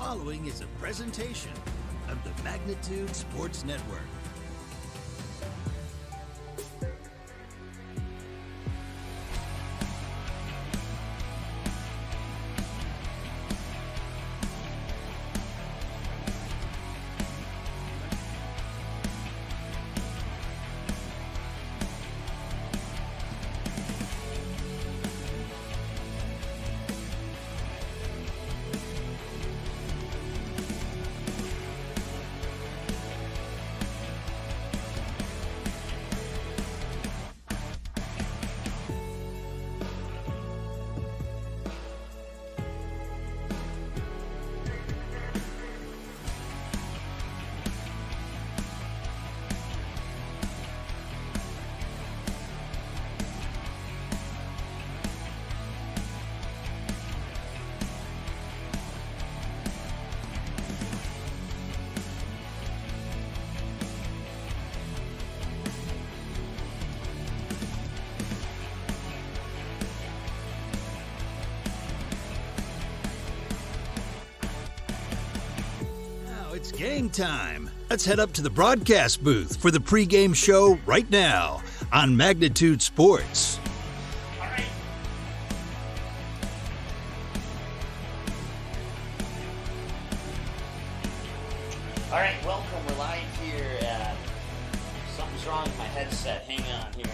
following is a presentation of the Magnitude Sports Network. It's game time. Let's head up to the broadcast booth for the pregame show right now on Magnitude Sports. All right, welcome. We're live here. Something's wrong with my headset. Hang on here.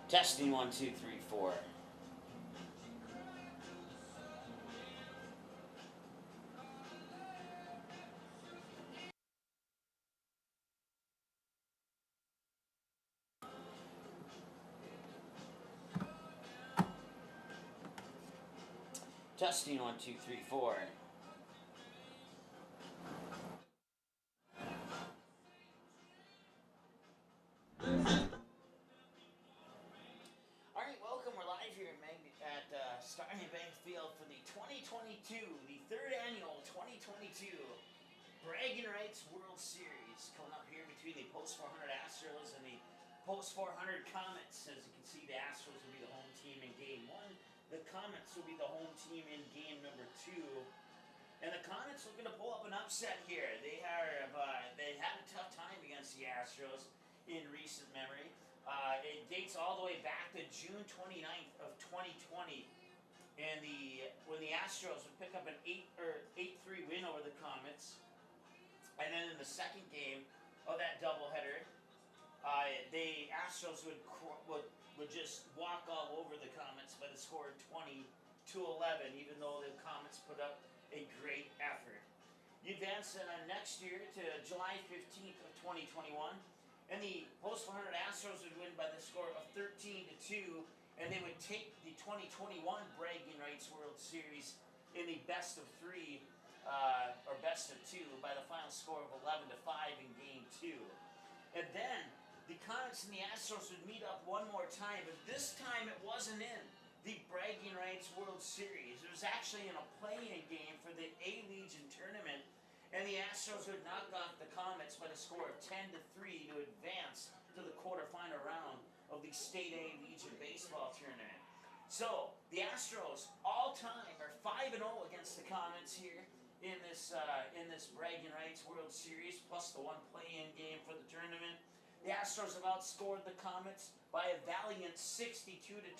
Testing 1, 2, 3, 4. Testing 1, 2, 3, 4. All right, welcome. We're live here at Starting Bank Field for the 2022, the third annual 2022 Bragging Rights World Series coming up here between the Post 400 Astros and the Post 400 Comets. As you can see, the Astros will be the home team in Game 1. The Comets will be the home team in Game number 2. And the Comets looking to pull up an upset here. They had a tough time against the Astros in recent memory. It dates all the way back to June 29th of 2020. And when the Astros would pick up an 8-3 win over the Comets. And then in the second game of that doubleheader, the Astros would just walk all over the Comets by the score of 20-11, even though the Comets put up a great effort. You advance next year to July 15th of 2021, and the Post 400 Astros would win by the score of 13-2, and they would take the 2021 Bragging Rights World Series in the best of 3 or best of 2 by the final score of 11-5 in Game 2. And then the Comets and the Astros would meet up one more time, but this time it wasn't in the Bragging Rights World Series. It was actually in a play-in game for the A-Legion tournament, and the Astros would knock off the Comets by the score of 10-3 to advance to the quarterfinal round of the State A-Legion baseball tournament. So, the Astros, all-time, are 5-0 against the Comets here in this Bragging Rights World Series, plus the one play-in game for the tournament. The Astros have outscored the Comets by a valiant 62-24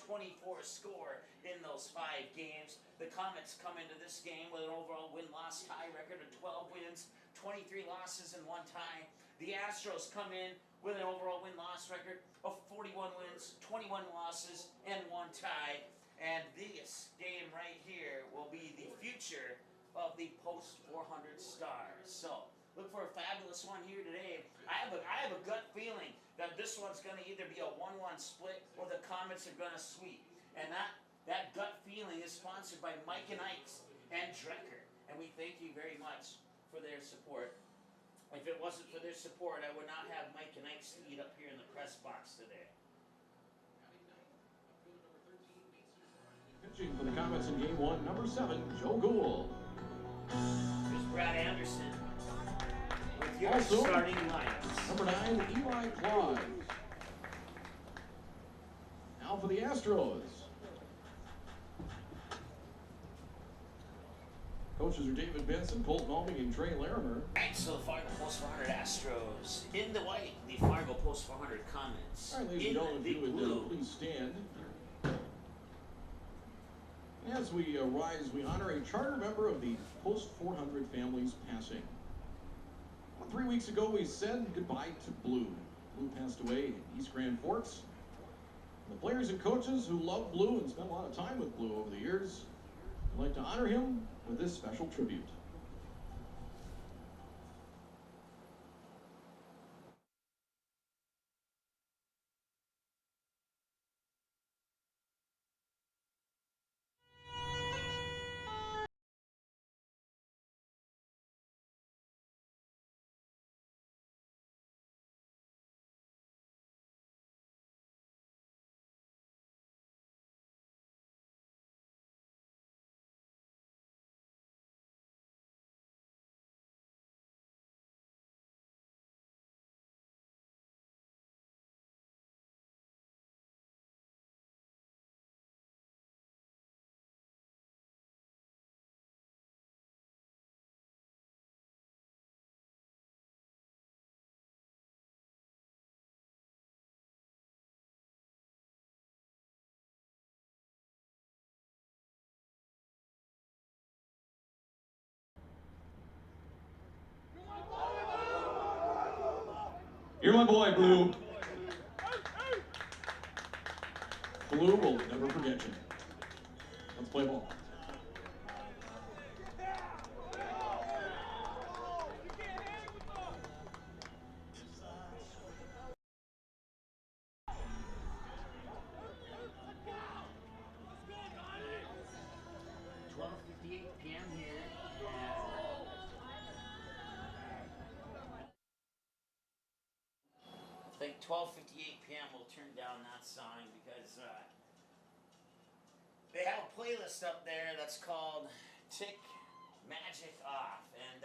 score in those 5 games. The Comets come into this game with an overall win-loss tie record of 12 wins, 23 losses, and 1 tie. The Astros come in with an overall win-loss record of 41 wins, 21 losses, and 1 tie. And this game right here will be the future of the Post 400 Stars. So, look for a fabulous one here today. I have a gut feeling that this one's going to either be a 1-1 split or the Comets are going to sweep. And that gut feeling is sponsored by Mike and Ike's and Drecker. And we thank you very much for their support. If it wasn't for their support, I would not have Mike and Ike's eat up here in the press box today. Pitching for the Comets in Game 1, number 7, Joe Gould. Here's Brad Anderson with your Also, starting lineups. Number 9, Eli Claus. Now for the Astros. Coaches are David Benson, Colton Alming, and Trey Larimer. Alright, so the Fargo Post 400 Astros. In the white, the Fargo Post 400 Comets. All right, ladies and gentlemen, if you would please stand. As we rise, we honor a charter member of the Post 400 family's passing. Well, 3 weeks ago, we said goodbye to Blue. Blue passed away in East Grand Forks. The players and coaches who love Blue and spent a lot of time with Blue over the years would like to honor him with this special tribute. You're my boy, Blue. Blue will never forget you. Let's play ball. I think 12:58 p.m. we'll turn down that song because they have a playlist up there that's called Tick Magic Off, and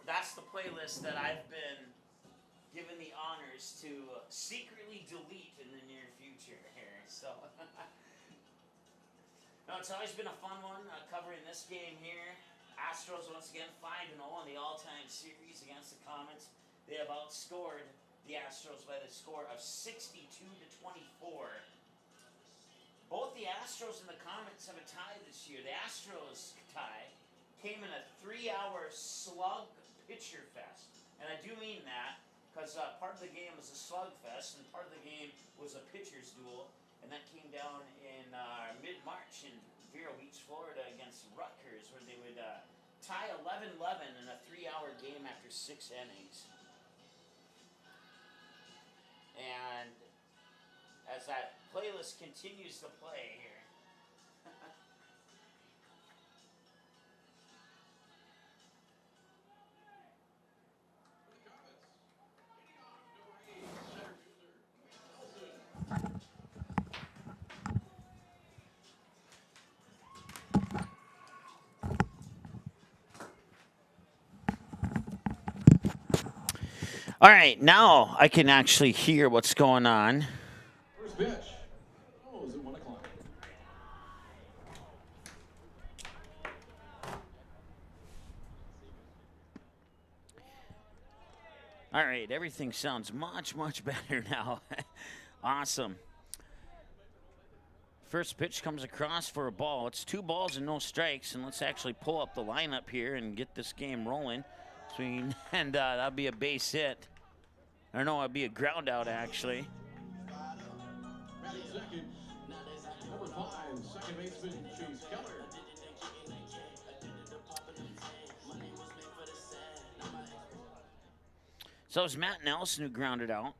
that's the playlist that I've been given the honors to secretly delete in the near future here. So no, it's always been a fun one covering this game here. Astros once again 5-0 in the all-time series against the Comets. They have outscored the Astros by the score of 62-24. Both the Astros and the Comets have a tie this year. The Astros tie came in a 3-hour slug pitcher fest. And I do mean that because part of the game was a slugfest and part of the game was a pitcher's duel. And that came down in mid-March in Vero Beach, Florida against Rutgers, where they would tie 11-11 in a 3-hour game after 6 innings. And as that playlist continues to play here, all right, now I can actually hear what's going on. First pitch. Oh, is it 1 o'clock? All right, everything sounds much, much better now. Awesome. First pitch comes across for a ball. It's 2 balls and no strikes, and let's actually pull up the lineup here and get this game rolling. Swing, and that'll be a base hit. Or no, it'll be a ground out, actually. Batting second. Number 5, second baseman, Chase Keller. So it was Matt Nelson who grounded out.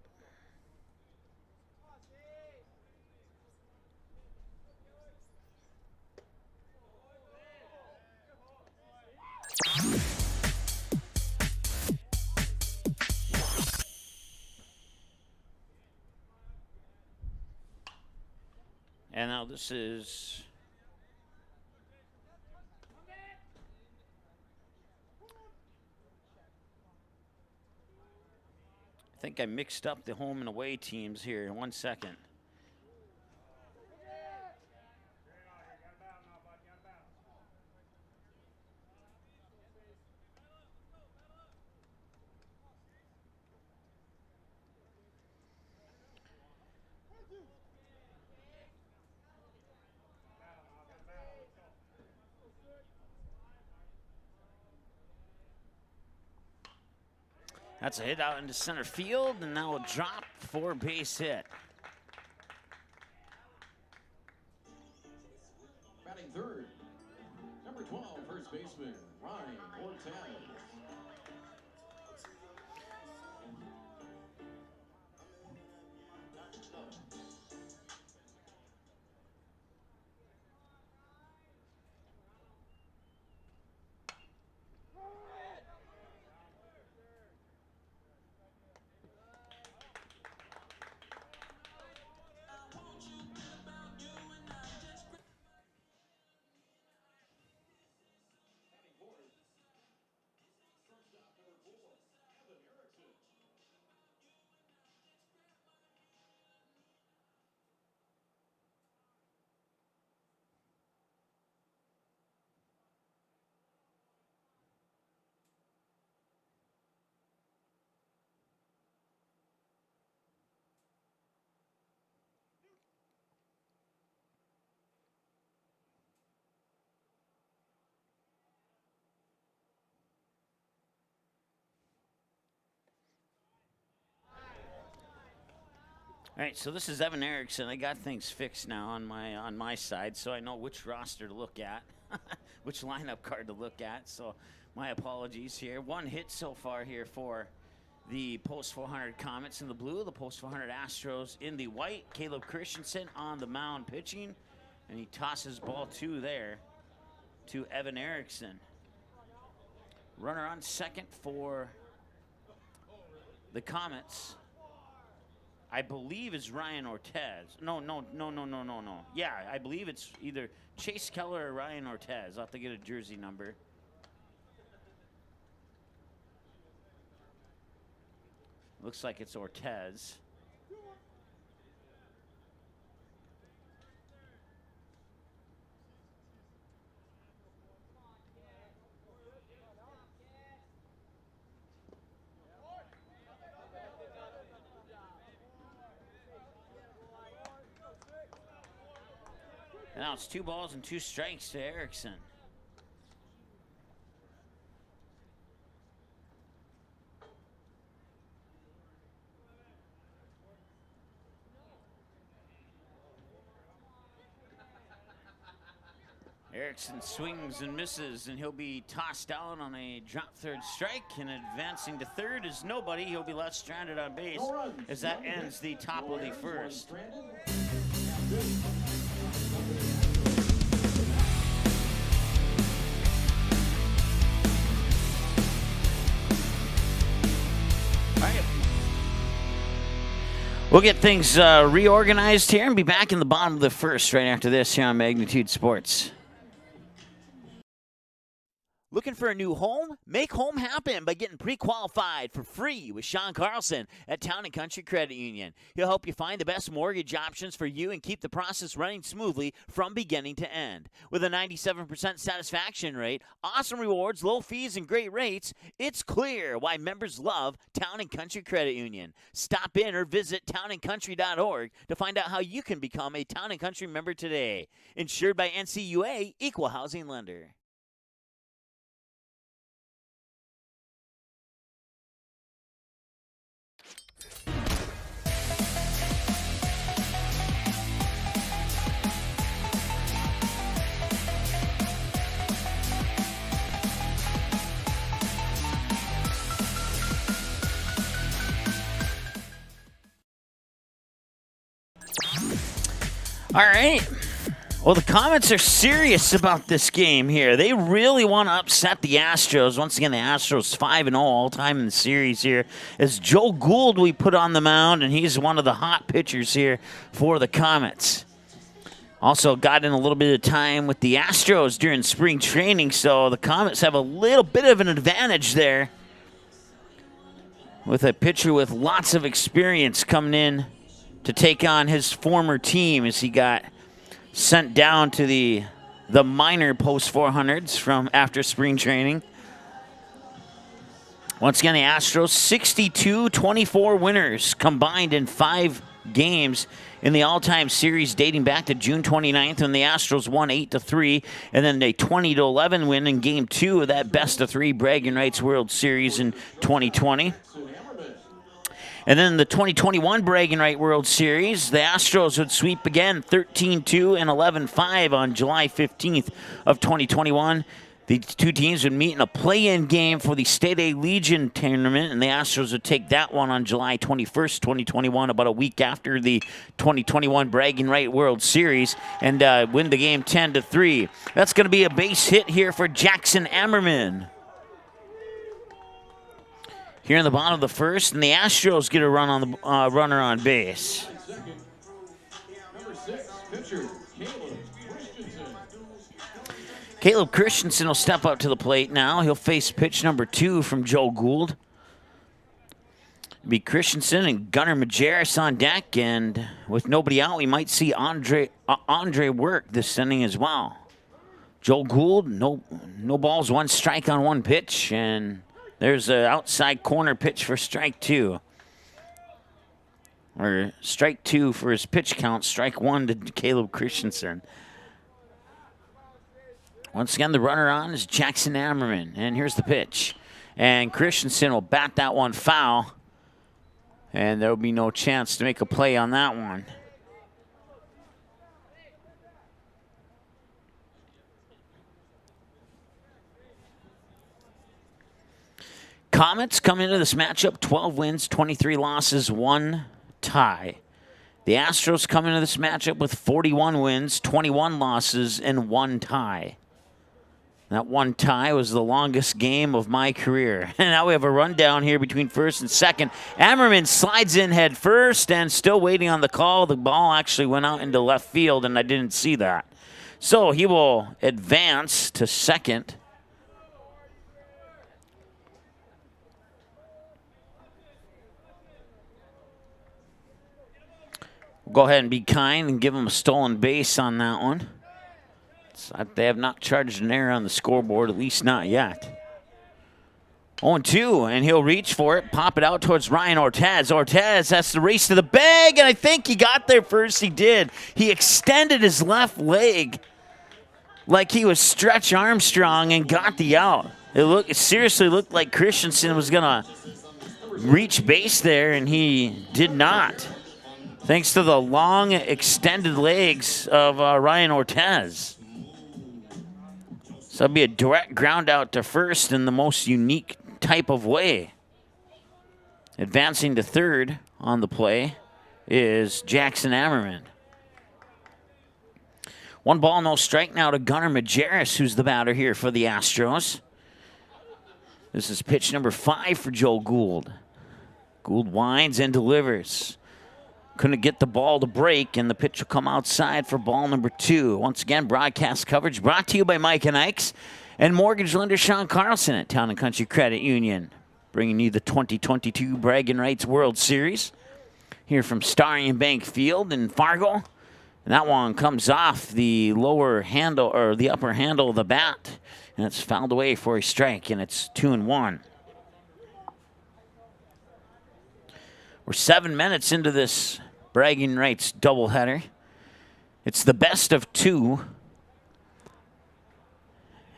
And now this is I think I mixed up the home and away teams here in 1 second. That's a hit out into center field, and now a drop for base hit. Batting third, number 12, first baseman, Ryan Ortez. All right, so this is Evan Erickson. I got things fixed now on my side, so I know which roster to look at, which lineup card to look at. So my apologies here. One hit so far here for the Post 400 Comets in the blue, the Post 400 Astros in the white. Caleb Christensen on the mound pitching, and he tosses ball 2 there to Evan Erickson. Runner on second for the Comets, I believe, is Ryan Ortez. No. Yeah, I believe it's either Chase Keller or Ryan Ortez. I'll have to get a jersey number. Looks like it's Ortez. And now it's 2 balls and 2 strikes to Erickson. Erickson swings and misses, and he'll be tossed down on a drop third strike, and advancing to third is nobody. He'll be left stranded on base as that ends the top of the first. All right. We'll get things reorganized here and be back in the bottom of the first right after this here on Magnitude Sports. Looking for a new home? Make home happen by getting pre-qualified for free with Sean Carlson at Town & Country Credit Union. He'll help you find the best mortgage options for you and keep the process running smoothly from beginning to end. With a 97% satisfaction rate, awesome rewards, low fees, and great rates, it's clear why members love Town & Country Credit Union. Stop in or visit townandcountry.org to find out how you can become a Town & Country member today. Insured by NCUA, Equal Housing Lender. All right. Well, the Comets are serious about this game here. They really want to upset the Astros. Once again, the Astros 5-0 all-time in the series here. As Joe Gould we put on the mound, and he's one of the hot pitchers here for the Comets. Also got in a little bit of time with the Astros during spring training, so the Comets have a little bit of an advantage there with a pitcher with lots of experience coming in to take on his former team as he got sent down to the minor post 400s from after spring training. Once again, the Astros 62-24 winners combined in 5 games in the all-time series dating back to June 29th when the Astros won 8-3, and then a 20-11 win in Game 2 of that best-of-3 Bragging Rights World Series in 2020. And then the 2021 Bragging Right World Series, the Astros would sweep again 13-2 and 11-5 on July 15th of 2021. The two teams would meet in a play-in game for the State A Legion tournament, and the Astros would take that one on July 21st, 2021, about a week after the 2021 Bragging Right World Series, and win the game 10-3. That's going to be a base hit here for Jackson Ammerman. Here in the bottom of the first, and the Astros get a run on the runner on base. Number 6, pitcher Caleb Christensen will step up to the plate now. He'll face pitch number 2 from Joe Gould. It'll be Christensen and Gunnar Majerus on deck, and with nobody out, we might see Andre work this inning as well. Joe Gould, no balls, 1 strike on 1 pitch, and there's an outside corner pitch for strike 2. Or strike 2 for his pitch count, strike 1 to Caleb Christensen. Once again, the runner on is Jackson Ammerman, and here's the pitch. And Christensen will bat that one foul, and there will be no chance to make a play on that one. Comets come into this matchup 12 wins, 23 losses, 1 tie. The Astros come into this matchup with 41 wins, 21 losses, and 1 tie. That 1 tie was the longest game of my career. And now we have a rundown here between first and second. Ammerman slides in head first and still waiting on the call. The ball actually went out into left field, and I didn't see that. So he will advance to second. We'll go ahead and be kind and give him a stolen base on that one. They have not charged an error on the scoreboard, at least not yet. 0-2, and he'll reach for it, pop it out towards Ryan Ortez. Ortez has to race to the bag, and I think he got there first. He did. He extended his left leg like he was Stretch Armstrong and got the out. It seriously looked like Christensen was going to reach base there, and he did not, thanks to the long, extended legs of Ryan Ortez. So it'll be a direct ground out to first in the most unique type of way. Advancing to third on the play is Jackson Ammerman. 1 ball, no strike now to Gunnar Majerus, who's the batter here for the Astros. This is pitch number 5 for Joe Gould. Gould winds and delivers. Couldn't get the ball to break, and the pitch will come outside for ball number 2. Once again, broadcast coverage brought to you by Mike and Ike's and mortgage lender Sean Carlson at Town & Country Credit Union, bringing you the 2022 Bragging Rights World Series here from Starry and Bank Field in Fargo. And that one comes off the lower handle, or the upper handle of the bat, and it's fouled away for a strike, and it's 2-1. We're 7 minutes into this Bragging Rights doubleheader. It's the best of 2.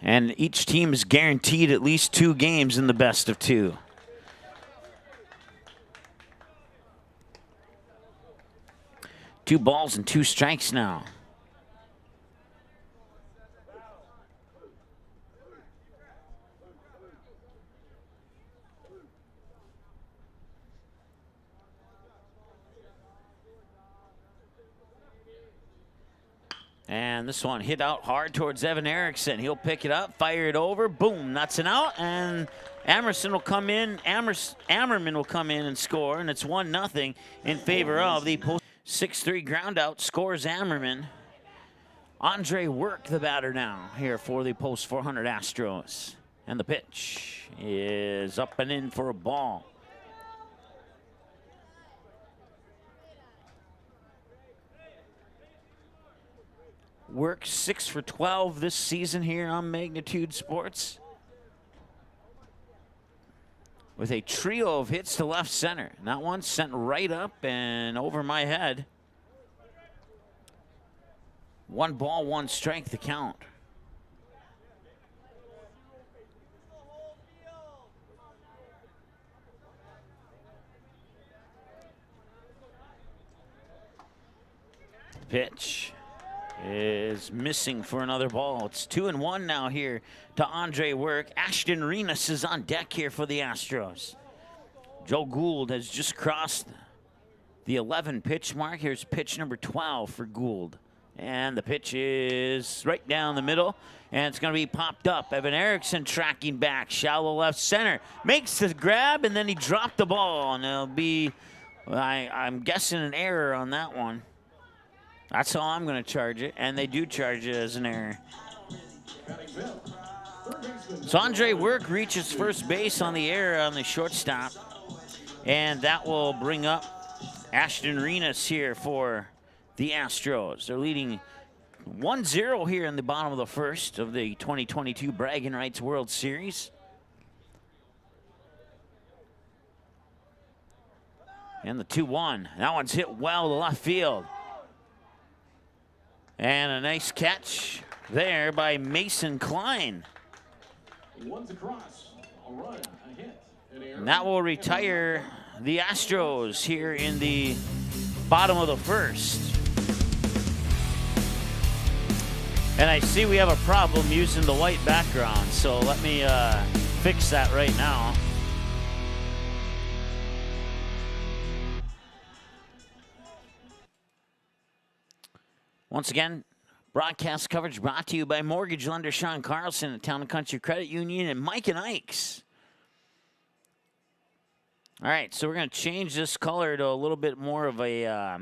And each team is guaranteed at least 2 games in the best of 2. Two balls and 2 strikes now. And this one hit out hard towards Evan Erickson. He'll pick it up, fire it over, boom, that's an out, and Ammerman will come in and score, and it's 1-0 in favor of the post. 6-3 ground out, scores Ammerman. Andre Work, the batter now, here for the post 400 Astros. And the pitch is up and in for a ball. Work 6 for 12 this season here on Magnitude Sports, with a trio of hits to left center. And that one sent right up and over my head. 1 ball, 1 strike, the count. pitch is missing for another ball. It's 2-1 now here to Andre Work. Ashton Renas is on deck here for the Astros. Joe Gould has just crossed the 11 pitch mark. Here's pitch number 12 for Gould. And the pitch is right down the middle, and it's going to be popped up. Evan Erickson tracking back, shallow left center. Makes the grab, and then he dropped the ball, and it'll be, I'm guessing, an error on that one. That's how I'm going to charge it, and they do charge it as an error. So Andre Work reaches first base on the error on the shortstop, and that will bring up Ashton Renas here for the Astros. They're leading 1-0 here in the bottom of the first of the 2022 Bragging Rights World Series. And the 2-1. That one's hit well to left field. And a nice catch there by Mason Klein. One's across. A run, a hit. And that will retire the Astros here in the bottom of the first. And I see we have a problem using the white background, so let me fix that right now. Once again, broadcast coverage brought to you by mortgage lender Sean Carlson at Town & Country Credit Union and Mike and Ike's. All right, so we're going to change this color to a little bit more of a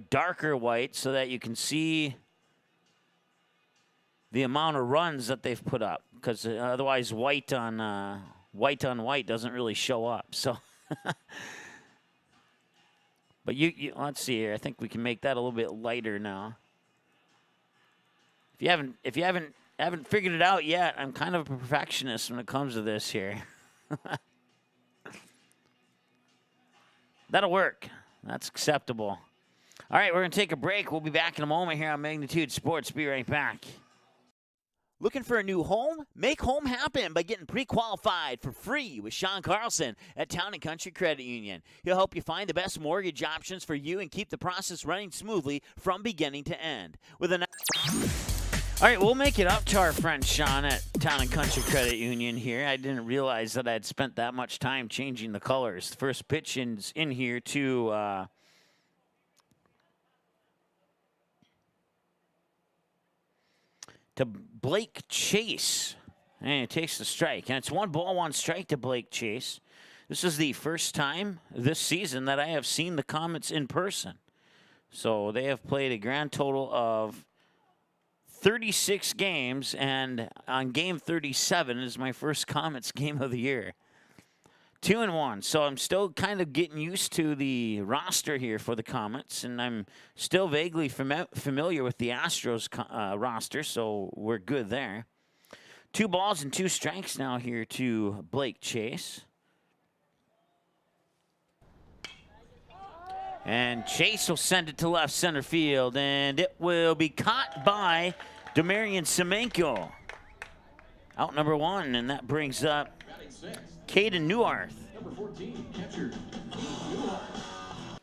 darker white so that you can see the amount of runs that they've put up, because otherwise white on white doesn't really show up. So, but you let's see here. I think we can make that a little bit lighter now. If you haven't figured it out yet, I'm kind of a perfectionist when it comes to this here. That'll work. That's acceptable. All right, we're going to take a break. We'll be back in a moment here on Magnitude Sports. Be right back. Looking for a new home? Make home happen by getting pre-qualified for free with Sean Carlson at Town & Country Credit Union. He'll help you find the best mortgage options for you and keep the process running smoothly from beginning to end. All right, we'll make it up to our friend Sean at Town & Country Credit Union here. I didn't realize that I had spent that much time changing the colors. The first pitch is in here to Blake Chase. And he takes the strike. And it's 1-1 strike to Blake Chase. This is the first time this season that I have seen the Comets in person. So they have played a grand total of 36 games, and on game 37 is my first Comets game of the year. 2-1. So I'm still kind of getting used to the roster here for the Comets, and I'm still vaguely familiar with the Astros roster, so we're good there. 2 balls and 2 strikes now here to Blake Chase. And Chase will send it to left center field, and it will be caught by Demarion Semenko. Out number 1, and that brings up Caden Neuarth. Number 14, catcher, Neuarth.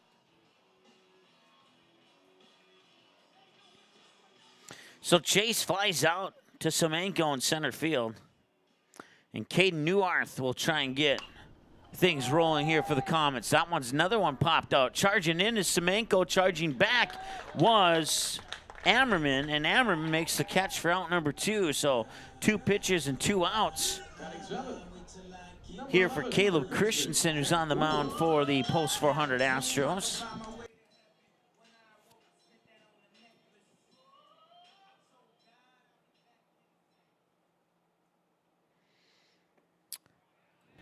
So Chase flies out to Semenko in center field, and Caden Neuarth will try and get things rolling here for the Comets. That one's another one popped out. Charging in is Semenko. Charging back was Ammerman, and Ammerman makes the catch for out number 2. So 2 pitches and 2 outs here for Caleb Christensen, who's on the mound for the Post 400 Astros.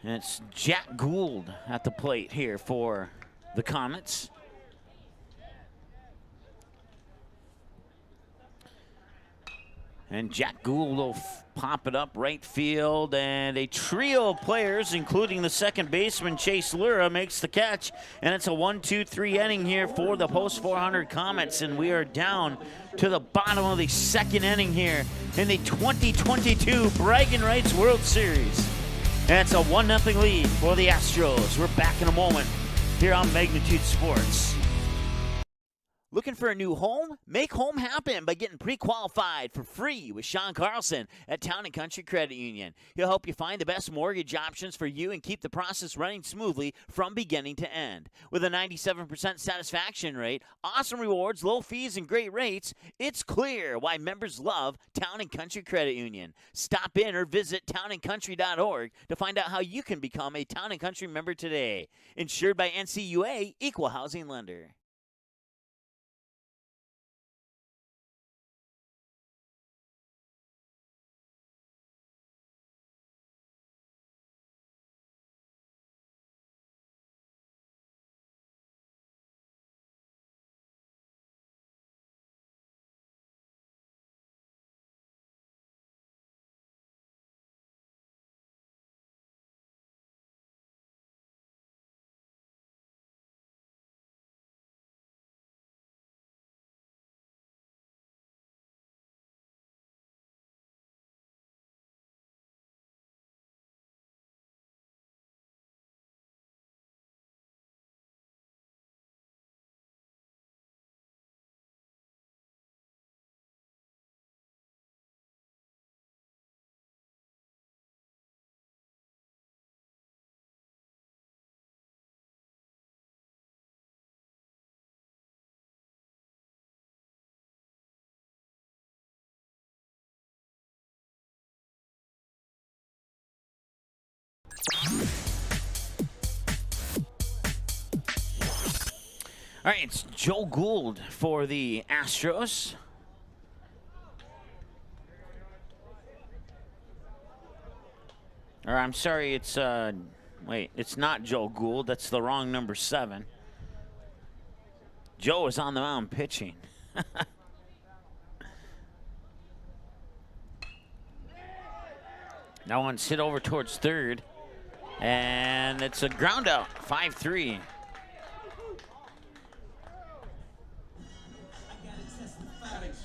And it's Jack Gould at the plate here for the Comets. And Jack Gould will pop it up right field, and a trio of players, including the second baseman Chase Lura, makes the catch. And it's a 1-2-3 inning here for the Post 400 Comets, and we are down to the bottom of the second inning here in the 2022 Bragging Rights World Series. And it's a 1-0 lead for the Astros. We're back in a moment here on Magnitude Sports. Looking for a new home? Make home happen by getting pre-qualified for free with Sean Carlson at Town & Country Credit Union. He'll help you find the best mortgage options for you and keep the process running smoothly from beginning to end. With a 97% satisfaction rate, awesome rewards, low fees, and great rates, it's clear why members love Town & Country Credit Union. Stop in or visit townandcountry.org to find out how you can become a Town & Country member today. Insured by NCUA, Equal Housing Lender. All right, it's Joe Gould for the Astros. Or I'm sorry, it's it's not Joe Gould. That's the wrong number 7. Joe is on the mound pitching. That one's hit over towards third. And it's a ground out, 5-3.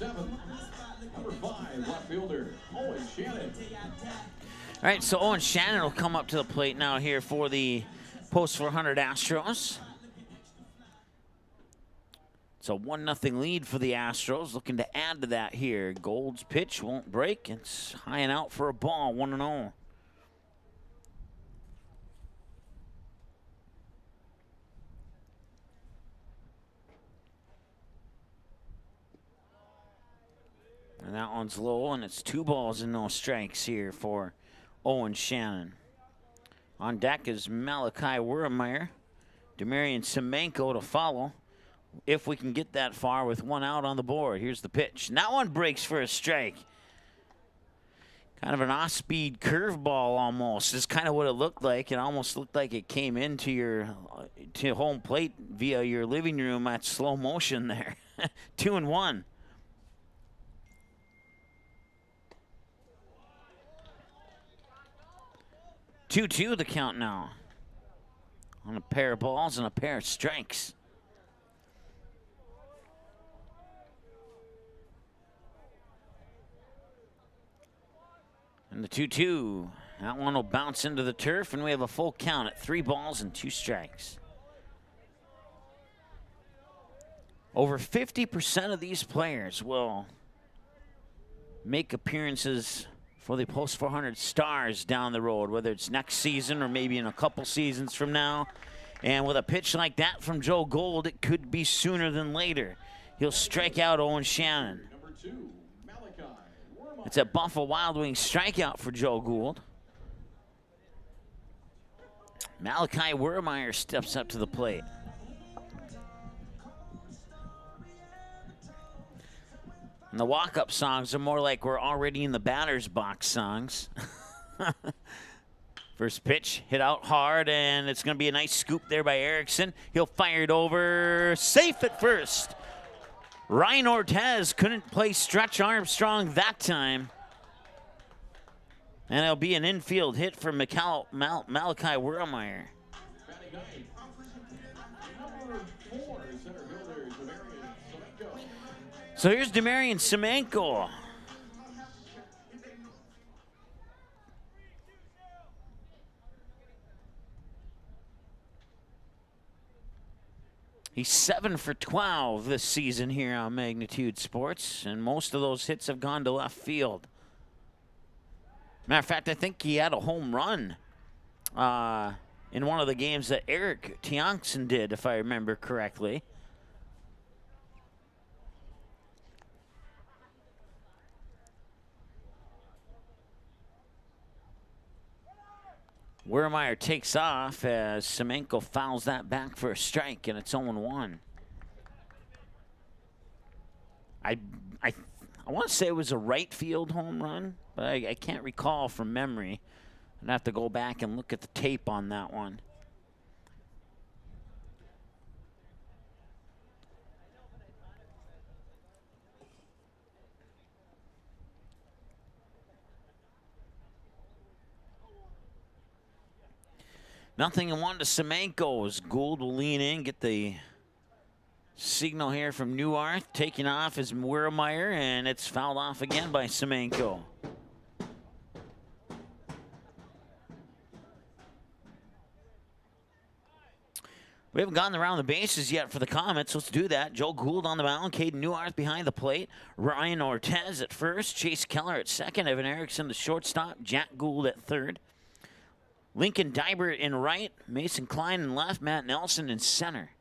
Number 5, left fielder, Owen Shannon. All right, so Owen Shannon will come up to the plate now here for the Post 400 Astros. It's a 1-0 lead for the Astros, looking to add to that here. Gould's pitch won't break. It's high and out for a ball, 1-0. And that one's low, and it's 2 balls and no strikes here for Owen Shannon. On deck is Malachi Wurmeyer, Demarion Semenko to follow, if we can get that far with 1 out on the board. Here's the pitch. And that one breaks for a strike. Kind of an off-speed curveball almost is kind of what it looked like. It almost looked like it came into your home plate via your living room at slow motion there. 2-1. 2-2 the count now. On a pair of balls and a pair of strikes. And the 2-2. That one will bounce into the turf, and we have a full count at 3 balls and 2 strikes. Over 50% of these players will make appearances for the Post 400 Stars down the road, whether it's next season or maybe in a couple seasons from now. And with a pitch like that from Joe Gould, it could be sooner than later. He'll strike out Owen Shannon. Number 2, Malachi Wurmeyer. It's a Buffalo Wild Wings strikeout for Joe Gould. Malachi Wurmeyer steps up to the plate. And the walk-up songs are more like we're already in the batter's box songs. First pitch, hit out hard, and it's going to be a nice scoop there by Erickson. He'll fire it over, safe at first. Ryan Ortez couldn't play Stretch Armstrong that time. And it'll be an infield hit for Malachi Wurmeyer. Number 4, center fielder, Demarion Semenko. So here's Demarion Semenko. He's 7 for 12 this season here on Magnitude Sports, and most of those hits have gone to left field. Matter of fact, I think he had a home run in one of the games that Eric Tiongson did, if I remember correctly. Wermeyer takes off as Semenko fouls that back for a strike, and it's 0-1. I want to say it was a right field home run, but I can't recall from memory. I'd have to go back and look at the tape on that one. Nothing in one to Semenko as Gould will lean in, get the signal here from Neuarth. Taking off is Wermeyer, and it's fouled off again by Semenko. We haven't gotten around the bases yet for the Comets. Let's do that. Joe Gould on the mound. Caden Neuarth behind the plate. Ryan Ortez at first. Chase Keller at second. Evan Erickson the shortstop. Jack Gould at third. Lincoln Dybert in right. Mason Klein in left. Matt Nelson in center.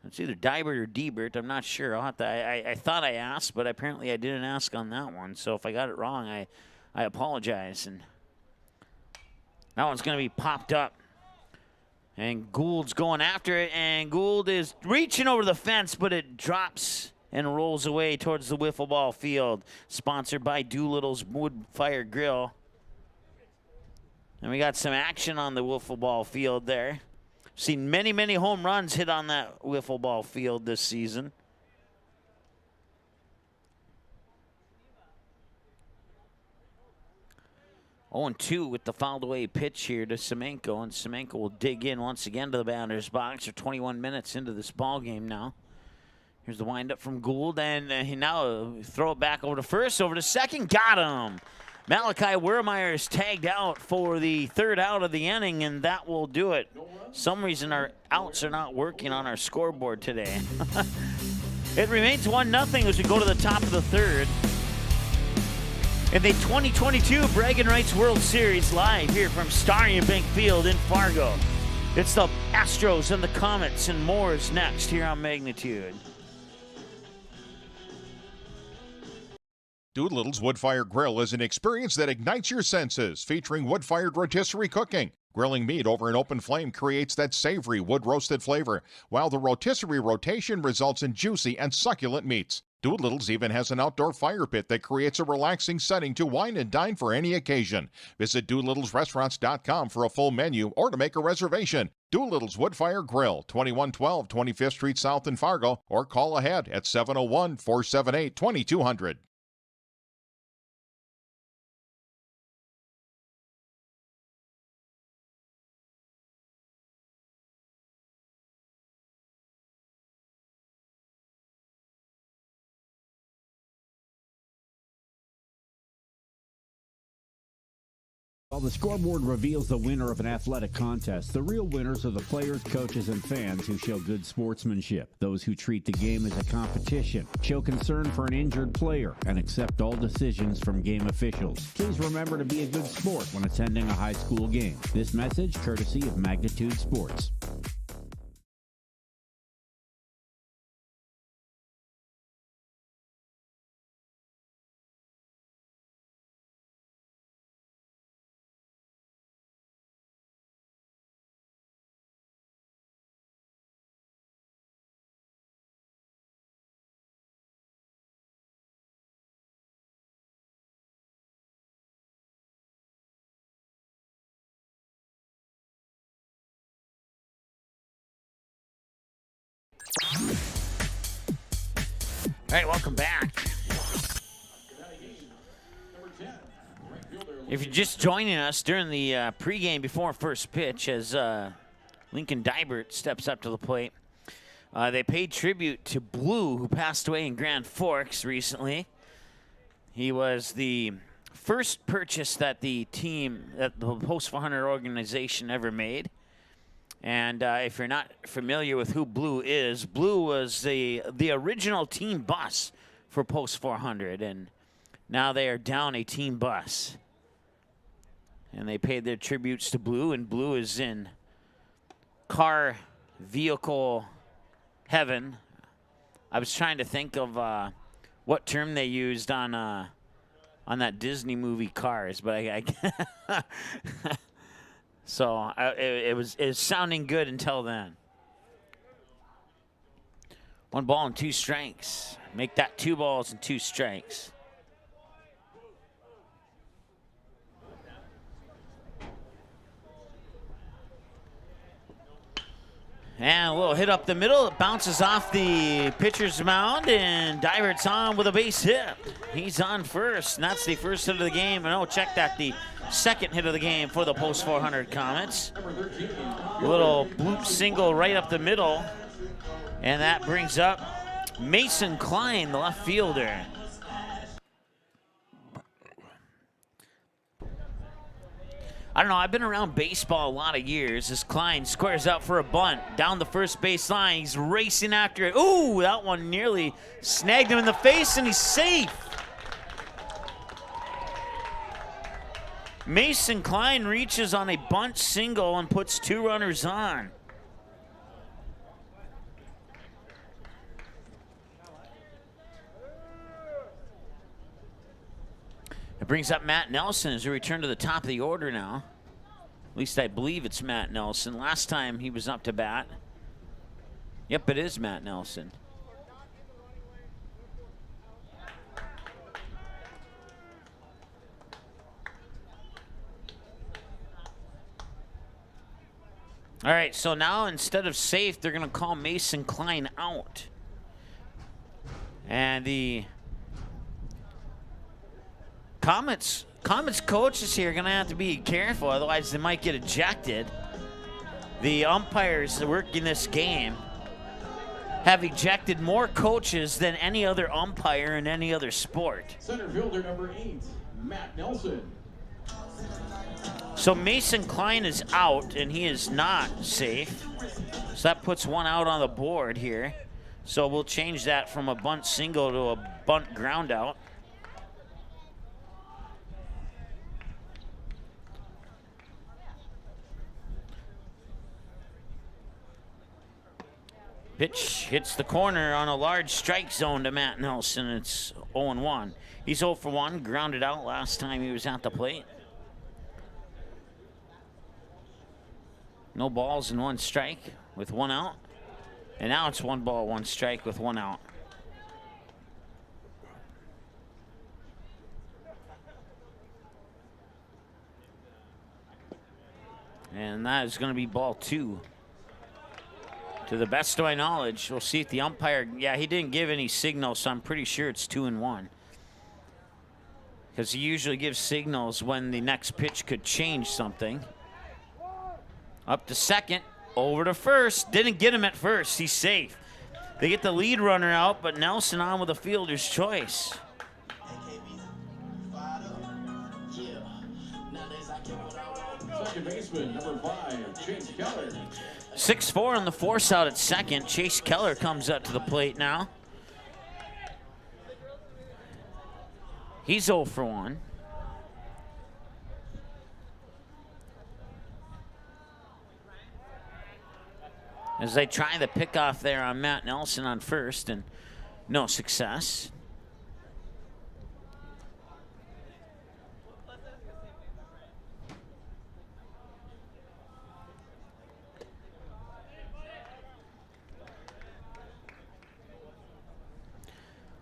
It's either Dybert or Debert. I'm not sure. I'll have to. I thought I asked, but apparently I didn't ask on that one. So if I got it wrong, I apologize. And that one's going to be popped up. And Gould's going after it, and Gould is reaching over the fence, but it drops and rolls away towards the wiffle ball field. Sponsored by Doolittle's Wood Fire Grill. And we got some action on the wiffle ball field there. Seen many, many home runs hit on that wiffle ball field this season. Oh, 2 with the fouled away pitch here to Semenko, and Semenko will dig in once again to the batter's box. We're 21 minutes into this ball game now. Here's the windup from Gould, and he now throw it back over to first, over to second. Got him. Malachi Wermeyer is tagged out for the third out of the inning, and that will do it. Some reason our outs are not working on our scoreboard today. It remains 1-0 as we go to the top of the third. In the 2022 Bragging Rights World Series, live here from Stadium Bank Field in Fargo. It's the Astros and the Comets, and more is next here on Magnitude. Doolittle's Wood-Fire Grill is an experience that ignites your senses, featuring wood-fired rotisserie cooking. Grilling meat over an open flame creates that savory wood-roasted flavor, while the rotisserie rotation results in juicy and succulent meats. Doolittle's even has an outdoor fire pit that creates a relaxing setting to wine and dine for any occasion. Visit DoolittlesRestaurants.com for a full menu or to make a reservation. Doolittle's Wood-Fire Grill, 2112 25th Street South in Fargo, or call ahead at 701-478-2200. While the scoreboard reveals the winner of an athletic contest, the real winners are the players, coaches, and fans who show good sportsmanship. Those who treat the game as a competition, show concern for an injured player, and accept all decisions from game officials. Please remember to be a good sport when attending a high school game. This message courtesy of Magnitude Sports. All right, welcome back. If you're just joining us during the pregame before first pitch, as Lincoln Dybert steps up to the plate, they paid tribute to Blue, who passed away in Grand Forks recently. He was the first purchase that the team, that the Post 400 organization ever made. And if you're not familiar with who Blue is, Blue was the original team bus for Post 400, and now they are down a team bus. And they paid their tributes to Blue, and Blue is in car vehicle heaven. I was trying to think of what term they used on that Disney movie Cars, but I so it was sounding good until then. 1 ball and 2 strikes. Make that 2 balls and 2 strikes. And a little hit up the middle. It bounces off the pitcher's mound, and Divert's on with a base hit. He's on first, and that's the first hit of the game. And oh, check that, the second hit of the game for the Post 400 Comets. A little bloop single right up the middle, and that brings up Mason Klein, the left fielder. I don't know, I've been around baseball a lot of years. As Klein squares up for a bunt down the first base line. He's racing after it. Ooh, that one nearly snagged him in the face, and he's safe. Mason Klein reaches on a bunt single and puts 2 runners on. It brings up Matt Nelson as we return to the top of the order now. At least I believe it's Matt Nelson. Last time he was up to bat. Yep, it is Matt Nelson. All right, so now instead of safe, they're going to call Mason Klein out. And the Comets coaches here are going to have to be careful, otherwise they might get ejected. The umpires working this game have ejected more coaches than any other umpire in any other sport. Center fielder number 8, Matt Nelson. So Mason Klein is out, and he is not safe. So that puts 1 out on the board here. So we'll change that from a bunt single to a bunt ground out. Pitch hits the corner on a large strike zone to Matt Nelson. It's 0-1. He's 0 for 1, grounded out last time he was at the plate. No balls and 1 strike with 1 out. And now it's 1 ball, 1 strike with 1 out. And that is going to be ball 2. To the best of my knowledge, we'll see if the umpire, yeah, he didn't give any signals, so I'm pretty sure it's 2-1. Because he usually gives signals when the next pitch could change something. Up to second, over to first. Didn't get him at first, he's safe. They get the lead runner out, but Nelson on with a fielder's choice. Second baseman, number 5, Chase Keller. 6-4 on the force out at second. Chase Keller comes up to the plate now. He's 0 for 1. As they try the pickoff there on Matt Nelson on first, and no success.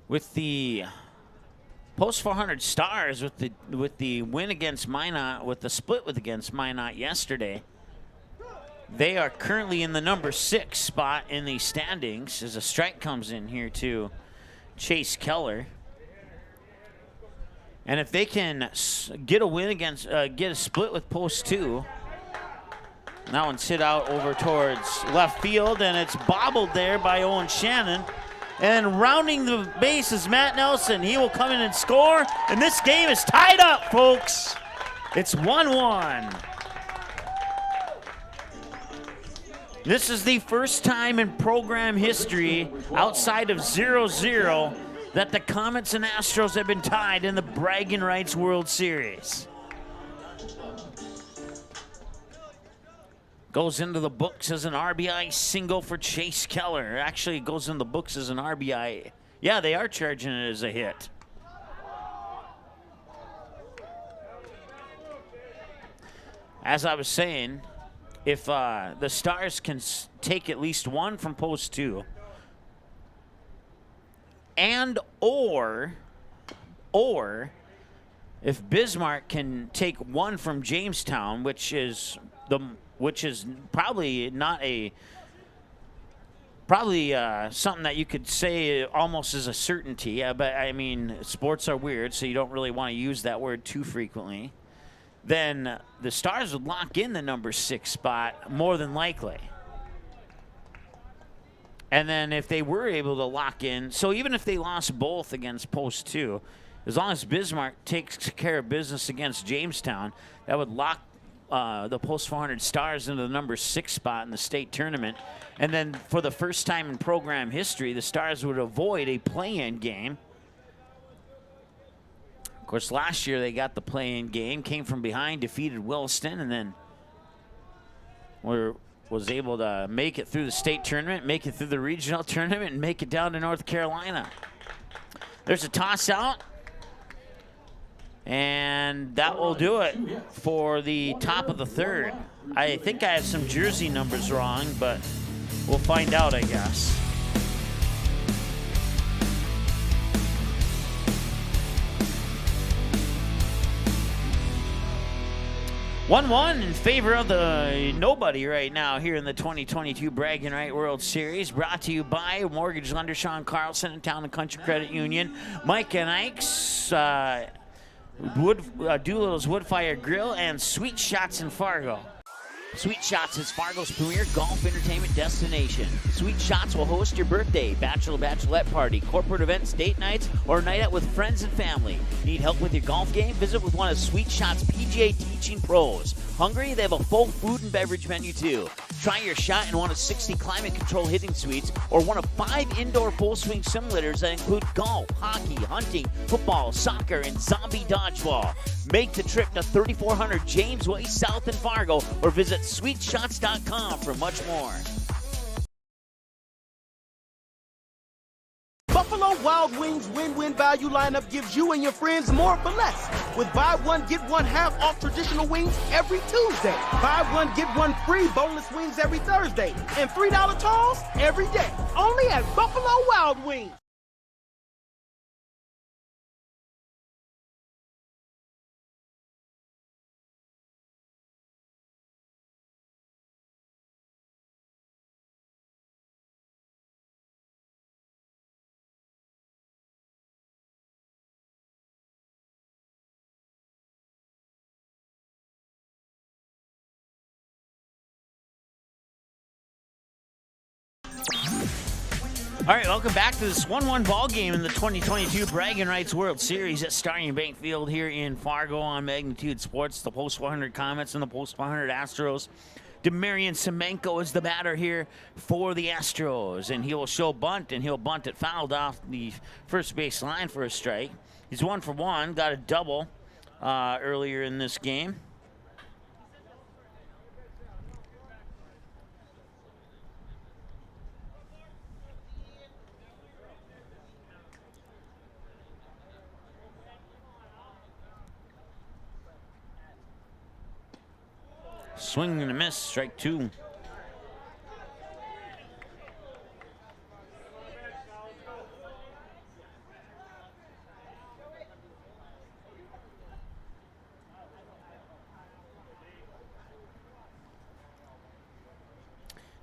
With the Post 400 Stars, with the win against Minot, with the split against Minot yesterday, they are currently in the number 6 spot in the standings as a strike comes in here to Chase Keller. And if they can get a win against, get a split with Post 2, that one's hit out over towards left field, and it's bobbled there by Owen Shannon. And rounding the base is Matt Nelson. He will come in and score, and this game is tied up, folks. It's 1-1. This is the first time in program history outside of 0-0 that the Comets and Astros have been tied in the Bragging Rights World Series. Goes into the books as an RBI single for Chase Keller. Actually, it goes in the books as an RBI. Yeah, they are charging it as a hit. As I was saying, if the Stars can take at least one from post 2, and or if Bismarck can take one from Jamestown, which is probably not something that you could say almost as a certainty. But I mean, sports are weird, so you don't really want to use that word too frequently. Then the Stars would lock in the number 6 spot more than likely. And then if they were able to lock in, so even if they lost both against post 2, as long as Bismarck takes care of business against Jamestown, that would lock the post 400 Stars into the number 6 spot in the state tournament. And then for the first time in program history, the Stars would avoid a play-in game. Of course, last year they got the play-in game, came from behind, defeated Williston, and then was able to make it through the state tournament, make it through the regional tournament, and make it down to North Carolina. There's a toss out, and that will do it for the top of the 3rd. I think I have some jersey numbers wrong, but we'll find out, I guess. One in favor of the nobody right now here in the 2022 Bragging Right World Series, brought to you by mortgage lender Sean Carlson and Town and Country Credit Union, Mike and Ike's Doolittle's Woodfire Grill, and Sweet Shots in Fargo. Sweet Shots is Fargo's premier golf entertainment destination. Sweet Shots will host your birthday, bachelorette party, corporate events, date nights, or night out with friends and family. Need help with your golf game? Visit with one of Sweet Shots' PGA teaching pros. Hungry? They have a full food and beverage menu too. Try your shot in one of 60 climate-controlled hitting suites or one of 5 indoor full-swing simulators that include golf, hockey, hunting, football, soccer, and zombie dodgeball. Make the trip to 3400 James Way South in Fargo or visit sweetshots.com for much more. Buffalo Wild Wings win-win value lineup gives you and your friends more for less. With buy one, get one half off traditional wings every Tuesday. Buy one, get one free boneless wings every Thursday. And $3 tolls every day. Only at Buffalo Wild Wings. All right, welcome back to this 1-1 ball game in the 2022 Bragging Rights World Series at Starting Bank Field here in Fargo on Magnitude Sports. The Post 100 Comets and the Post 100 Astros. Demarion Semenko is the batter here for the Astros, and he will show bunt, and he'll bunt it fouled off the first base line for a strike. He's 1 for 1, got a double earlier in this game. Swing and a miss, strike 2.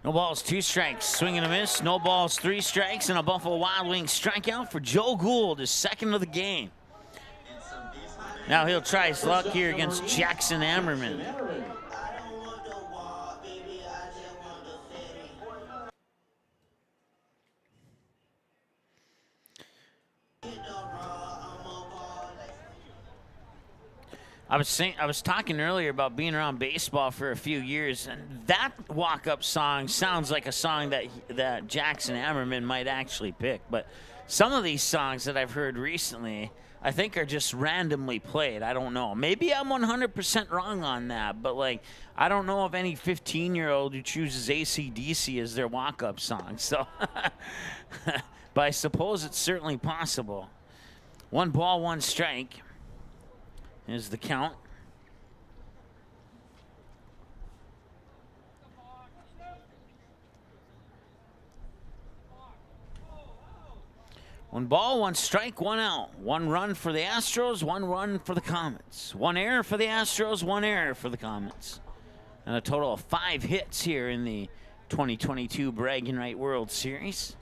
No balls, 2 strikes. Swing and a miss. No balls, 3 strikes, and a Buffalo Wild Wings strikeout for Joe Gould, his second of the game. Now he'll try his luck here against Jackson Ammerman. I was talking earlier about being around baseball for a few years, and that walk-up song sounds like a song that Jackson Ammerman might actually pick. But some of these songs that I've heard recently, I think are just randomly played. I don't know. Maybe I'm 100% wrong on that, but like I don't know of any 15-year-old who chooses AC/DC as their walk-up song. So, but I suppose it's certainly possible. 1 ball, 1 strike is the count. One ball, 1 strike, 1 out. 1 run for the Astros, 1 run for the Comets. 1 error for the Astros, 1 error for the Comets. And a total of 5 hits here in the 2022 Bragging Right World Series.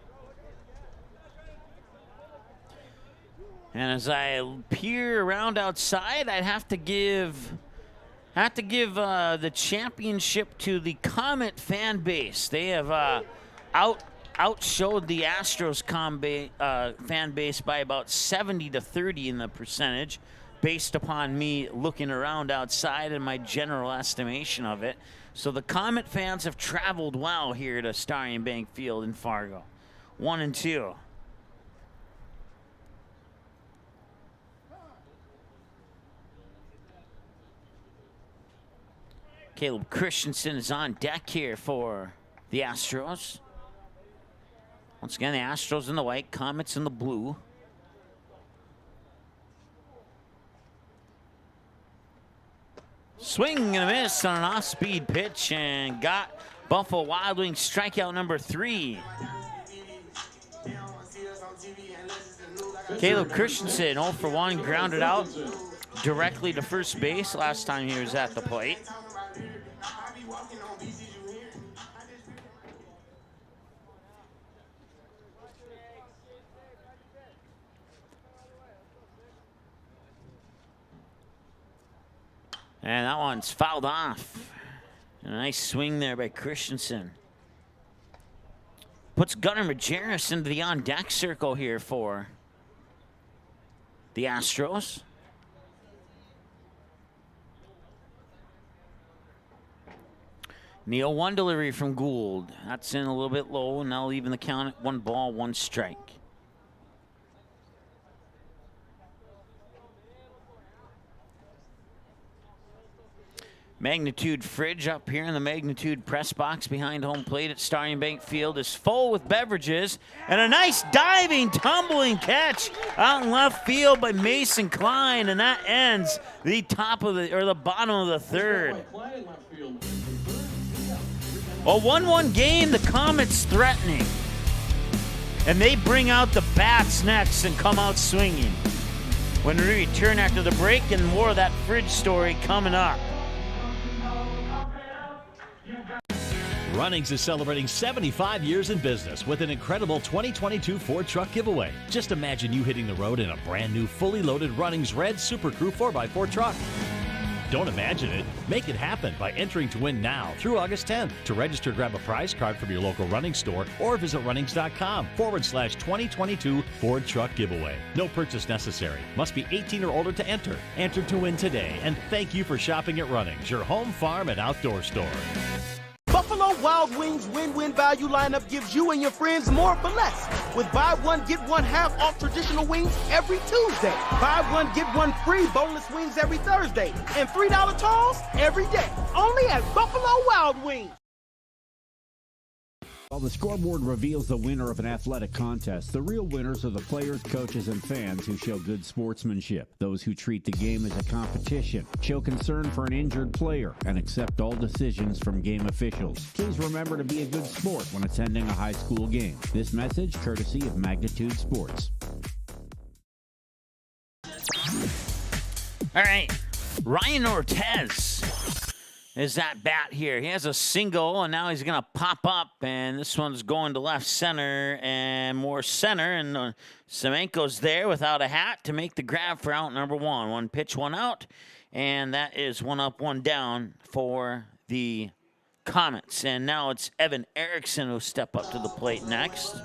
And as I peer around outside, I'd have to give the championship to the Comet fan base. They have outshowed the Astros fan base by about 70-30 in the percentage, based upon me looking around outside and my general estimation of it. So the Comet fans have traveled well here to Starry Bank Field in Fargo. 1 and 2. Caleb Christensen is on deck here for the Astros. Once again, the Astros in the white, Comets in the blue. Swing and a miss on an off-speed pitch, and got Buffalo Wild Wings strikeout number 3. Caleb Christensen, 0 for 1, grounded out directly to first base last time he was at the plate. And that one's fouled off. A nice swing there by Christensen. Puts Gunnar Majerus into the on-deck circle here for the Astros. Neal, 1 delivery from Gould. That's in a little bit low, and now leaving the count at 1 ball, 1 strike. Magnitude fridge up here in the Magnitude press box behind home plate at Starry Bank Field is full with beverages, and a nice diving, tumbling catch out in left field by Mason Klein, and that ends the top of the bottom of the 3rd. A 1-1 game, the Comets threatening, and they bring out the bats next and come out swinging. When we return after the break, and more of that fridge story coming up. Runnings is celebrating 75 years in business with an incredible 2022 Ford truck giveaway. Just imagine you hitting the road in a brand new, fully loaded Runnings Red Super Crew 4x4 truck. Don't imagine it. Make it happen by entering to win now through August 10th. To register, grab a prize card from your local Runnings store or visit runnings.com/2022 Ford Truck Giveaway. No purchase necessary. Must be 18 or older to enter. Enter to win today. And thank you for shopping at Runnings, your home, farm, and outdoor store. Buffalo Wild Wings win-win value lineup gives you and your friends more for less. With buy one, get one half off traditional wings every Tuesday. Buy one, get one free boneless wings every Thursday. And $3 tolls every day. Only at Buffalo Wild Wings. While the scoreboard reveals the winner of an athletic contest, the real winners are the players, coaches, and fans who show good sportsmanship. Those who treat the game as a competition, show concern for an injured player, and accept all decisions from game officials. Please remember to be a good sport when attending a high school game. This message courtesy of Magnitude Sports. All right, Ryan Ortez is that bat here. He has a single, and now he's going to pop up, and this one's going to left center and more center, and Semenko's there without a hat to make the grab for out number 1. 1 pitch, 1 out, and that is 1 up, 1 down for the Comets. And now it's Evan Erickson who'll step up to the plate next.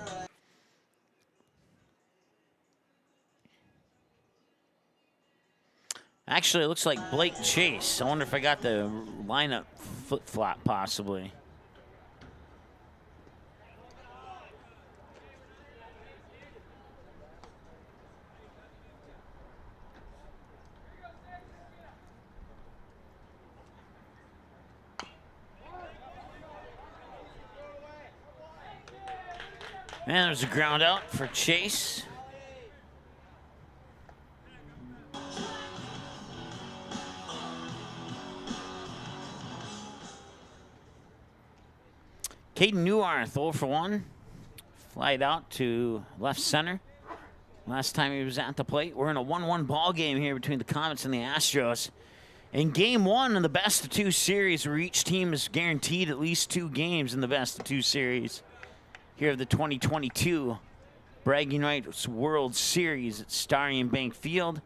Actually, it looks like Blake Chase. I wonder if I got the lineup flip-flop possibly. And there's a ground out for Chase. Caden Newarth, 0 for 1. Flied out to left center. Last time he was at the plate. We're in a 1-1 ball game here between the Comets and the Astros. In game 1 of the best-of-2 series, where each team is guaranteed at least 2 games in the best-of-2 series. Here of the 2022 Bragging Rights World Series at Starry & Bank Field.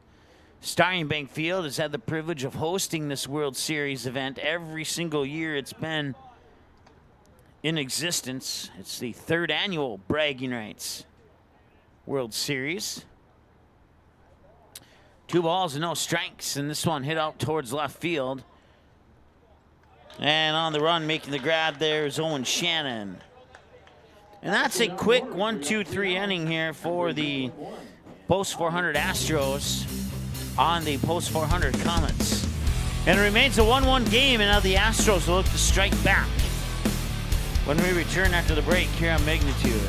Starry & Bank Field has had the privilege of hosting this World Series event every single year it's been in existence. It's the 3rd annual Bragging Rights World Series. 2 balls and no strikes, and this one hit out towards left field. And on the run, making the grab there is Owen Shannon. And that's a quick 1-2-3 inning here for the Post 400 Astros on the Post 400 Comets. And it remains a 1-1 game, and now the Astros will look to strike back when we return after the break here on Magnitude.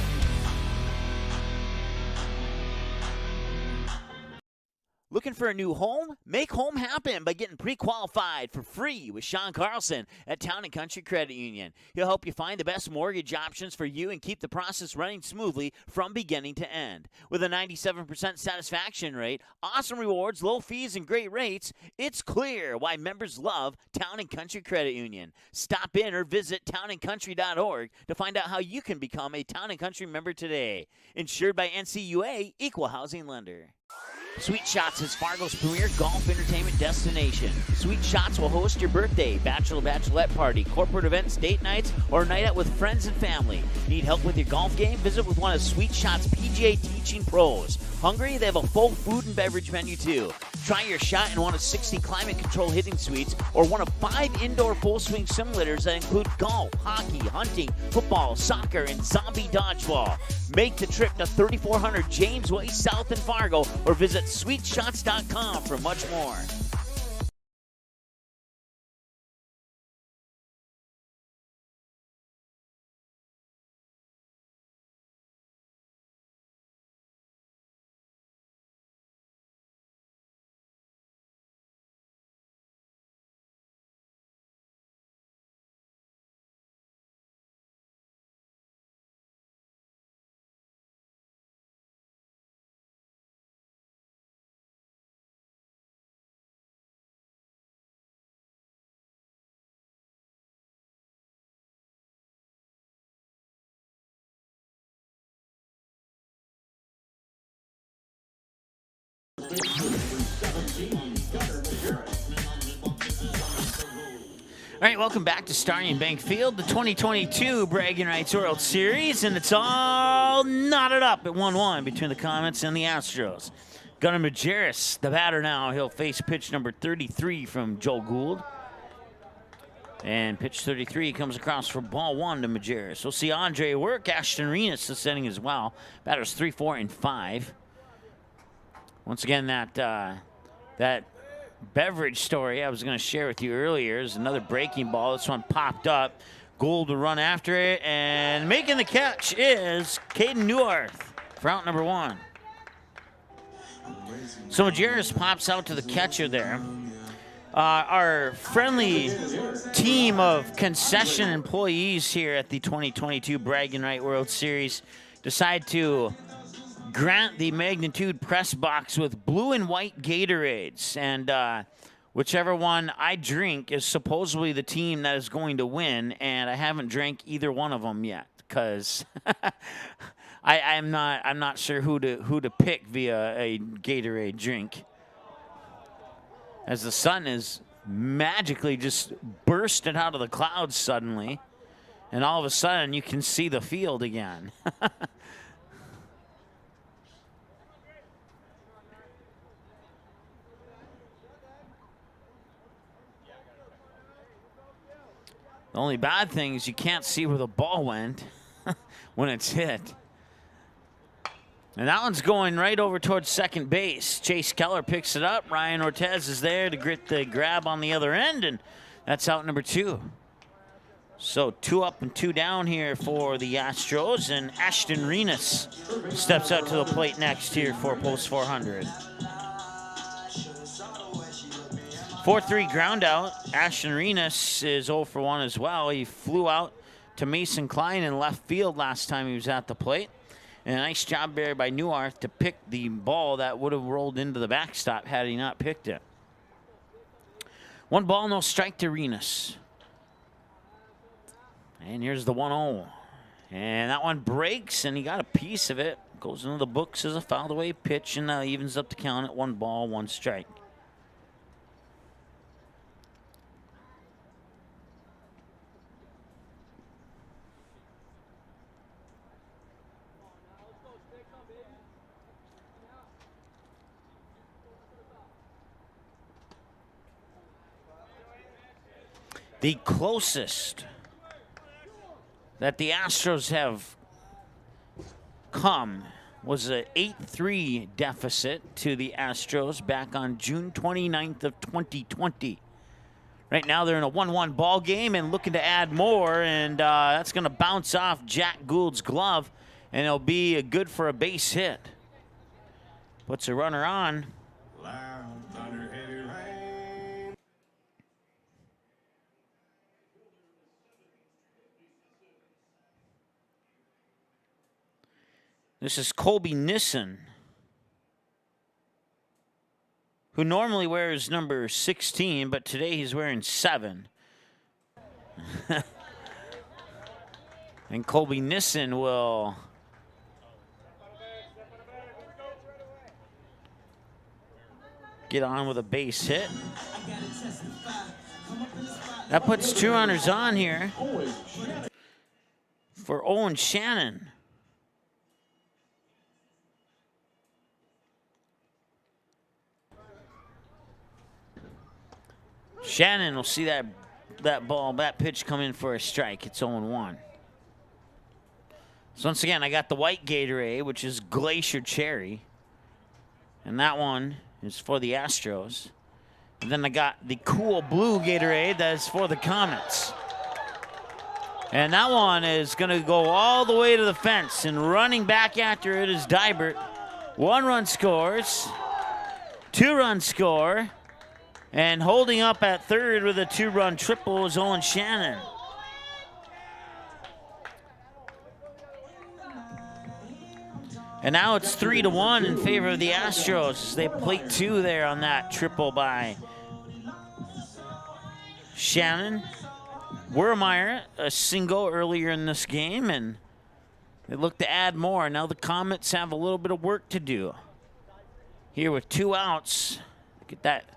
Looking for a new home? Make home happen by getting pre-qualified for free with Sean Carlson at Town & Country Credit Union. He'll help you find the best mortgage options for you and keep the process running smoothly from beginning to end. With a 97% satisfaction rate, awesome rewards, low fees, and great rates, it's clear why members love Town & Country Credit Union. Stop in or visit townandcountry.org to find out how you can become a Town & Country member today. Insured by NCUA, Equal Housing Lender. Sweet Shots is Fargo's premier golf entertainment destination. Sweet Shots will host your birthday, bachelorette party, corporate events, date nights, or night out with friends and family. Need help with your golf game? Visit with one of Sweet Shots' PGA teaching pros. Hungry? They have a full food and beverage menu too. Try your shot in one of 60 climate-controlled hitting suites or one of 5 indoor full-swing simulators that include golf, hockey, hunting, football, soccer, and zombie dodgeball. Make the trip to 3400 James Way South in Fargo or visit sweetshots.com for much more. All right, welcome back to Starry & Bank Field, the 2022 Bragging Rights World Series, and it's all knotted up at 1-1 between the Comets and the Astros. Gunnar Majerus, the batter now. He'll face pitch number 33 from Joel Gould. And pitch 33 comes across for ball 1 to Majerus. We'll see Andre work. Ashton Renas ascending as well. Batters 3, 4, and 5. Once again, that beverage story I was going to share with you earlier is another breaking ball. This one popped up. Gould to run after it, and making the catch is Caden Newarth for out number 1. So Majerus pops out to the catcher there. Our friendly team of concession employees here at the 2022 Bragging Right World Series decide to grant the Magnitude press box with blue and white Gatorades, and whichever one I drink is supposedly the team that is going to win, and I haven't drank either one of them yet because I'm not sure who to pick via a Gatorade drink, as the sun is magically just bursted out of the clouds suddenly, and all of a sudden you can see the field again. The only bad thing is you can't see where the ball went when it's hit. And that one's going right over towards second base. Chase Keller picks it up. Ryan Ortez is there to get the grab on the other end, and that's out number 2. So 2 up and 2 down here for the Astros, and Ashton Renas steps out to the plate next here for post 400. 4-3 ground out. Ashton Renas is 0 for 1 as well. He flew out to Mason Klein in left field last time he was at the plate. And a nice job there by Neuarth to pick the ball that would have rolled into the backstop had he not picked it. 1 ball, no strike to Renas. And here's the 1-0. And that one breaks, and he got a piece of it. Goes into the books as a fouled away pitch, and now evens up the count at 1 ball, 1 strike. The closest that the Astros have come was an 8-3 deficit to the Astros back on June 29th of 2020. Right now they're in a 1-1 ball game and looking to add more, and that's going to bounce off Jack Gould's glove, and it'll be good for a base hit. Puts a runner on. This is Colby Nissen, who normally wears number 16, but today he's wearing 7. And Colby Nissen will get on with a base hit. That puts 2 runners on here for Owen Shannon. Shannon will see that pitch come in for a strike. It's 0-1. So once again, I got the white Gatorade, which is Glacier Cherry. And that one is for the Astros. And then I got the cool blue Gatorade that is for the Comets. And that one is going to go all the way to the fence. And running back after it is Dybert. 1 run scores. 2 run score. And holding up at third with a 2-run triple is Owen Shannon. And now it's 3-1 in favor of the Astros. They plate 2 there on that triple by Shannon. Wermeyer, a single earlier in this game, and they look to add more. Now the Comets have a little bit of work to do. Here with 2 outs, look at that.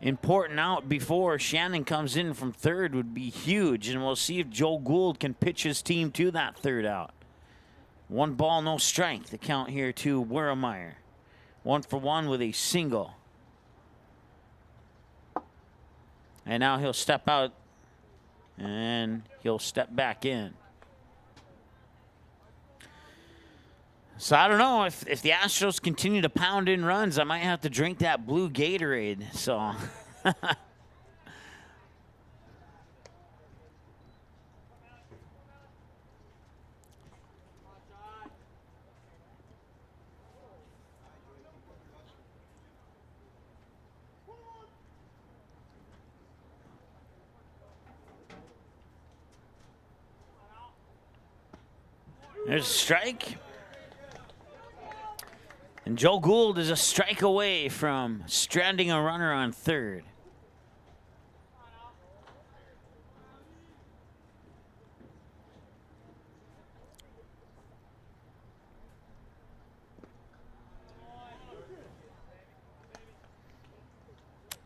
Important out before Shannon comes in from third would be huge, and we'll see if Joe Gould can pitch his team to that 3rd out. 1 ball, no strike. The count here to Wermeyer. 1 for 1 with a single. And now he'll step out, and he'll step back in. So I don't know if the Astros continue to pound in runs, I might have to drink that blue Gatorade. So there's a strike. And Joe Gould is a strike away from stranding a runner on third.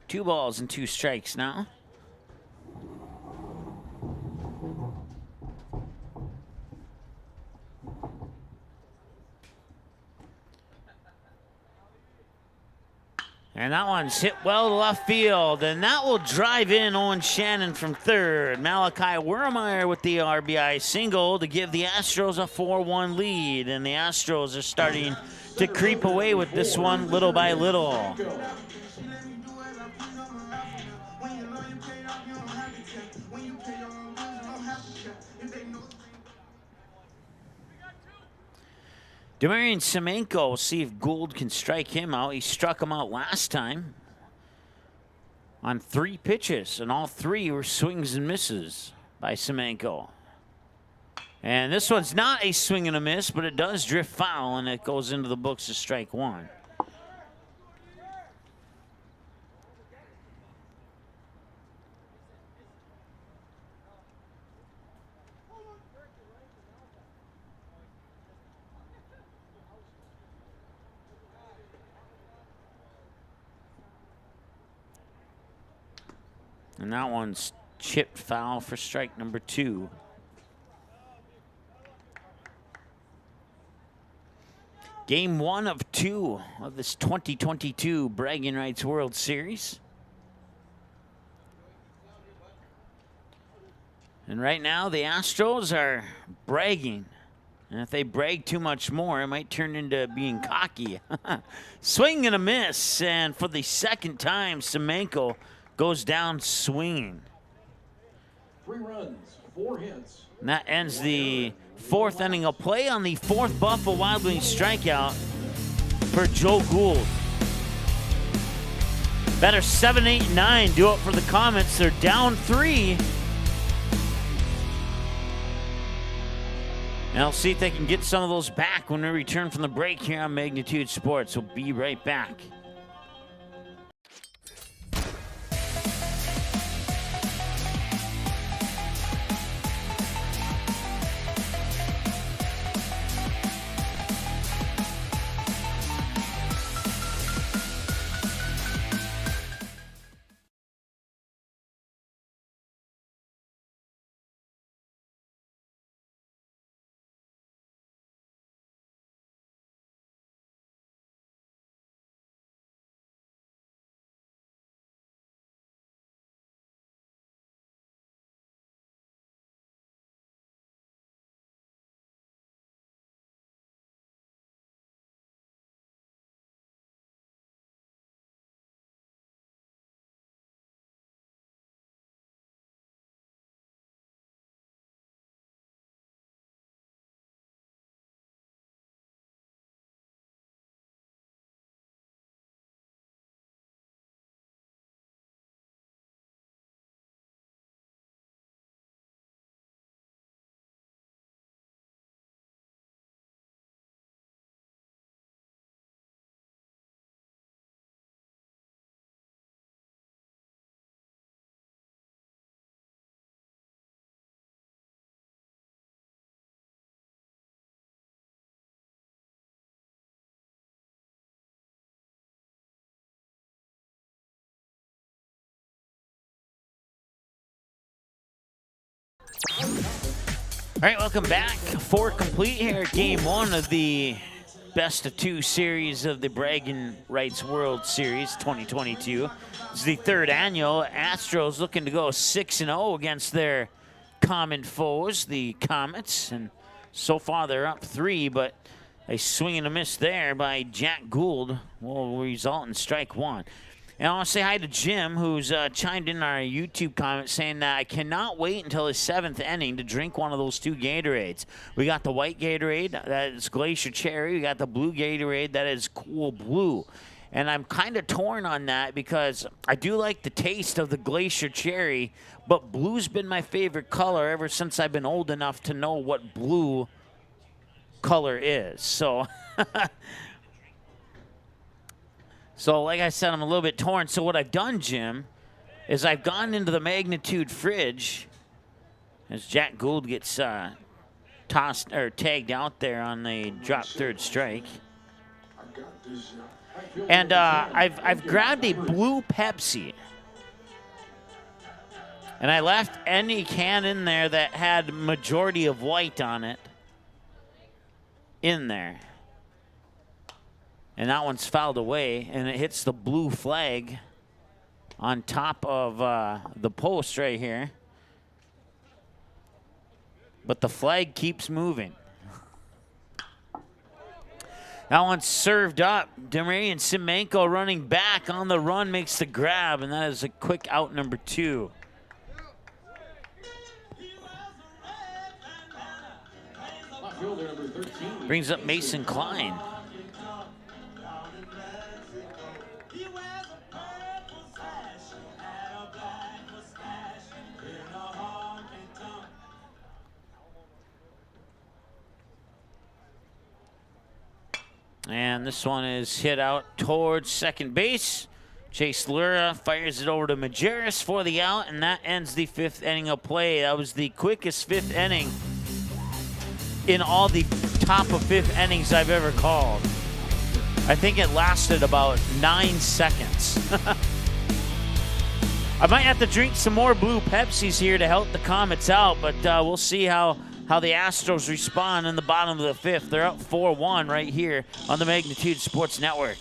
Two balls and 2 strikes now. And that one's hit well to left field, and that will drive in Owen Shannon from third. Malachi Wermeyer with the RBI single to give the Astros a 4-1 lead, and the Astros are starting to creep away with this one little by little. Demarion Semenko, we'll see if Gould can strike him out. He struck him out last time on 3 pitches, and all 3 were swings and misses by Semenko. And this one's not a swing and a miss, but it does drift foul, and it goes into the books as strike 1. And that one's chipped foul for strike number 2. Game 1 of 2 of this 2022 Bragging Rights World Series. And right now, the Astros are bragging. And if they brag too much more, it might turn into being cocky. Swing and a miss. And for the second time, Semenko goes down swinging. 3 runs, 4 hits. And that ends the 4th inning of play on the 4th Buffalo Wild Wings strikeout for Joe Gould. Better 7, 8, 9 do it for the Comets. They're down 3. And I'll see if they can get some of those back when we return from the break here on Magnitude Sports. We'll be right back. All right, welcome back. 4 complete here at Game 1 of the Best of 2 series of the Bragging Rights World Series 2022. It's the 3rd annual. Astros looking to go 6-0 against their common foes, the Comets. And so far they're up 3, but a swing and a miss there by Jack Gould will result in strike 1. And I want to say hi to Jim, who's chimed in our YouTube comment saying that I cannot wait until the 7th inning to drink one of those 2 Gatorades. We got the white Gatorade, that is Glacier Cherry. We got the blue Gatorade, that is Cool Blue. And I'm kind of torn on that because I do like the taste of the Glacier Cherry, but blue's been my favorite color ever since I've been old enough to know what blue color is. So... So, like I said, I'm a little bit torn. So what I've done, Jim, is I've gone into the Magnitude fridge as Jack Gould gets tossed or tagged out there on the drop 3rd strike. And I've grabbed a blue Pepsi. And I left any can in there that had majority of white on it in there. And that one's fouled away, and it hits the blue flag on top of the post right here. But the flag keeps moving. That one's served up. Demarian Simenko running back on the run makes the grab, and that is a quick out number 2. Brings up Mason Klein. And this one is hit out towards second base. Chase Lura fires it over to Majerus for the out, and that ends the 5th inning of play. That was the quickest 5th inning in all the top of 5th innings I've ever called. I think it lasted about 9 seconds. I might have to drink some more blue Pepsis here to help the Comets out, but we'll see how the Astros respond in the bottom of the 5th. They're up 4-1 right here on the Magnitude Sports Network.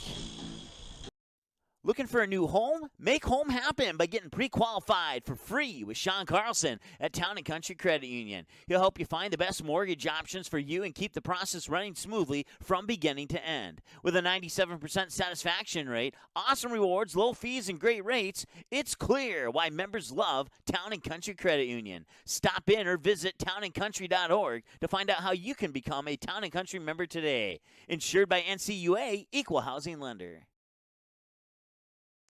Looking for a new home? Make home happen by getting pre-qualified for free with Sean Carlson at Town & Country Credit Union. He'll help you find the best mortgage options for you and keep the process running smoothly from beginning to end. With a 97% satisfaction rate, awesome rewards, low fees, and great rates, it's clear why members love Town & Country Credit Union. Stop in or visit townandcountry.org to find out how you can become a Town & Country member today. Insured by NCUA, Equal Housing Lender.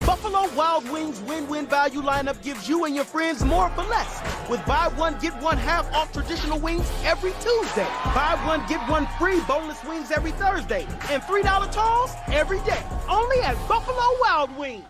Buffalo Wild Wings win-win value lineup gives you and your friends more for less. With buy one, get one half off traditional wings every Tuesday. Buy one, get one free boneless wings every Thursday. And $3 tolls every day. Only at Buffalo Wild Wings.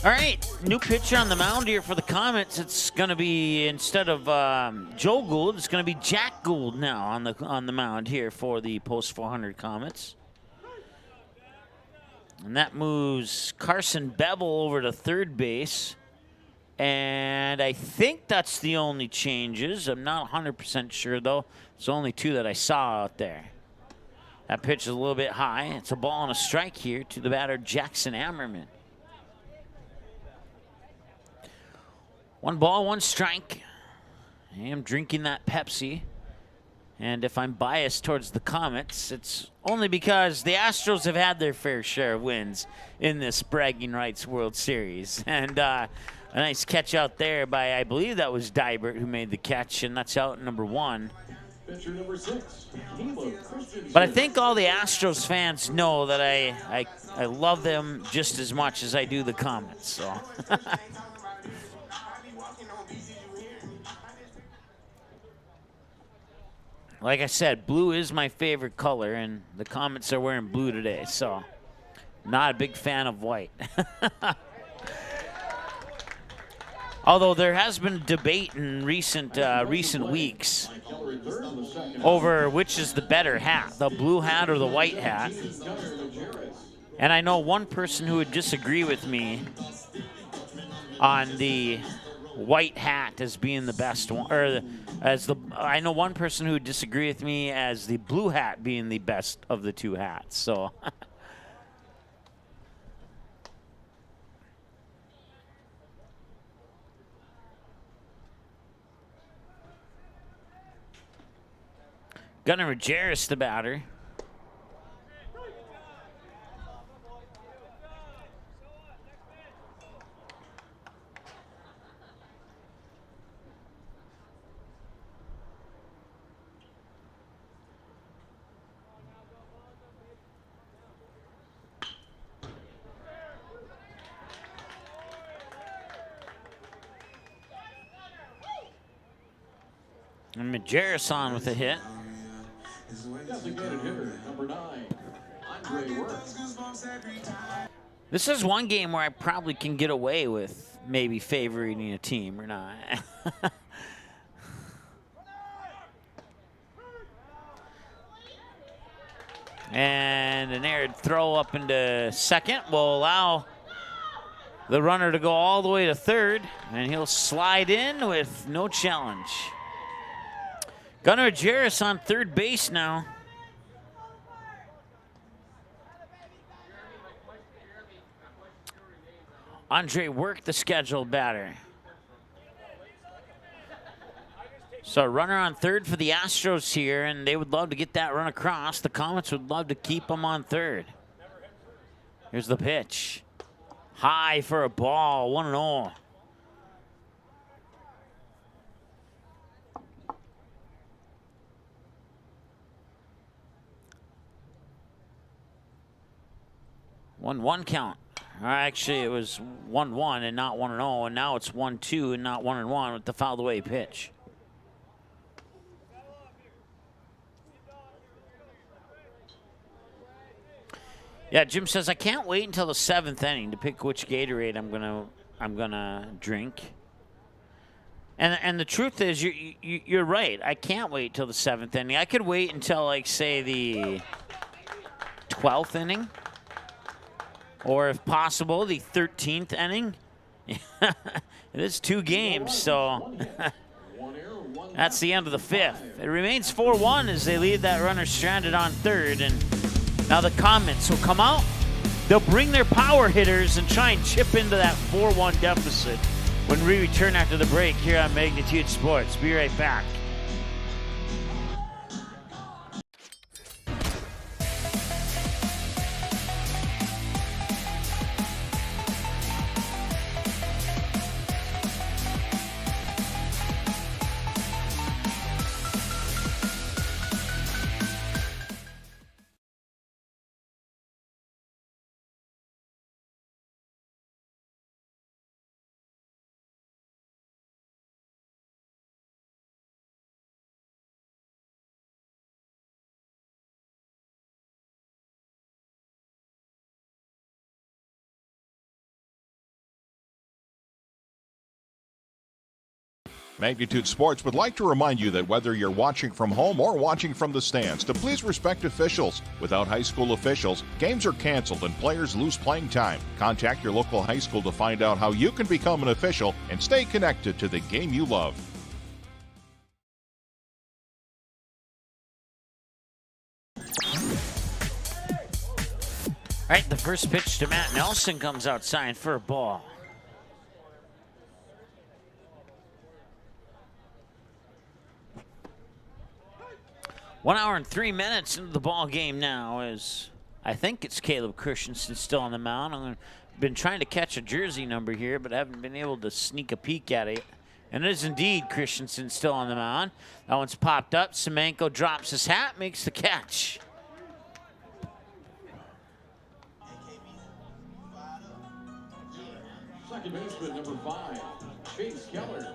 All right, new pitcher on the mound here for the Comets. It's going to be, instead of Joe Gould, it's going to be Jack Gould now on the mound here for the Post 400 Comets. And that moves Carson Bevel over to third base. And I think that's the only changes. I'm not 100% sure, though. It's only 2 that I saw out there. That pitch is a little bit high. It's a ball and a strike here to the batter, Jackson Ammerman. 1 ball, 1 strike. I am drinking that Pepsi. And if I'm biased towards the Comets, it's only because the Astros have had their fair share of wins in this Bragging Rights World Series. And a nice catch out there by, I believe that was Dybert who made the catch, and that's out number 1. Number 6, but I think all the Astros fans know that I love them just as much as I do the Comets. So. Like I said, blue is my favorite color, and the Comets are wearing blue today, so not a big fan of white. Although there has been debate in recent weeks over which is the better hat, the blue hat or the white hat. And I know one person who would disagree with me on the white hat as being the best one, or I know one person who would disagree with me as the blue hat being the best of the two hats. So. Gunnar Majerus, the batter. And Majerus on with a hit. Designated hitter, number 9, Andre Worth. This is one game where I probably can get away with maybe favoring a team or not. And an aired throw up into second will allow the runner to go all the way to third, and he'll slide in with no challenge. Gunnar Majerus on third base now. Andre Work, the scheduled batter. So runner on third for the Astros here, and they would love to get that run across. The Comets would love to keep him on third. Here's the pitch. High for a ball, 1-0. One count. Actually, it was 1-1 and not 1-0, and now it's 1-2 and not 1-1 with the fouled away pitch. Yeah, Jim says I can't wait until the 7th inning to pick which Gatorade I'm gonna drink. And the truth is, you're right. I can't wait till the 7th inning. I could wait until, like, say, the 12th inning. Or, if possible, the 13th inning. It is 2 games, so that's the end of the 5th. It remains 4-1 as they leave that runner stranded on third. And now the Comets will come out. They'll bring their power hitters and try and chip into that 4-1 deficit when we return after the break here on Magnitude Sports. Be right back. Magnitude Sports would like to remind you that whether you're watching from home or watching from the stands, to please respect officials. Without high school officials, games are canceled and players lose playing time. Contact your local high school to find out how you can become an official and stay connected to the game you love. All right, the first pitch to Matt Nelson comes outside for a ball. 1 hour and 3 minutes into the ball game now, as I think it's Caleb Christensen still on the mound. I've been trying to catch a jersey number here, but I haven't been able to sneak a peek at it. And it is indeed Christensen still on the mound. That one's popped up. Semenko drops his hat, makes the catch. Second baseman, number 5, Chase Keller.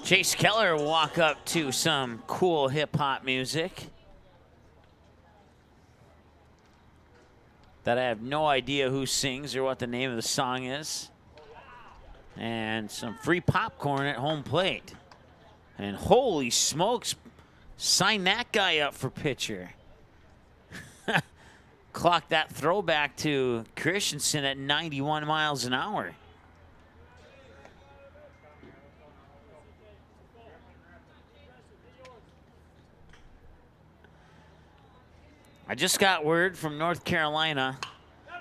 Chase Keller will walk up to some cool hip-hop music. that I have no idea who sings or what the name of the song is. And some free popcorn at home plate. And holy smokes, sign that guy up for pitcher. Clock that throwback to Christensen at 91 miles an hour. I just got word from North Carolina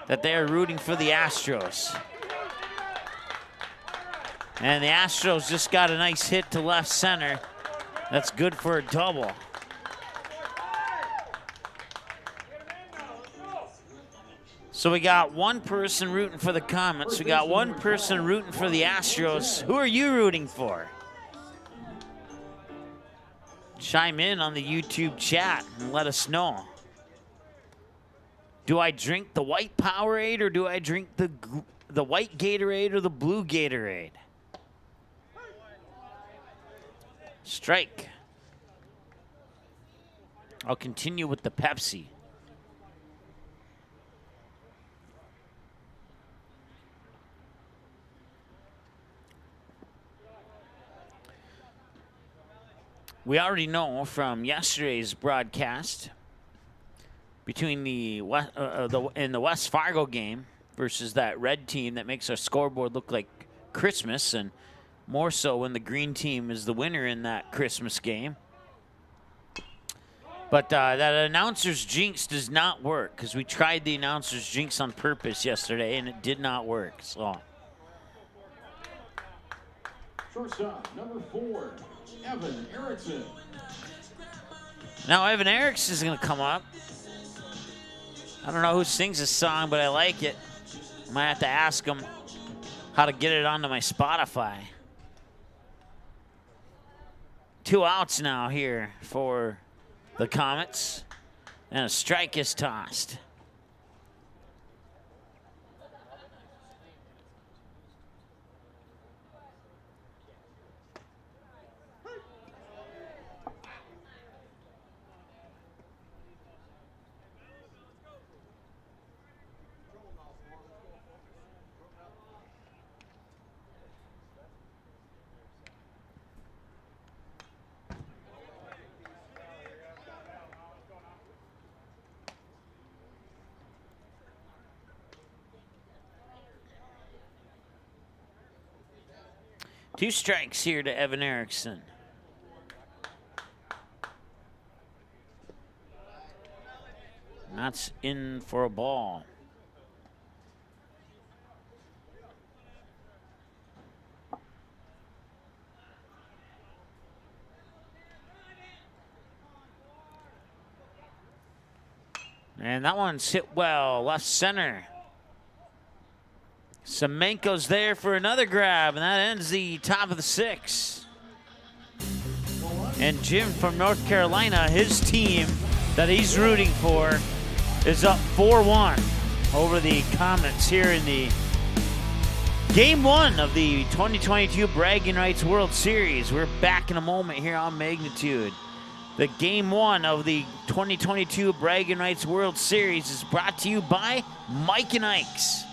that they are rooting for the Astros. And the Astros just got a nice hit to left center. That's good for a double. So we got one person rooting for the Comets. We got one person rooting for the Astros. Who are you rooting for? Chime in on the YouTube chat and let us know. Do I drink the white Powerade or do I drink the white Gatorade or the blue Gatorade? Strike. I'll continue with the Pepsi. We already know from yesterday's broadcast between the West Fargo game versus that red team that makes our scoreboard look like Christmas, and more so when the green team is the winner in that Christmas game. But that announcer's jinx does not work, because we tried the announcer's jinx on purpose yesterday and it did not work. So Shortstop, number 4, Evan Erickson. now Evan Erickson is going to come up. I don't know who sings this song, but I like it. I might have to ask him how to get it onto my Spotify. 2 outs now here for the Comets, and a strike is tossed. Two strikes here to Evan Erickson. And that's in for a ball. And that one's hit well, left center. Semenko's there for another grab, and that ends the top of the 6th. And Jim from North Carolina, his team that he's rooting for, is up 4-1 over the Comets here in the Game 1 of the 2022 Bragging Rights World Series. We're back in a moment here on Magnitude. The Game 1 of the 2022 Bragging Rights World Series is brought to you by Mike and Ike's.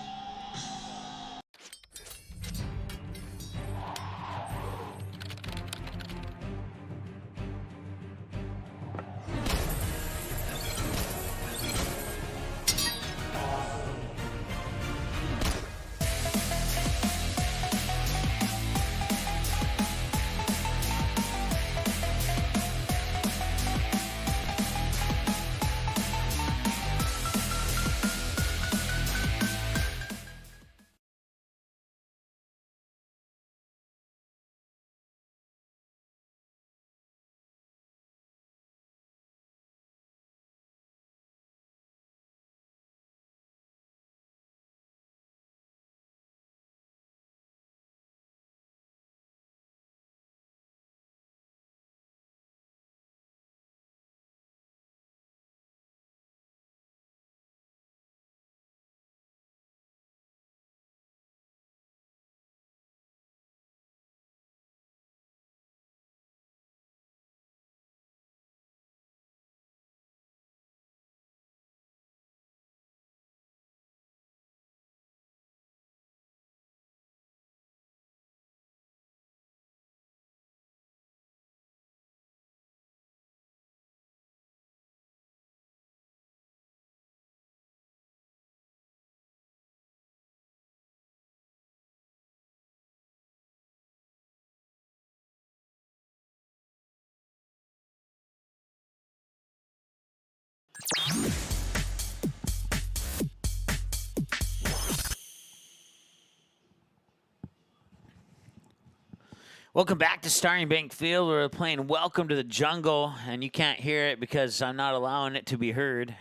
Welcome back to Starting Bank Field. We're playing Welcome to the Jungle, and you can't hear it because I'm not allowing it to be heard.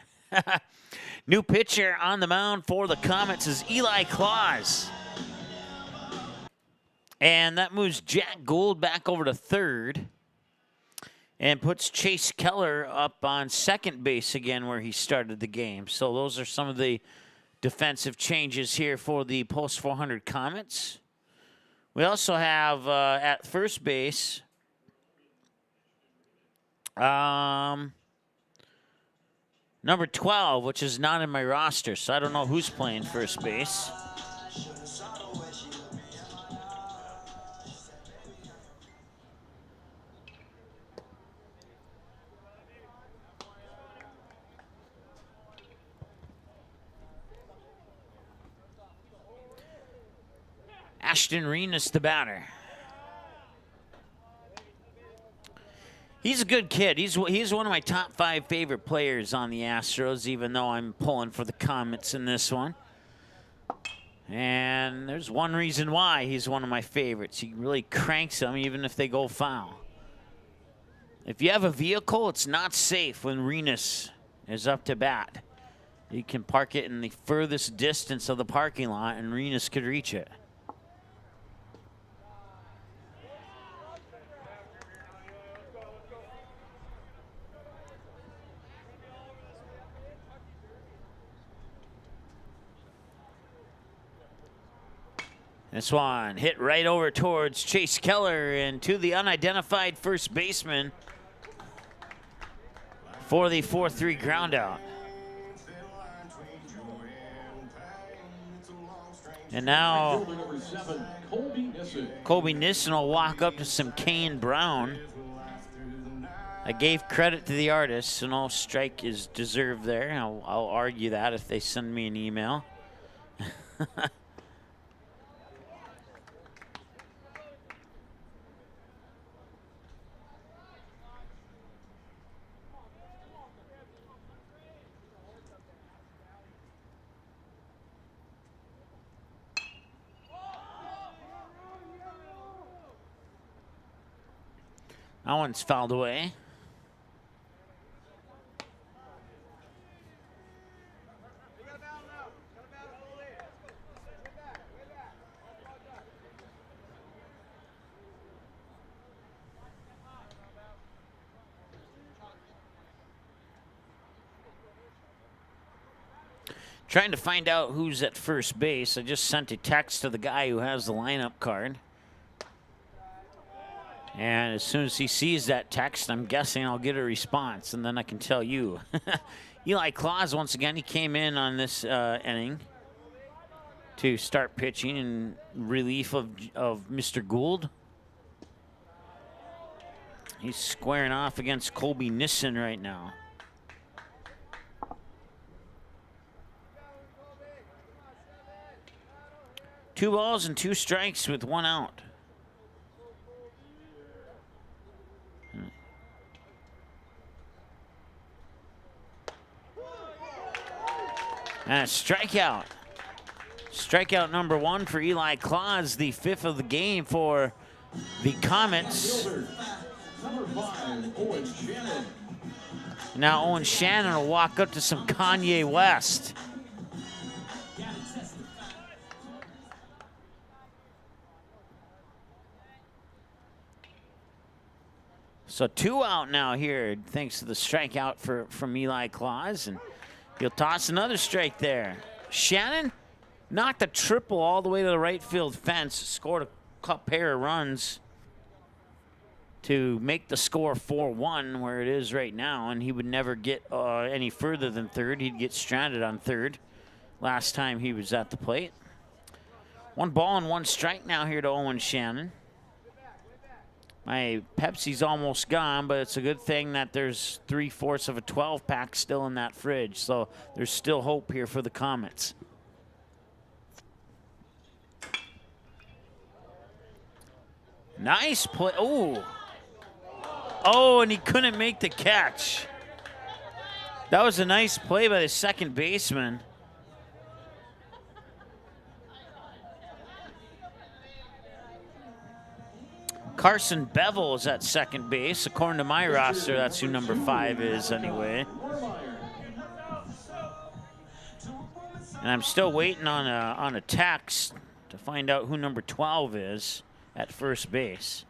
New pitcher on the mound for the Comets is Eli Claus. And that moves Jack Gould back over to third and puts Chase Keller up on second base again where he started the game. So those are some of the defensive changes here for the Post 400 Comets. We also have at first base number 12, which is not in my roster, so I don't know who's playing first base. Ashton Renas, the batter. He's a good kid. He's one of my top 5 favorite players on the Astros, even though I'm pulling for the Comets in this one. And there's one reason why he's one of my favorites. He really cranks them even if they go foul. If you have a vehicle, it's not safe when Renas is up to bat. You can park it in the furthest distance of the parking lot, and Renas could reach it. This one hit right over towards Chase Keller and to the unidentified first baseman for the 4-3 ground out. And now Colby Nissen will walk up to some Kane Brown. I gave credit to the artist, so no strike is deserved there. I'll argue that if they send me an email. That one's fouled away. Trying to find out who's at first base. I just sent a text to the guy who has the lineup card. And as soon as he sees that text, I'm guessing I'll get a response, and then I can tell you. Eli Claus, once again, he came in on this inning to start pitching in relief of Mr. Gould. He's squaring off against Colby Nissen right now. Two balls and 2 strikes with 1 out. And a strikeout. Strikeout number 1 for Eli Claus, the 5th of the game for the Comets. Number 5, Owen Shannon. Now Owen Shannon will walk up to some Kanye West. So 2 out now here, thanks to the strikeout from Eli Claus, and he'll toss another strike there. Shannon knocked a triple all the way to the right field fence, scored a pair of runs to make the score 4-1 where it is right now, and he would never get any further than third. He'd get stranded on third last time he was at the plate. 1 ball and 1 strike now here to Owen Shannon. My Pepsi's almost gone, but it's a good thing that there's 3/4 of a 12-pack still in that fridge, so there's still hope here for the Comets. Nice play. Oh, and he couldn't make the catch. That was a nice play by the second baseman. Carson Bevel is at second base. According to my roster, that's who number 5 is anyway. And I'm still waiting on a text to find out who number 12 is at first base.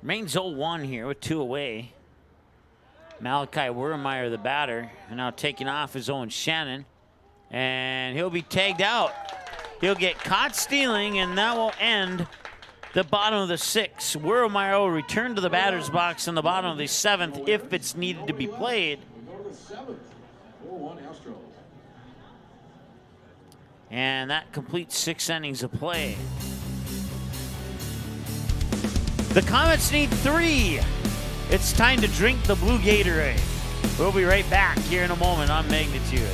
Remains 0-1 here with 2 away. Malachi Wermeyer, the batter, and now taking off his own Shannon. And he'll be tagged out. He'll get caught stealing, and that will end the bottom of the 6th. Wermeyer will return to the batter's box in the bottom of the 7th if it's needed to be played. We go to the 7th. 4-1 Astros. And that completes 6 innings of play. The Comets need 3. It's time to drink the blue Gatorade. We'll be right back here in a moment on Magnitude.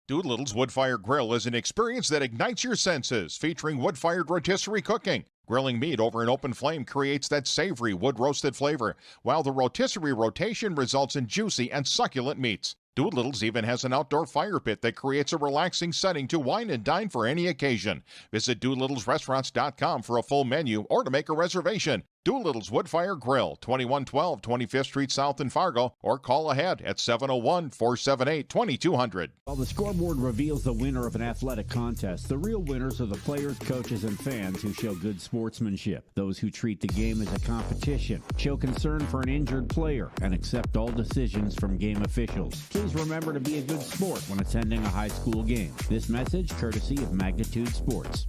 Doolittle's Wood-Fired Grill is an experience that ignites your senses, featuring wood-fired rotisserie cooking. Grilling meat over an open flame creates that savory wood-roasted flavor, while the rotisserie rotation results in juicy and succulent meats. Doolittle's even has an outdoor fire pit that creates a relaxing setting to wine and dine for any occasion. Visit DoolittlesRestaurants.com for a full menu or to make a reservation. Doolittle's Wood-Fire Grill, 2112 25th Street South in Fargo, or call ahead at 701-478-2200. While the scoreboard reveals the winner of an athletic contest, the real winners are the players, coaches, and fans who show good sportsmanship. Those who treat the game as a competition, show concern for an injured player, and accept all decisions from game officials. Please remember to be a good sport when attending a high school game. This message courtesy of Magnitude Sports.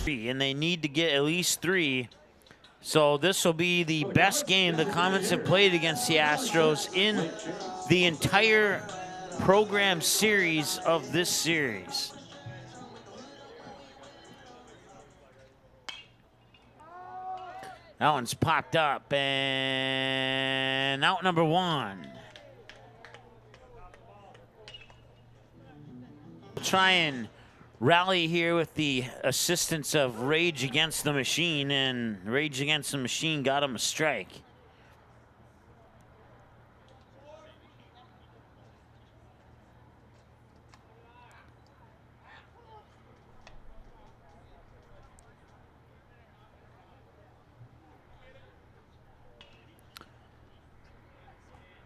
And they need to get at least 3. So this will be the best game the Comets have played against the Astros in the entire program series of this series. That one's popped up, and out number 1. We'll try and rally here with the assistance of Rage Against the Machine, and Rage Against the Machine got him a strike.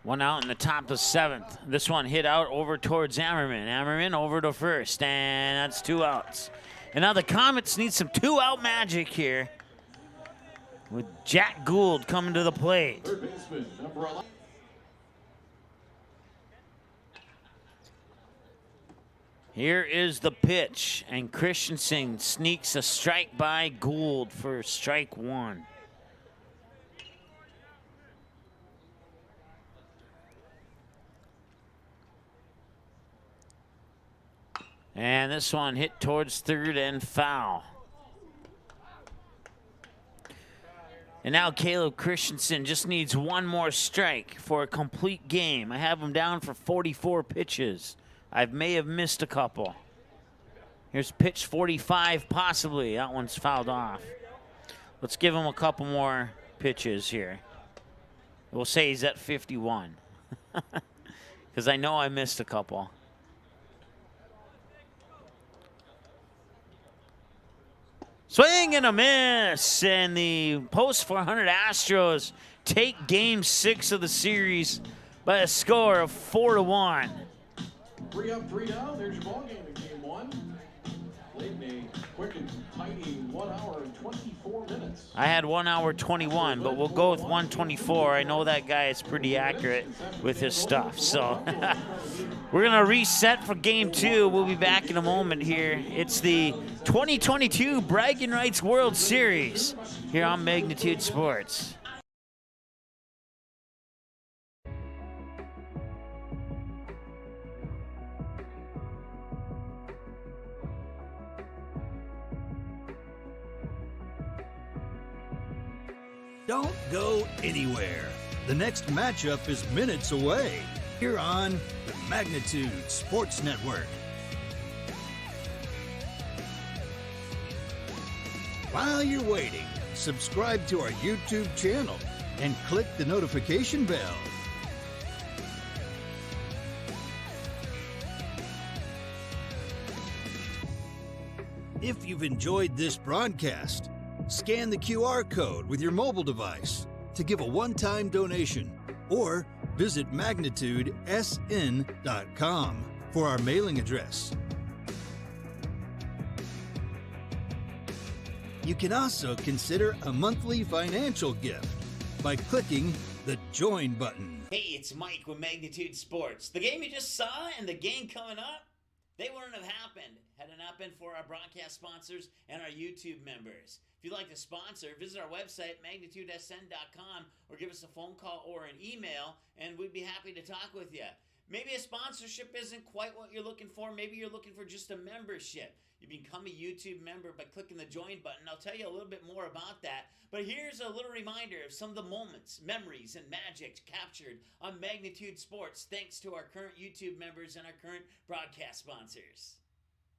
One out in the top of the 7th. This one hit out over towards Ammerman. Ammerman over to first, and that's 2 outs. And now the Comets need some 2-out magic here with Jack Gould coming to the plate. Third baseman, number 11. Here is the pitch, and Christensen sneaks a strike by Gould for strike 1. And this one hit towards third and foul. And now Caleb Christensen just needs 1 more strike for a complete game. I have him down for 44 pitches. I may have missed a couple. Here's pitch 45 possibly. That one's fouled off. Let's give him a couple more pitches here. We'll say he's at 51. Because I know I missed a couple. Swing and a miss, and the post 400 Astros take Game 6 of the series by a score of 4-1. 3 up, 3 down. There's your ball game in Game 1. Played in a quick and tidy 1 hour and 24 minutes. I had 1 hour 21, but we'll go with 124. I know that guy is pretty accurate with his stuff. So we're going to reset for Game 2. We'll be back in a moment here. It's the 2022 Bragging Rights World Series here on Magnitude Sports. Don't go anywhere. The next matchup is minutes away here on the Magnitude Sports Network. While you're waiting, subscribe to our YouTube channel and click the notification bell. If you've enjoyed this broadcast, scan the QR code with your mobile device to give a one-time donation or visit magnitudesn.com for our mailing address. You can also consider a monthly financial gift by clicking the Join button. Hey, it's Mike with Magnitude Sports. The game you just saw and the game coming up, they wouldn't have happened had it not been for our broadcast sponsors and our YouTube members. If you'd like to sponsor, visit our website, magnitudesn.com, or give us a phone call or an email, and we'd be happy to talk with you. Maybe a sponsorship isn't quite what you're looking for. Maybe you're looking for just a membership. You become a YouTube member by clicking the Join button. I'll tell you a little bit more about that. But here's a little reminder of some of the moments, memories, and magic captured on Magnitude Sports thanks to our current YouTube members and our current broadcast sponsors.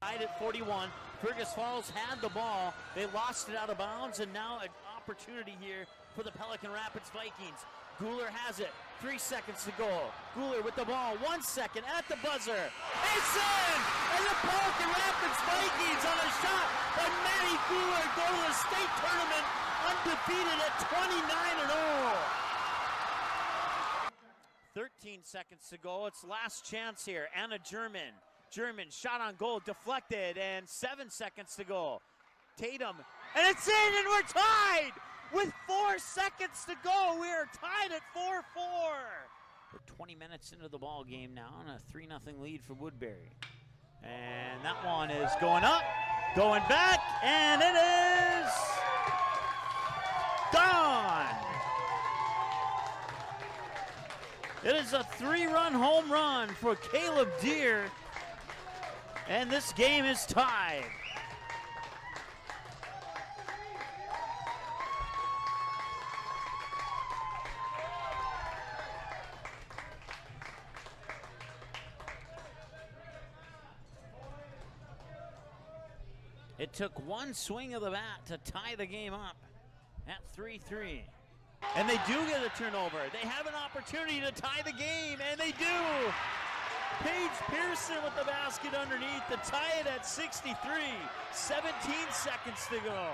Tied at 41. Fergus Falls had the ball. They lost it out of bounds, and now an opportunity here for the Pelican Rapids Vikings. Guler has it. 3 seconds to go. Guler with the ball. 1 second at the buzzer. It's in! And the Pelican Rapids Vikings on a shot by Matty Guler go to the state tournament undefeated at 29-0. 13 seconds to go. It's last chance here. Anna German. German shot on goal, deflected, and 7 seconds to go. Tatum, and it's in, and we're tied! With 4 seconds to go, we are tied at 4-4. We're 20 minutes into the ball game now, on a 3-0 lead for Woodbury. And that one is going up, going back, and it is gone. It is a 3-run home run for Caleb Deere, and this game is tied. It took one swing of the bat to tie the game up at 3-3. And they do get a turnover. They have an opportunity to tie the game, and they do. Paige Pearson with the basket underneath to tie it at 63. 17 seconds to go.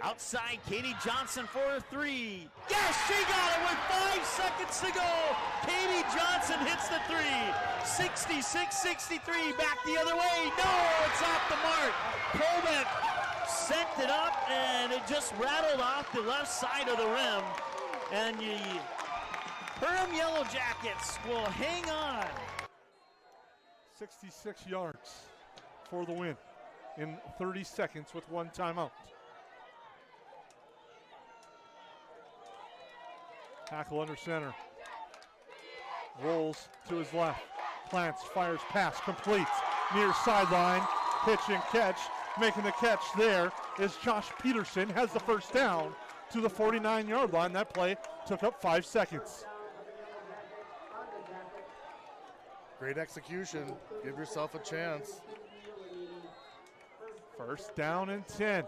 Outside, Katie Johnson for a three. Yes, she got it with 5 seconds to go. Katie Johnson hits the three. 66-63, back the other way. No, it's off the mark. Colbeck sent it up, and it just rattled off the left side of the rim. And the Perham Yellow Jackets will hang on. 66 yards for the win in 30 seconds with one timeout. Hackle under center. Rolls to his left. Plants, fires, pass, complete. Near sideline, pitch and catch. Making the catch there is Josh Peterson. Has the first down to the 49-yard line. That play took up 5 seconds. Great execution. Give yourself a chance. First down and 10.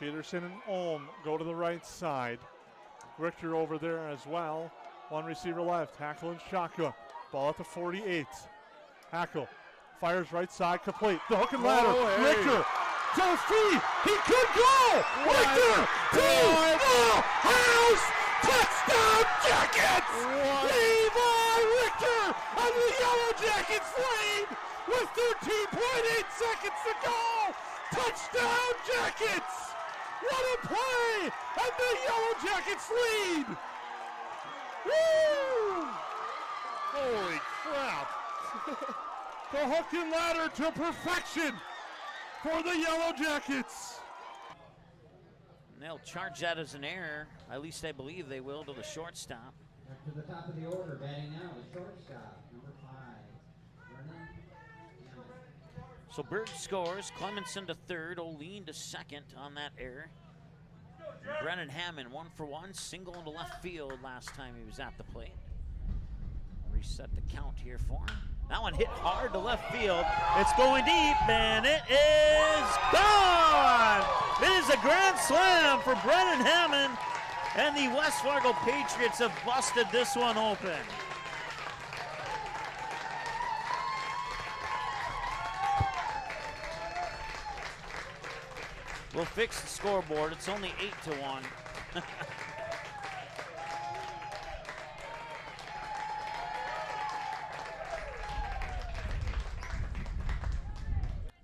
Peterson and Ulm go to the right side. Richter over there as well. One receiver left. Hackle and Shaka. Ball at the 48. Hackle Fires right side, complete. The hook and ladder. hey. Richter. To feet. He could go. Richter. House. Touchdown Jackets. Levi Richter and the Yellow Jackets lead with 13.8 seconds to go. Touchdown Jackets. What a play. And the Yellow Jackets lead. Woo! Holy crap. The hook and ladder to perfection for the Yellow Jackets. And they'll charge that as an error. At least I believe they will, to the shortstop. Back to the top of the order, batting now, the shortstop, number 5, Brennan Hammond. So Berg scores, Clemenson to third, Oline to second on that error. Brennan Hammond 1 for 1, single into left field last time he was at the plate. Reset the count here for him. That one hit hard to left field. It's going deep, and it is gone! It is a grand slam for Brennan Hammond, and the West Fargo Patriots have busted this one open. We'll fix the scoreboard. It's only 8-1.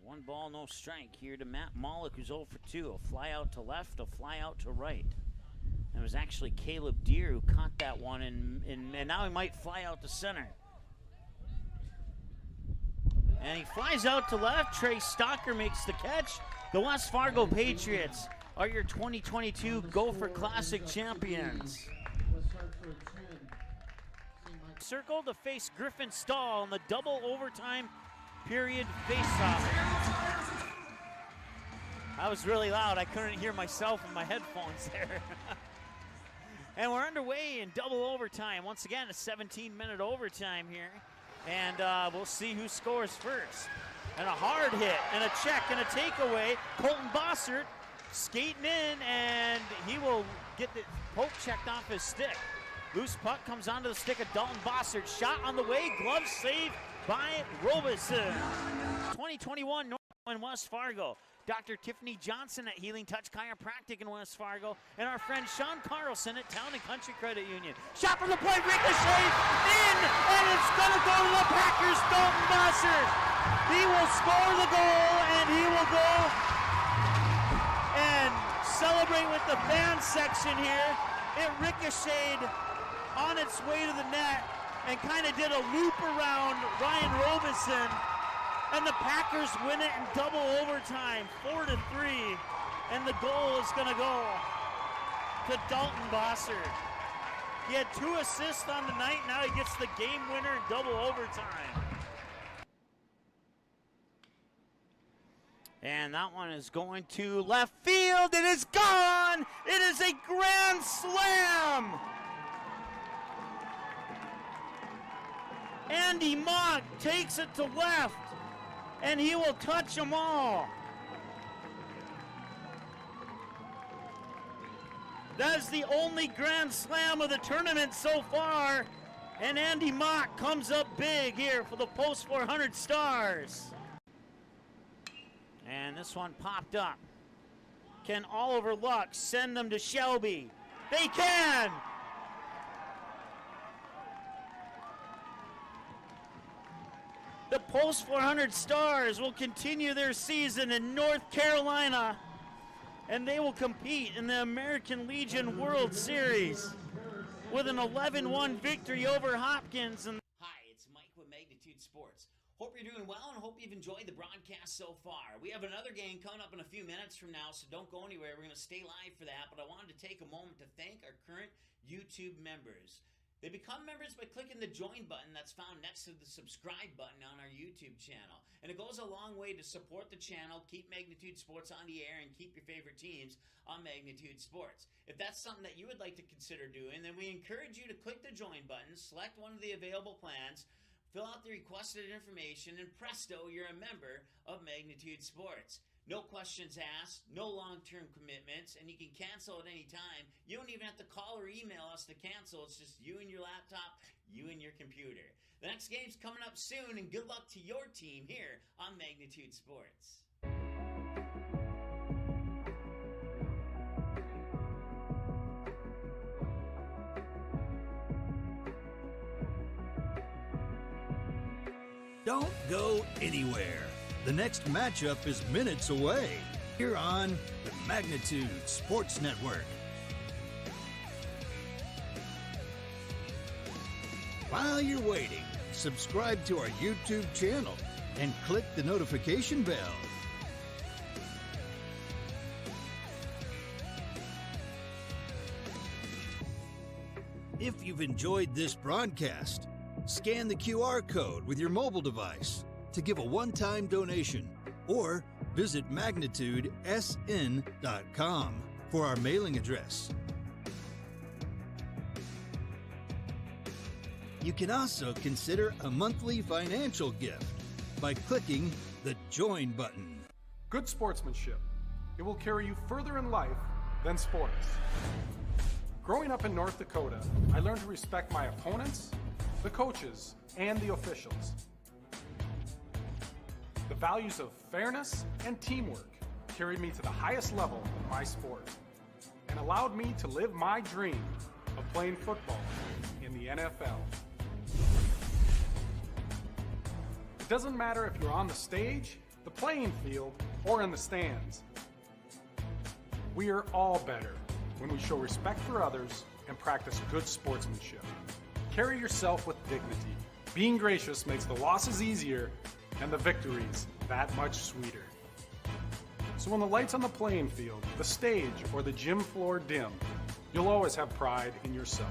One ball, no strike here to Matt Mollick, who's 0 for 2. A fly out to left, a fly out to right. And it was actually Caleb Deere who caught that one, and now he might fly out to center. And he flies out to left. Trey Stocker makes the catch. The West Fargo Patriots are your 2022 Gopher Classic champions. Circle to face Griffin Stahl in the double overtime period faceoff. That was really loud. I couldn't hear myself in my headphones there. And we're underway in double overtime. Once again, a 17-minute overtime here. And we'll see who scores first. And a hard hit, and a check, and a takeaway. Colton Bossert skating in, and he will get the poke checked off his stick. Loose puck comes onto the stick of Dalton Bossert. Shot on the way, glove saved by Robeson. 2021 North and West Fargo. Dr. Tiffany Johnson at Healing Touch Chiropractic in West Fargo, and our friend Sean Carlson at Town and Country Credit Union. Shot from the point, ricochet, in, and it's going to go to the Packers, Dalton Bossert. He will score the goal, and he will go and celebrate with the fan section here. It ricocheted on its way to the net and kind of did a loop around Ryan Robeson. And the Packers win it in double overtime, 4-3. And the goal is going to go to Dalton Bossert. He had 2 assists on the night. Now he gets the game winner in double overtime. And that one is going to left field. It is gone. It is a grand slam. Andy Mock takes it to left, and he will touch them all. That is the only grand slam of the tournament so far, and Andy Mock comes up big here for the Post 400 Stars. And this one popped up. Can Oliver Luck send them to Shelby? They can! The Post 400 Stars will continue their season in North Carolina, and they will compete in the American Legion World Series with an 11-1 victory over Hopkins. Hi, it's Mike with Magnitude Sports. Hope you're doing well and hope you've enjoyed the broadcast so far. We have another game coming up in a few minutes from now, so don't go anywhere. We're going to stay live for that, but I wanted to take a moment to thank our current YouTube members. They become members by clicking the join button that's found next to the subscribe button on our YouTube channel. And it goes a long way to support the channel, keep Magnitude Sports on the air, and keep your favorite teams on Magnitude Sports. If that's something that you would like to consider doing, then we encourage you to click the join button, select one of the available plans, fill out the requested information, and presto, you're a member of Magnitude Sports. No questions asked, no long-term commitments, and you can cancel at any time. You don't even have to call or email us to cancel. It's just you and your laptop, you and your computer. The next game's coming up soon, and good luck to your team here on Magnitude Sports. Don't go anywhere. The next matchup is minutes away here on the Magnitude Sports Network. While you're waiting, subscribe to our YouTube channel and click the notification bell. If you've enjoyed this broadcast, scan the QR code with your mobile device to give a one-time donation, or visit magnitudesn.com for our mailing address. You can also consider a monthly financial gift by clicking the Join button. Good sportsmanship. It will carry you further in life than sports. Growing up in North Dakota, I learned to respect my opponents, the coaches, and the officials. The values of fairness and teamwork carried me to the highest level of my sport and allowed me to live my dream of playing football in the NFL. It doesn't matter if you're on the stage, the playing field, or in the stands. We are all better when we show respect for others and practice good sportsmanship. Carry yourself with dignity. Being gracious makes the losses easier and the victories that much sweeter. So when the lights on the playing field, the stage, or the gym floor dim, you'll always have pride in yourself.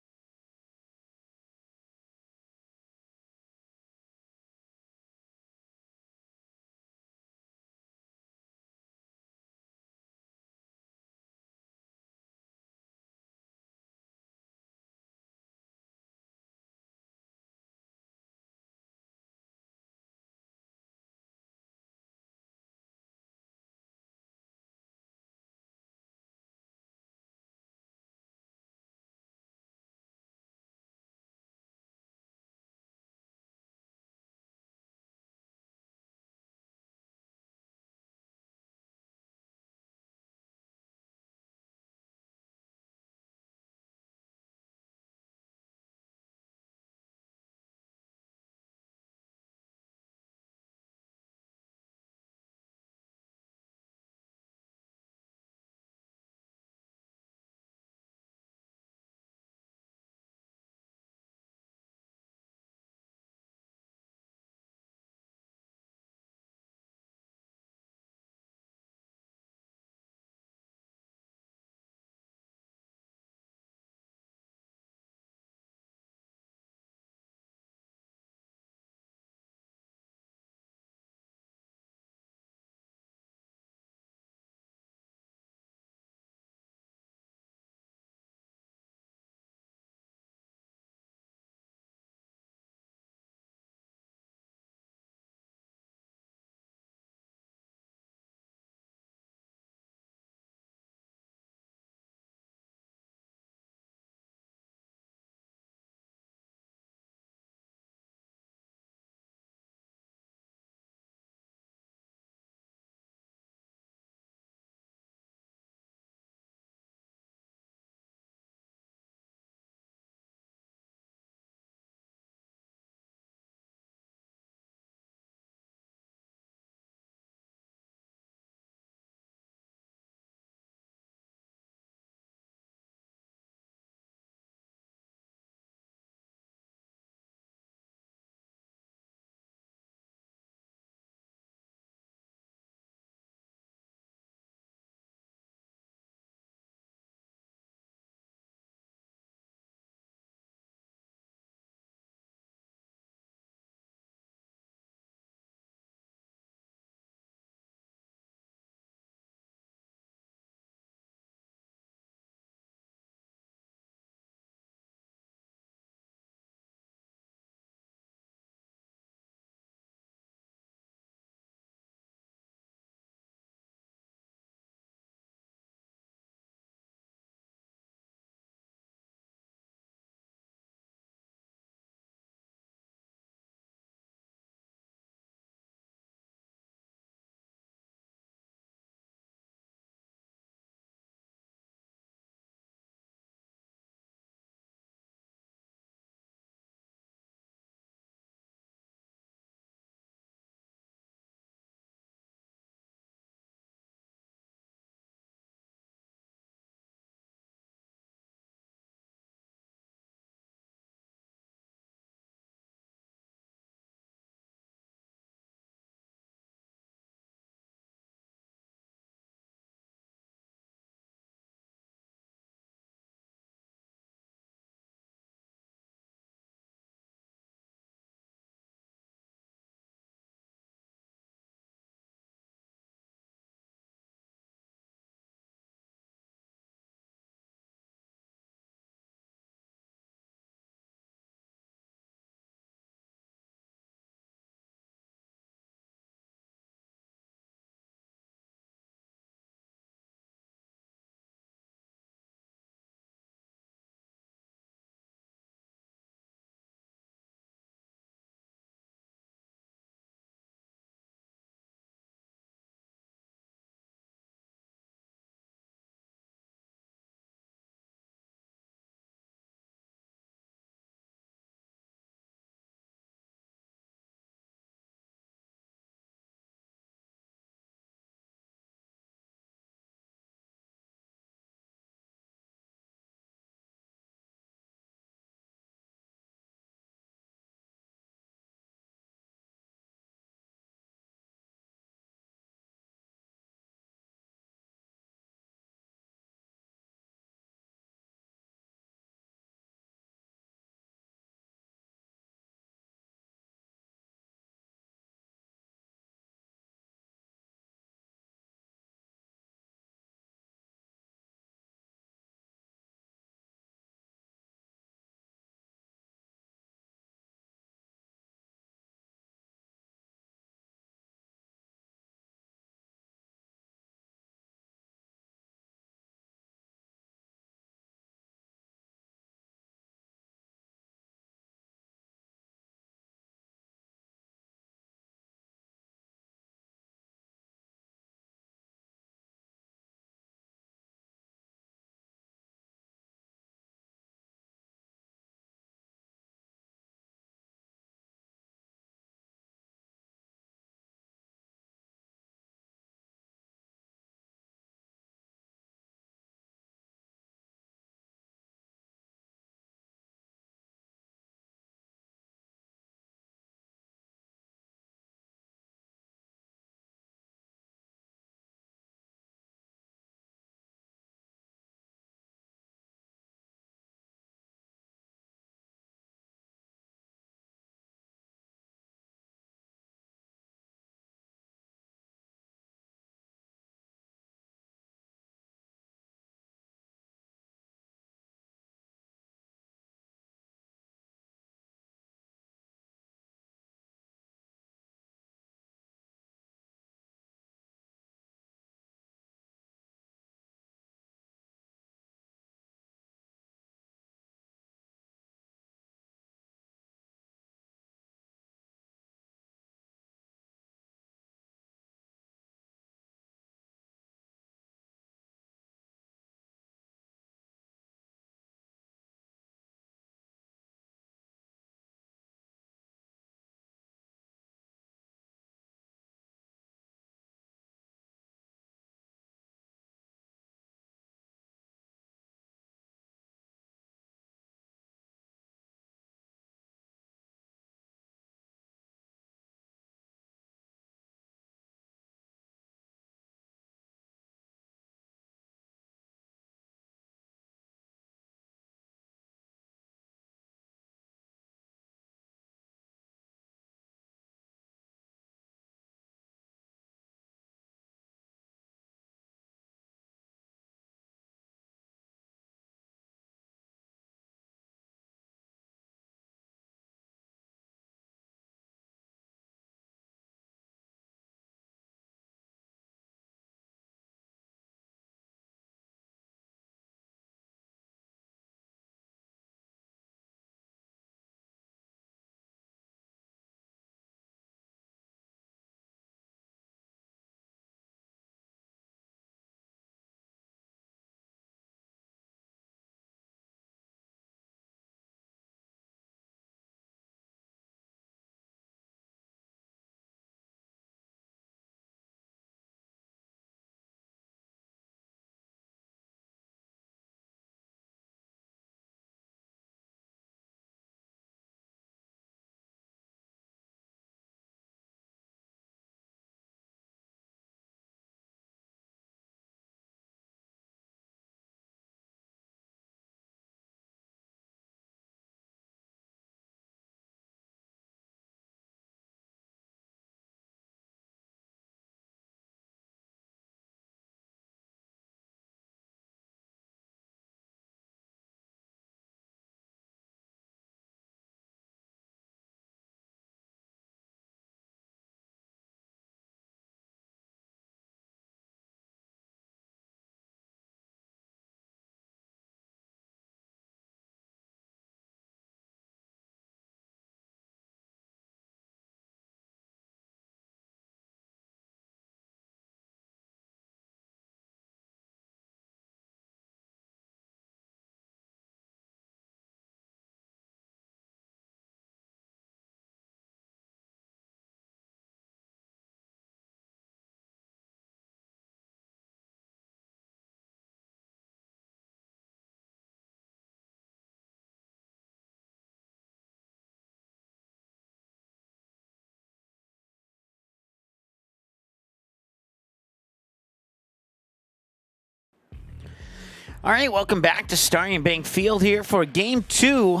All right, welcome back to Starting Bank Field here for Game 2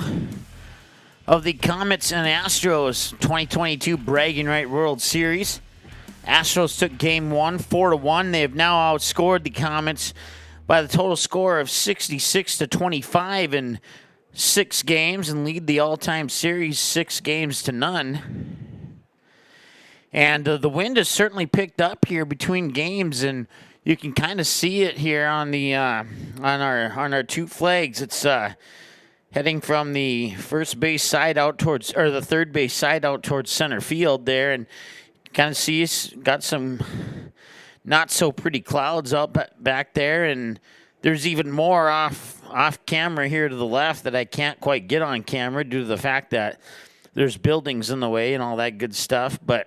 of the Comets and Astros 2022 Bragging Right World Series. Astros took Game 1, 4-1. They have now outscored the Comets by the total score of 66-25 in 6 games and lead the all-time series 6-0. And the wind has certainly picked up here between games, and you can kind of see it here on the on our two flags. It's heading from the first base side out towards, or the third base side out towards center field there, and kind of see it's got some not so pretty clouds up back there, and there's even more off camera here to the left that I can't quite get on camera due to the fact that there's buildings in the way and all that good stuff, but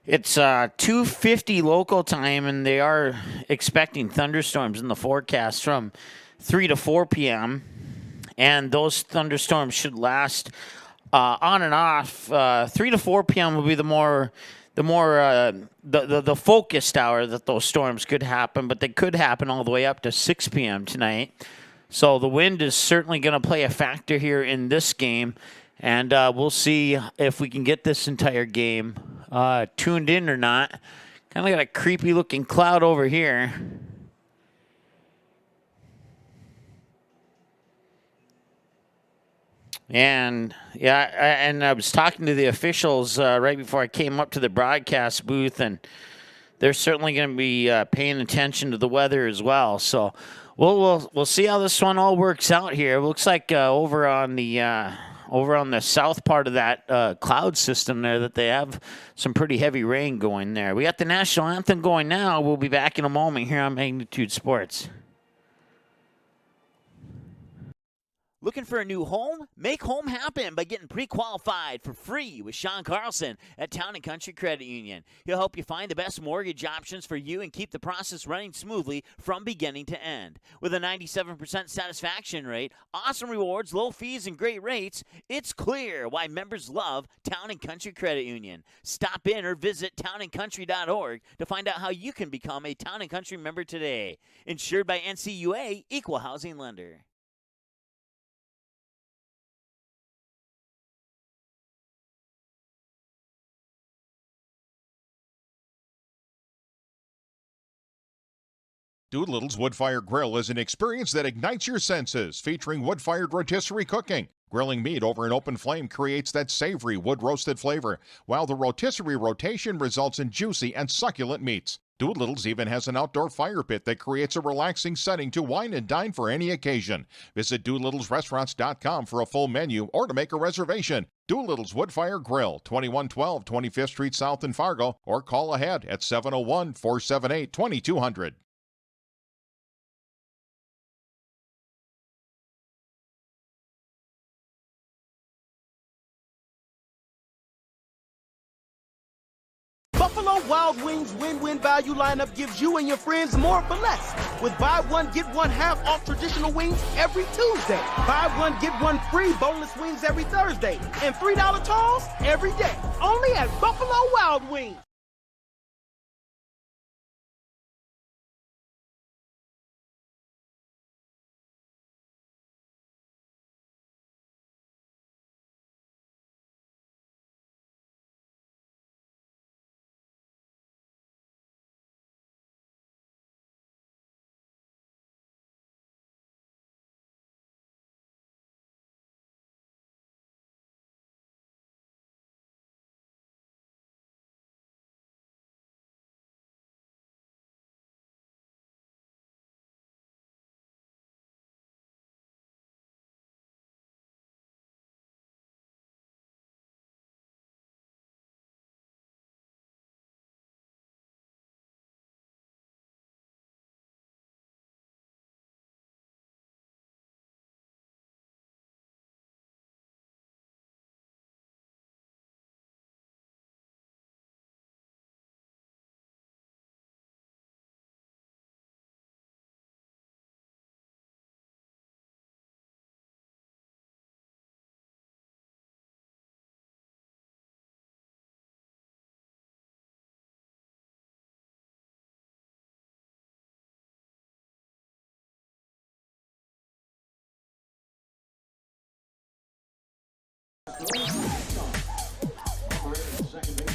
it's 2:50 local time, and they are expecting thunderstorms in the forecast from 3 to 4 p.m., and those thunderstorms should last on and off. 3 to 4 p.m. will be the focused hour that those storms could happen, but they could happen all the way up to 6 p.m. tonight. So the wind is certainly going to play a factor here in this game, and we'll see if we can get this entire game tuned in or not. Kind of got a creepy-looking cloud over here. And, yeah, I was talking to the officials right before I came up to the broadcast booth, and they're certainly going to be paying attention to the weather as well. So we'll see how this one all works out here. It looks like over on the south part of that cloud system there that they have some pretty heavy rain going there. We got the national anthem going now. We'll be back in a moment here on Magnitude Sports. Looking for a new home? Make home happen by getting pre-qualified for free with Sean Carlson at Town & Country Credit Union. He'll help you find the best mortgage options for you and keep the process running smoothly from beginning to end. With a 97% satisfaction rate, awesome rewards, low fees, and great rates, it's clear why members love Town & Country Credit Union. Stop in or visit townandcountry.org to find out how you can become a Town & Country member today. Insured by NCUA, Equal Housing Lender. Doolittle's Wood-Fire Grill is an experience that ignites your senses, featuring wood-fired rotisserie cooking. Grilling meat over an open flame creates that savory wood-roasted flavor, while the rotisserie rotation results in juicy and succulent meats. Doolittle's even has an outdoor fire pit that creates a relaxing setting to wine and dine for any occasion. Visit DoolittlesRestaurants.com for a full menu or to make a reservation. Doolittle's Wood-Fire Grill, 2112 25th Street South in Fargo, or call ahead at 701-478-2200. Buffalo Wild Wings win-win value lineup gives you and your friends more for less. With buy one, get one half off traditional wings every Tuesday. Buy one, get one free boneless wings every Thursday. And $3 tolls every day. Only at Buffalo Wild Wings.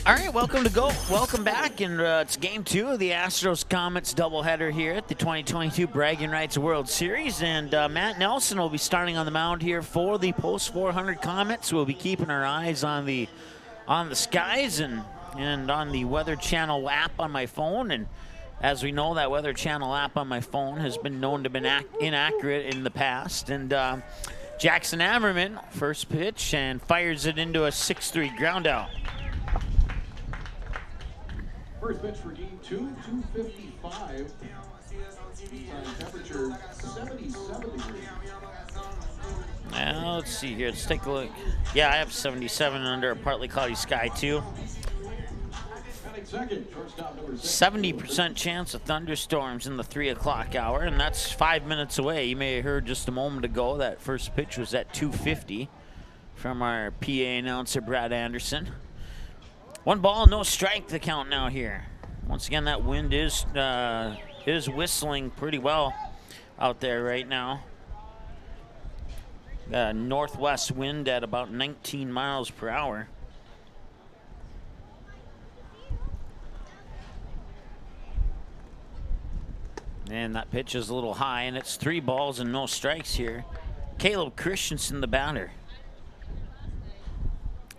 All right, welcome back, and it's Game 2 of the Astros Comets doubleheader here at the 2022 Bragging Rights World Series, and Matt Nelson will be starting on the mound here for the Post 400 Comets. We'll be keeping our eyes on the skies and on the Weather Channel app on my phone, and as we know, that Weather Channel app on my phone has been known to have been inaccurate in the past, and Jackson Ammerman, first pitch, and fires it into a 6-3 ground out. First pitch for game 2, 255. Temperature 77 degrees. Now, let's see here. Let's take a look. Yeah, I have 77 under a partly cloudy sky, too. 70% chance of thunderstorms in the 3 o'clock hour, and that's 5 minutes away. You may have heard just a moment ago that first pitch was at 2:50 from our PA announcer, Brad Anderson. 1 ball, no strike the count now here. Once again, that wind is whistling pretty well out there right now. Northwest wind at about 19 miles per hour. And that pitch is a little high, and it's 3 balls and no strikes here. Caleb Christensen, the batter.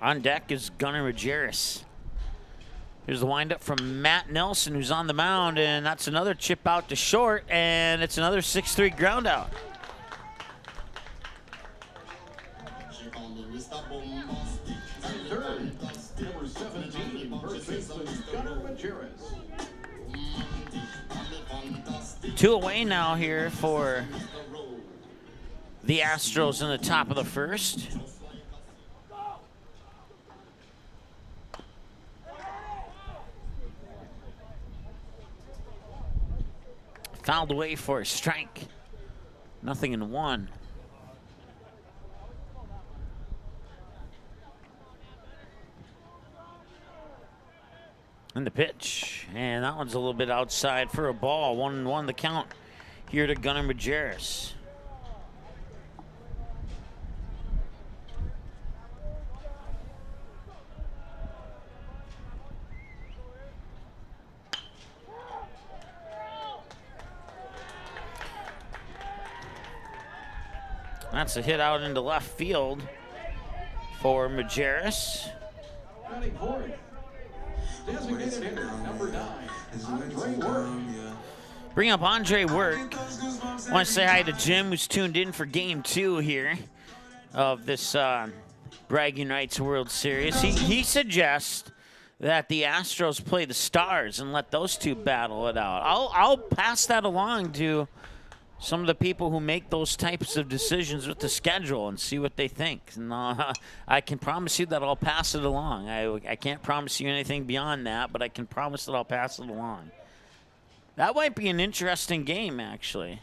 On deck is Gunnar Majerus. Here's the windup from Matt Nelson, who's on the mound, and that's another chip out to short, and it's another 6-3 ground out. Number 17, first baseman Gunnar Majerus. 2 away now here for the Astros in the top of the first. Fouled away for a strike. 0-1. And the pitch. And that one's a little bit outside for a ball. 1-1 the count here to Gunnar Majerus. That's a hit out into left field for Majerus. Batting fourth. Designated hitter, number 9, Andre Work. Bring up Andre Work. I want to say hi to Jim, who's tuned in for Game 2 here of this Bragging Rights World Series. He suggests that the Astros play the Stars and let those two battle it out. I'll pass that along to some of the people who make those types of decisions with the schedule and see what they think. And I can promise you that I'll pass it along. I can't promise you anything beyond that, but I can promise that I'll pass it along. That might be an interesting game, actually.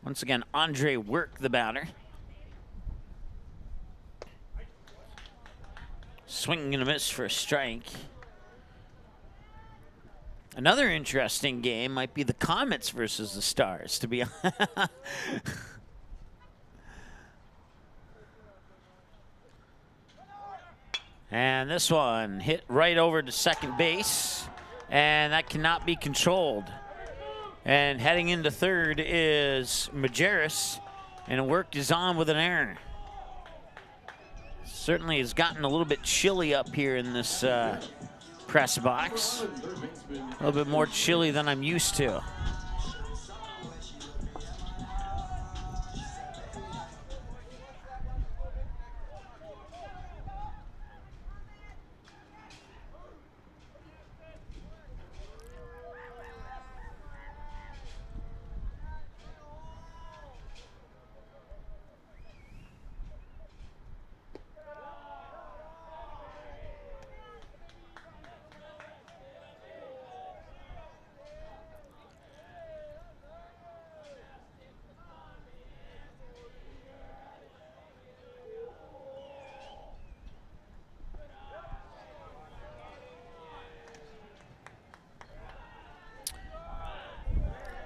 Once again, Andre Work, the batter. Swinging and a miss for a strike. Another interesting game might be the Comets versus the Stars, to be honest. And this one hit right over to second base, and that cannot be controlled. And heading into third is Majerus, and Work is on with an error. Certainly has gotten a little bit chilly up here in this press box. A little bit more chilly than I'm used to.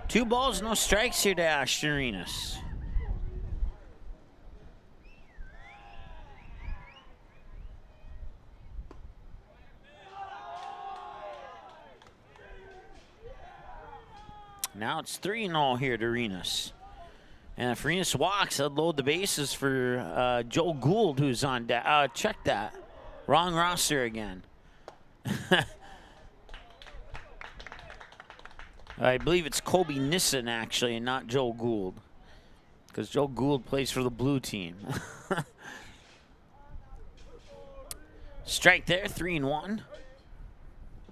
Two balls, no strikes here to Ashton Arenas. Now it's 3-0 here to Arenas. And if Arenas walks, I'd load the bases for Joe Gould, who's on deck. Check that. Wrong roster again. I believe it's Kobe Nissen, actually, and not Joe Gould. Because Joe Gould plays for the blue team. Strike there, 3-1.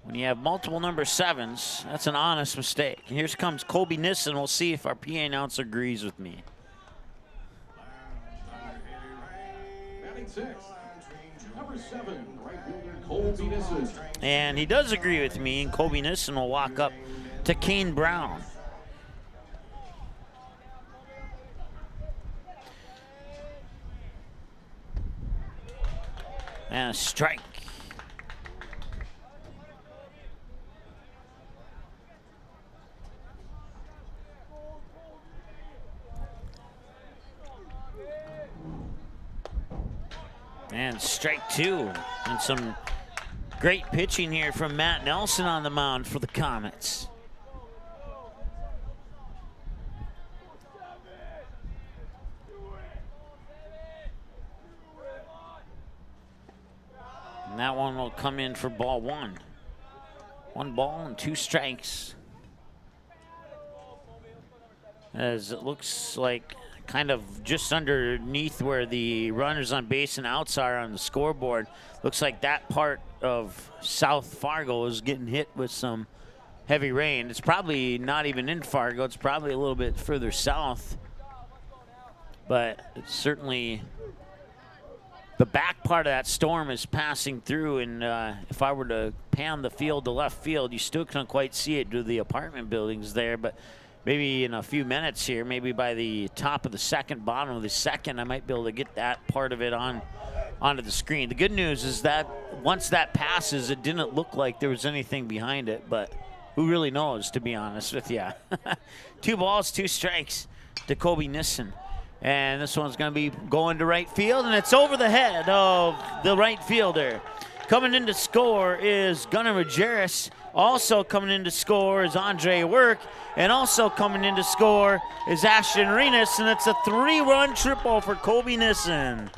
When you have multiple number 7s, that's an honest mistake. And here comes Kobe Nissen. We'll see if our PA announcer agrees with me. Batting 6, number 7, right fielder Kobe Nissen. And he does agree with me, and Kobe Nissen will walk up to Kane Brown. And a strike. And strike 2. And some great pitching here from Matt Nelson on the mound for the Comets. And that one will come in for ball 1. 1 ball and 2 strikes. As it looks like kind of just underneath where the runners on base and outs are on the scoreboard. Looks like that part of South Fargo is getting hit with some heavy rain. It's probably not even in Fargo. It's probably a little bit further south. But it's certainly the back part of that storm is passing through, and if I were to pan the field to left field, you still can't quite see it due to the apartment buildings there, but maybe in a few minutes here, maybe by the top of the second, bottom of the second, I might be able to get that part of it onto the screen. The good news is that once that passes, it didn't look like there was anything behind it, but who really knows, to be honest with you. 2 balls, 2 strikes to Kobe Nissen. And this one's going to be going to right field, and it's over the head of the right fielder. Coming in to score is Gunnar Majerus. Also coming in to score is Andre Work. And also coming in to score is Ashton Arenas, and it's a 3-run triple for Kobe Nissen.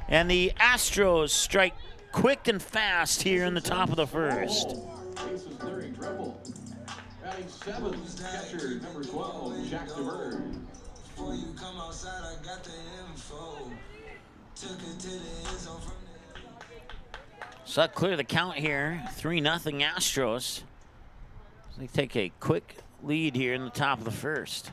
And the Astros strike quick and fast here in the top of the first. Bases clearing triple. Batting 7, catcher number 12, Jack DeMers. Before you come outside, I got the info. Took it to the end zone from there. So that clear the count here. 3-0 Astros. So they take a quick lead here in the top of the first.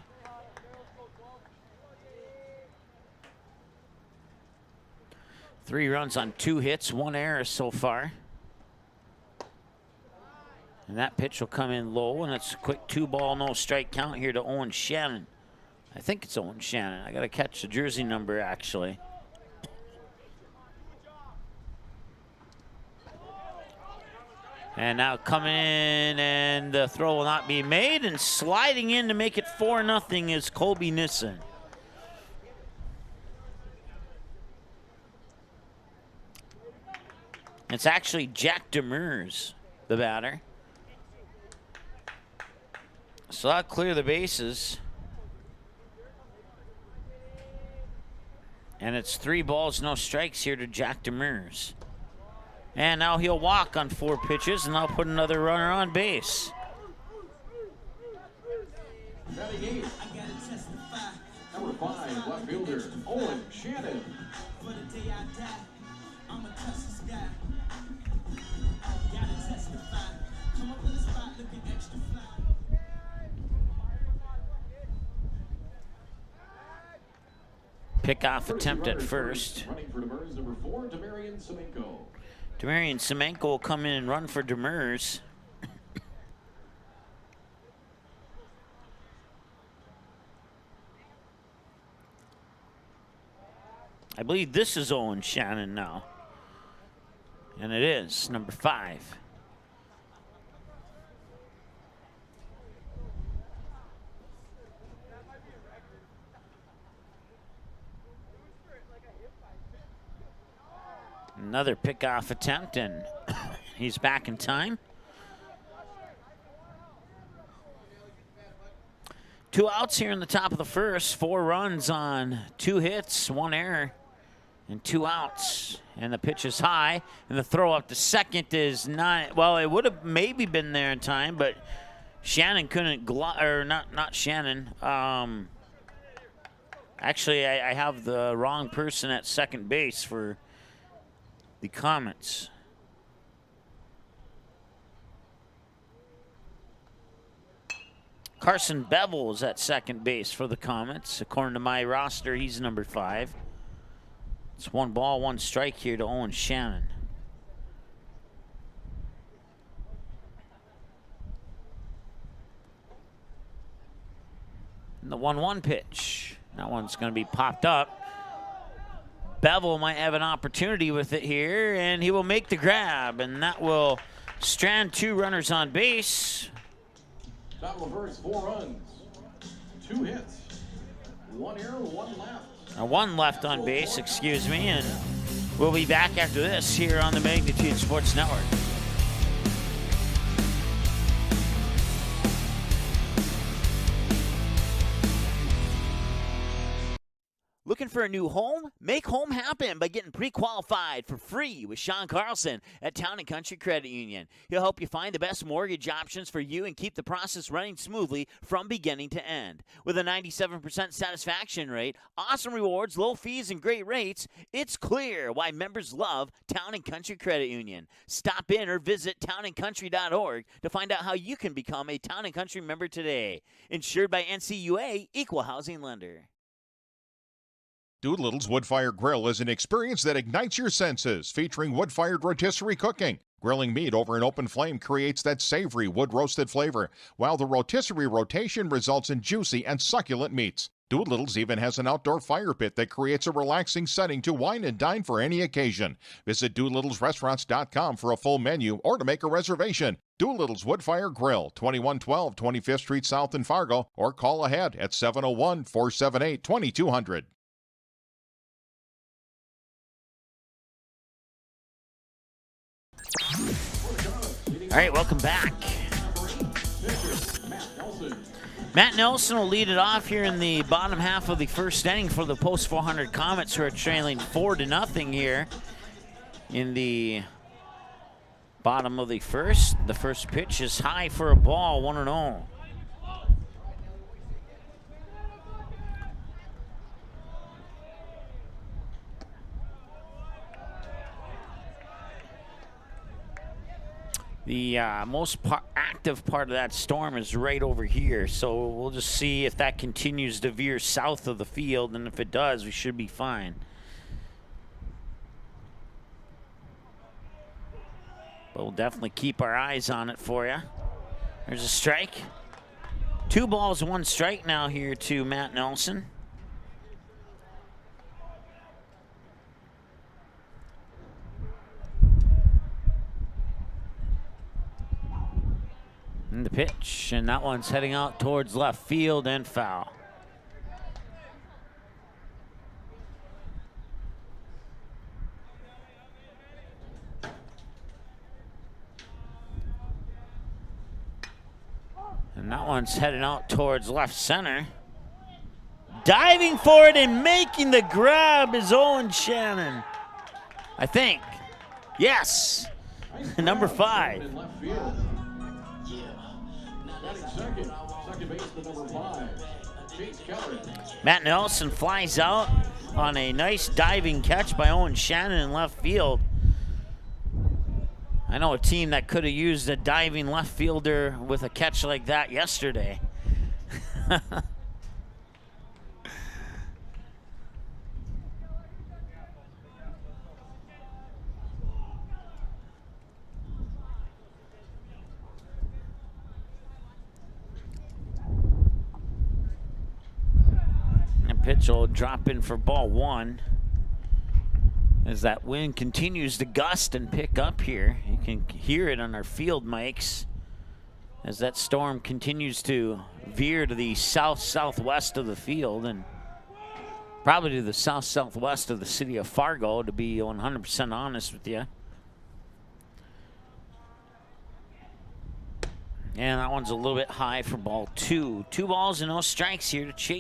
Three runs on 2 hits, 1 error so far. And that pitch will come in low, and it's a quick 2-ball, no strike count here to Owen Shannon. I think it's Owen Shannon. I got to catch the jersey number, actually. And now coming in, and the throw will not be made, and sliding in to make it 4-0 is Kobe Nissen. It's actually Jack Demers, the batter. So that'll clear the bases. And it's 3 balls, no strikes here to Jack Demers. And now he'll walk on 4 pitches, and I'll put another runner on base. Batting 8, number 5, left fielder Owen Shannon. For the day I die, I'ma touch the sky. Gotta testify. Come up in the spot looking extra fly. Pickoff attempt at first. Running for Demers, number 4, Demarion Semenko. Demarion Semenko will come in and run for Demers. I believe this is Owen Shannon now. And it is, number 5. Another pickoff attempt, and he's back in time. 2 outs here in the top of the first. 4 runs on 2 hits, 1 error, and 2 outs. And the pitch is high, and the throw up to second is not, well, it would have maybe been there in time, but Shannon couldn't, not Shannon. Actually, I have the wrong person at second base for the Comets. Carson Bevel is at second base for the Comets. According to my roster, he's number 5. It's 1 ball, 1 strike here to Owen Shannon. And the 1-1 pitch. That one's going to be popped up. Bevel might have an opportunity with it here, and he will make the grab, and that will strand 2 runners on base. Top of the first, 4 runs, 2 hits, 1 error, 1 left. 1 left on base, excuse me, and we'll be back after this here on the Magnitude Sports Network. Looking for a new home? Make home happen by getting pre-qualified for free with Sean Carlson at Town & Country Credit Union. He'll help you find the best mortgage options for you and keep the process running smoothly from beginning to end. With a 97% satisfaction rate, awesome rewards, low fees, and great rates, it's clear why members love Town & Country Credit Union. Stop in or visit townandcountry.org to find out how you can become a Town & Country member today. Insured by NCUA, Equal Housing Lender. Doolittle's Wood-Fire Grill is an experience that ignites your senses, featuring wood-fired rotisserie cooking. Grilling meat over an open flame creates that savory wood-roasted flavor, while the rotisserie rotation results in juicy and succulent meats. Doolittle's even has an outdoor fire pit that creates a relaxing setting to wine and dine for any occasion. Visit DoolittlesRestaurants.com for a full menu or to make a reservation. Doolittle's Wood-Fire Grill, 2112 25th Street South in Fargo, or call ahead at 701-478-2200. All right, welcome back. Matt Nelson will lead it off here in the bottom half of the first inning for the Post 400 Comets, who are trailing 4-0 here in the bottom of the first. The first pitch is high for a ball, 1-0. The most active part of that storm is right over here, so we'll just see if that continues to veer south of the field, and if it does, we should be fine. But we'll definitely keep our eyes on it for you. There's a strike. 2 balls, 1 strike now here to Matt Nelson. And the pitch, and that one's heading out towards left field and foul. And that one's heading out towards left center. Diving for it and making the grab is Owen Shannon, I think. Yes, number 5. Matt Nelson flies out on a nice diving catch by Owen Shannon in left field. I know a team that could have used a diving left fielder with a catch like that yesterday. Pitch will drop in for ball 1 as that wind continues to gust and pick up here. You can hear it on our field mics as that storm continues to veer to the south-southwest of the field and probably to the south-southwest of the city of Fargo, to be 100% honest with you. And that one's a little bit high for ball 2. 2 balls and no strikes here to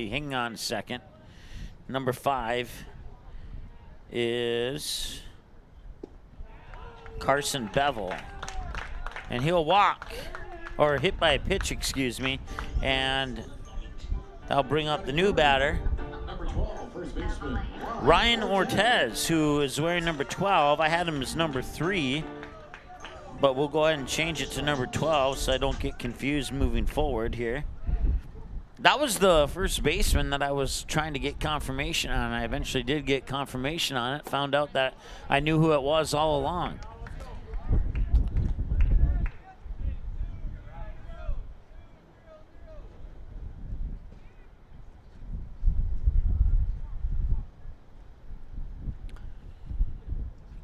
hang on a second. Number 5 is Carson Bevel. And he'll walk, or hit by a pitch, excuse me. And that'll bring up the new batter, Number 12, first baseman. Ryan Ortez, who is wearing number 12. I had him as number 3. But we'll go ahead and change it to number 12 so I don't get confused moving forward here. That was the first baseman that I was trying to get confirmation on. I eventually did get confirmation on it. Found out that I knew who it was all along.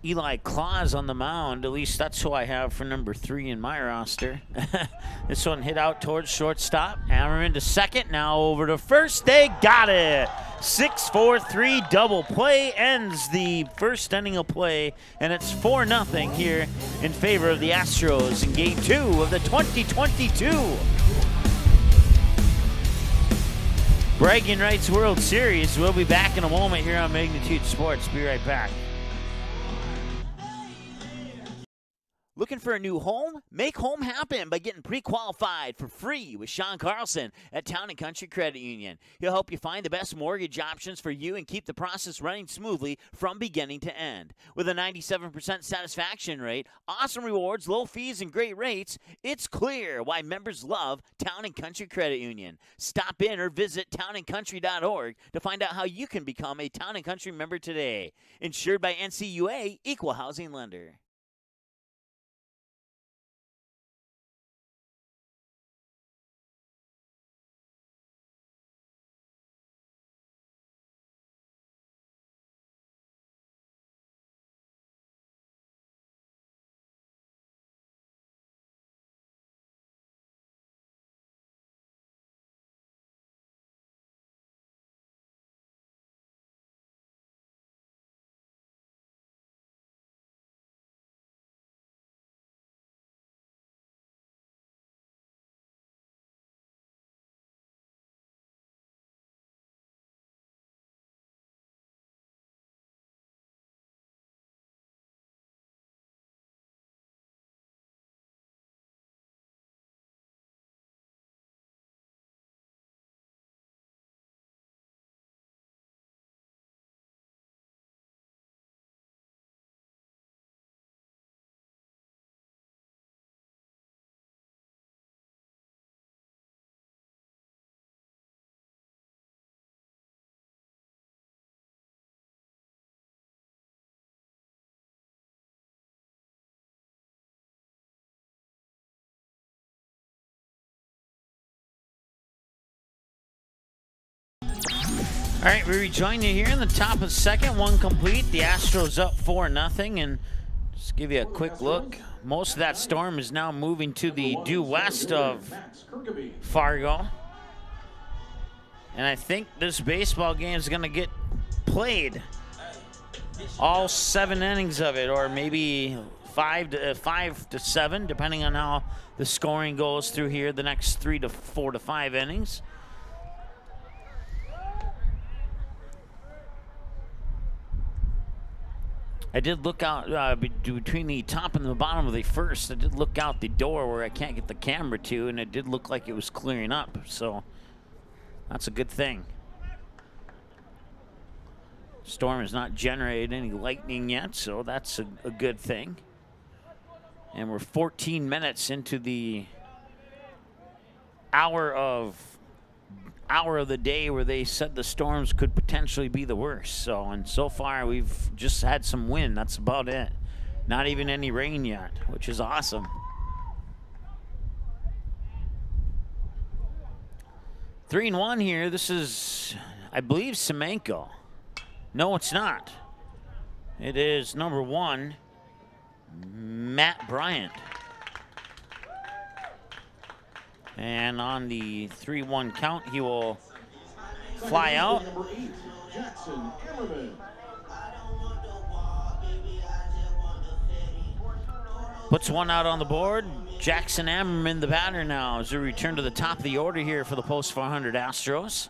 Eli Claus on the mound. At least that's who I have for number 3 in my roster. This one hit out towards shortstop. Hammer into second. Now over to first. They got it. 6-4-3 double play ends the first inning of play, and it's 4-0 here in favor of the Astros in Game 2 of the 2022 Bragging Rights World Series. We'll be back in a moment here on Magnitude Sports. Be right back. Looking for a new home? Make home happen by getting pre-qualified for free with Sean Carlson at Town & Country Credit Union. He'll help you find the best mortgage options for you and keep the process running smoothly from beginning to end. With a 97% satisfaction rate, awesome rewards, low fees, and great rates, it's clear why members love Town & Country Credit Union. Stop in or visit townandcountry.org to find out how you can become a Town & Country member today. Insured by NCUA, Equal Housing Lender. All right, we rejoin you here in the top of the second, one complete. The Astros up 4-0, and just give you a quick look. Most of that storm is now moving to the due west of Fargo. And I think this baseball game is going to get played all 7 innings of it, or maybe 5 to 7, depending on how the scoring goes through here the next 3 to 4 to 5 innings. I did look out between the top and the bottom of the first. I did look out the door where I can't get the camera to, and it did look like it was clearing up. So that's a good thing. Storm has not generated any lightning yet, so that's a good thing. And we're 14 minutes into the hour of the day where they said the storms could potentially be the worst. And so far we've just had some wind. That's about it. Not even any rain yet, which is awesome. Three and one here. This is, I believe, Semenko. No, it's not. It is number 1, Matt Bryant. And on the 3-1 count, he will fly out. Puts one out on the board. Jackson Ammerman, the batter now, as we return to the top of the order here for the Post 400 Astros.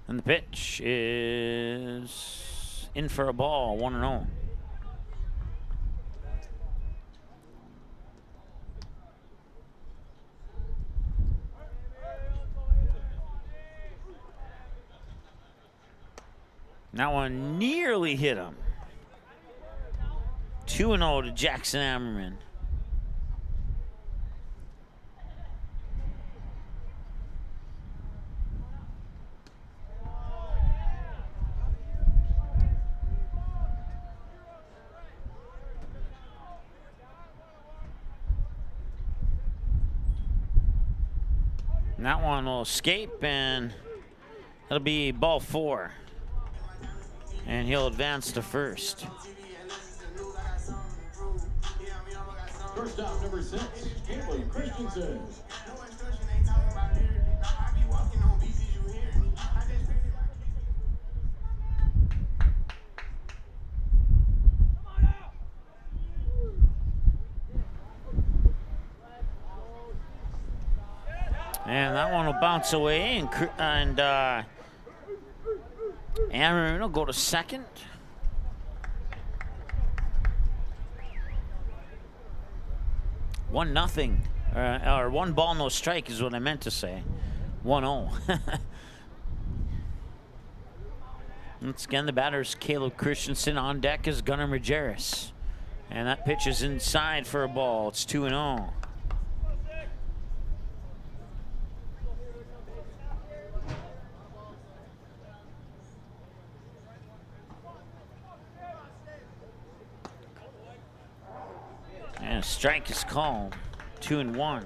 And the pitch is in for a ball, 1-0. That one nearly hit him. 2-0 to Jackson Ammerman. And that one will escape, and that'll be ball 4. And he'll advance to first. Shortstop number 6, Caleb Christensen. And that one will bounce away, and Ammerman will go to second. One nothing, or 1 ball, no strike is what I meant to say. 1-0. Once again, the batter is Caleb Christensen. On deck is Gunnar Majerus. And that pitch is inside for a ball. It's 2-0. And a strike is called. 2-1.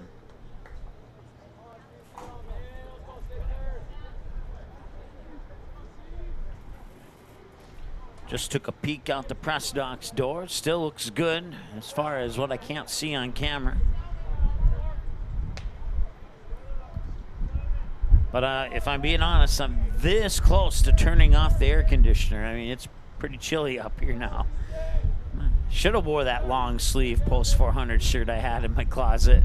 Just took a peek out the press box door. Still looks good as far as what I can't see on camera. But if I'm being honest, I'm this close to turning off the air conditioner. I mean, it's pretty chilly up here now. Should have wore that long sleeve Post 400 shirt I had in my closet.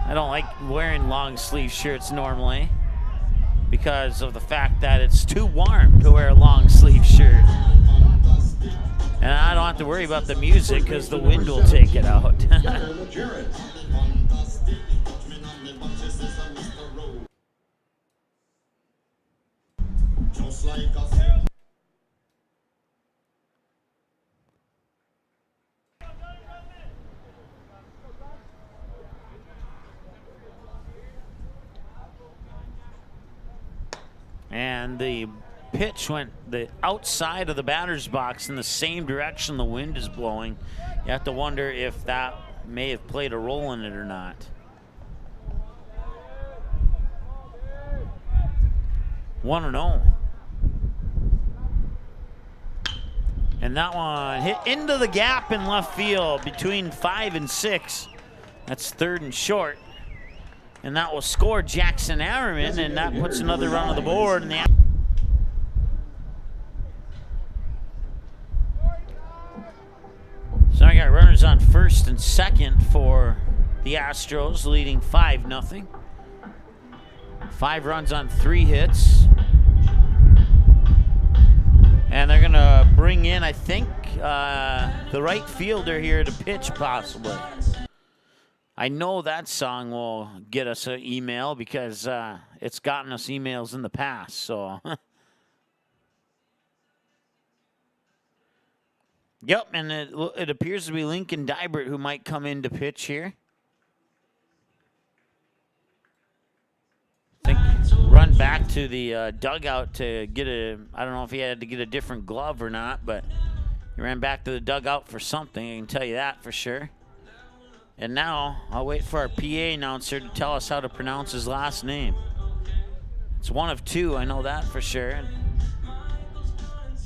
I don't like wearing long sleeve shirts normally because of the fact that it's too warm to wear a long sleeve shirt. And I don't have to worry about the music because the wind will take it out. And the pitch went the outside of the batter's box in the same direction the wind is blowing. You have to wonder if that may have played a role in it or not. One and 0. And that one hit into the gap in left field between 5 and 6. That's third and short. And that will score Jackson Ammerman, and that puts another run on the board. And so I got runners on first and second for the Astros, leading 5-0. 5 runs on 3 hits. And they're going to bring in, I think, the right fielder here to pitch possibly. I know that song will get us an email because it's gotten us emails in the past. So, yep, and it appears to be Lincoln Dybert who might come in to pitch here. I think run back to the dugout to get I don't know if he had to get a different glove or not, but he ran back to the dugout for something. I can tell you that for sure. And now I'll wait for our PA announcer to tell us how to pronounce his last name. It's one of 2, I know that for sure.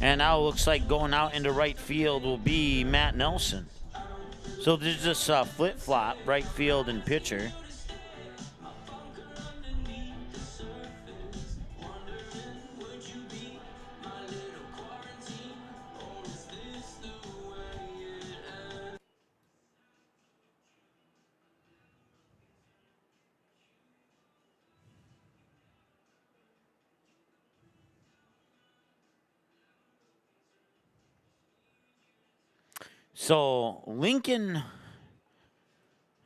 And now it looks like going out into right field will be Matt Nelson. So there's this flip-flop, right field and pitcher. So Lincoln,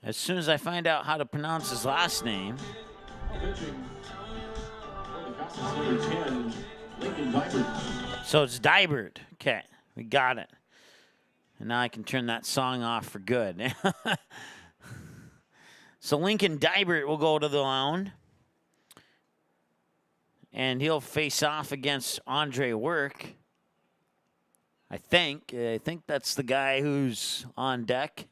as soon as I find out how to pronounce his last name. So it's Dybert. Okay, we got it. And now I can turn that song off for good. So Lincoln Dybert will go to the mound. And he'll face off against Andre Work. I think that's the guy who's on deck.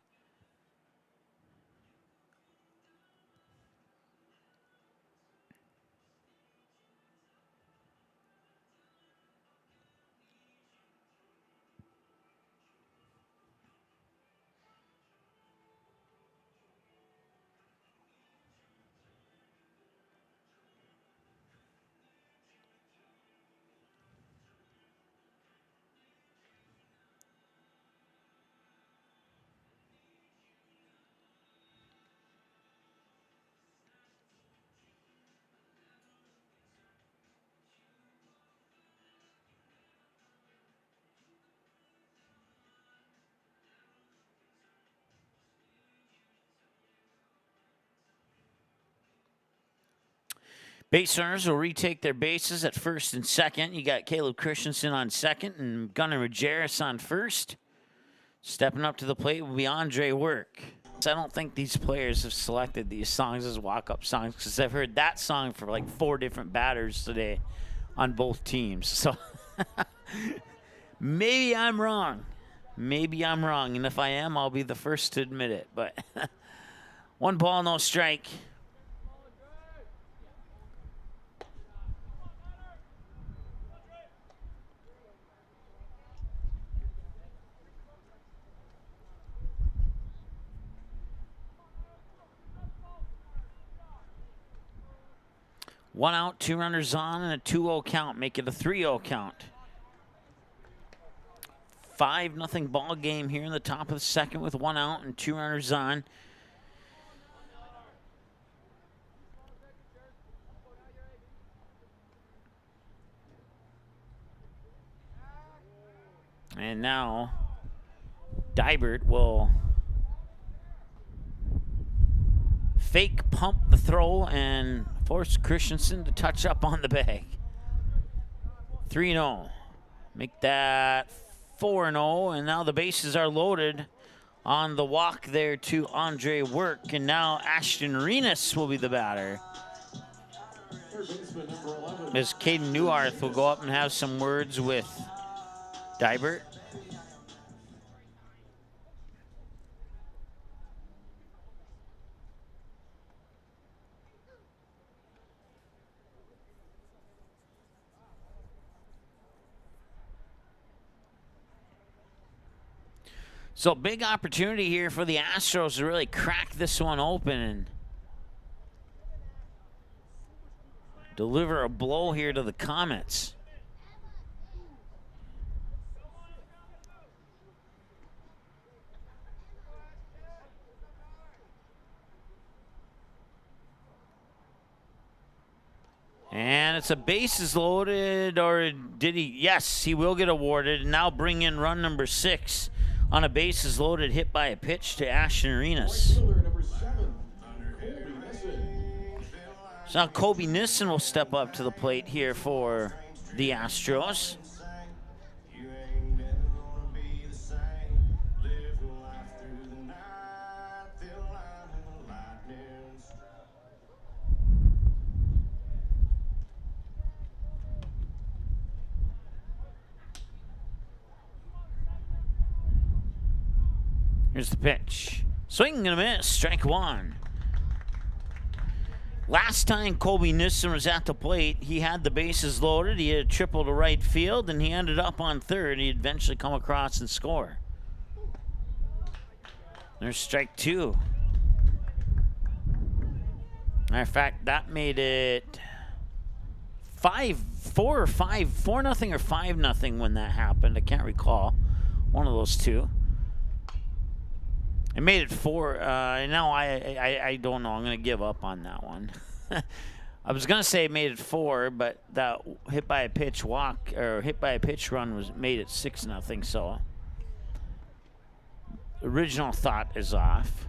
Base runners will retake their bases at first and second. You got Caleb Christensen on second and Gunnar Majerus on first. Stepping up to the plate will be Andre Work. I don't think these players have selected these songs as walk-up songs because I've heard that song for like 4 different batters today on both teams. So maybe I'm wrong. Maybe I'm wrong. And if I am, I'll be the first to admit it. But 1 ball, no strike. One out, 2 runners on, and a 2-0 count. Make it a 3-0 count. 5-0 ball game here in the top of the second with 1 out and 2 runners on. And now Dybert will fake pump the throw and force Christensen to touch up on the bag. 3-0. Make that 4-0, and now the bases are loaded on the walk there to Andre Work, and now Ashton Arenas will be the batter. As Caden Neuharth will go up and have some words with Dybert. So big opportunity here for the Astros to really crack this one open and deliver a blow here to the Comets. And it's a bases loaded, or did he? Yes, he will get awarded. And now bring in run number 6 on a bases loaded hit by a pitch to Ashton Arenas. So now Kobe Nissen will step up to the plate here for the Astros. Here's the pitch. Swing and a miss, strike 1. Last time Kobe Nissen was at the plate, he had the bases loaded. He had a triple to right field, and he ended up on third. He'd eventually come across and score. There's strike 2. Matter of fact, that made it 4-0 or 5-0 when that happened. I can't recall. One of those two. It made it 4. No, I don't know. I'm going to give up on that one. I was going to say it made it 4, but that hit by a pitch walk or hit by a pitch run made it 6-0. So original thought is off.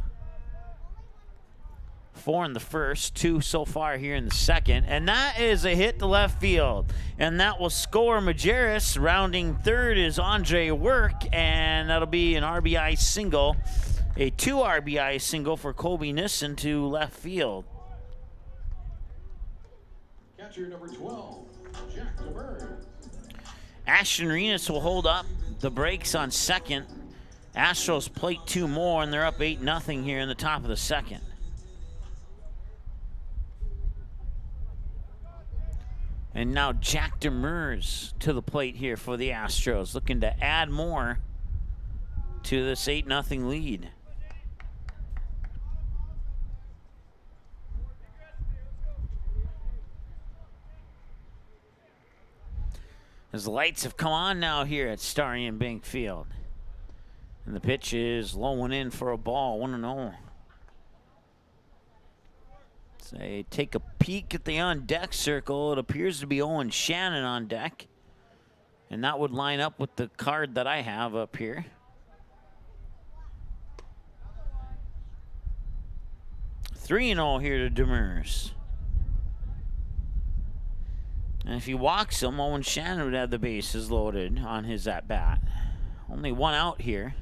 4 in the first, 2 so far here in the second, and that is a hit to left field, and that will score Majerus. Rounding third is Andre Work, and that'll be an RBI single, a 2 RBI single for Colby Nissen to left field. Catcher number 12, Jack DeMers. Ashton Renas will hold up the brakes on second. Astros plate 2 more, and they're up 8-0 here in the top of the second. And now Jack Demers to the plate here for the Astros, looking to add more to this 8-0 lead. As the lights have come on now here at Starry and Bank Field. And the pitch is low and in for a ball, 1-0. Say, take a peek at the on-deck circle. It appears to be Owen Shannon on deck. And that would line up with the card that I have up here. (3-0) here to Demers. And if he walks him, Owen Shannon would have the bases loaded on his at-bat. Only 1 out here.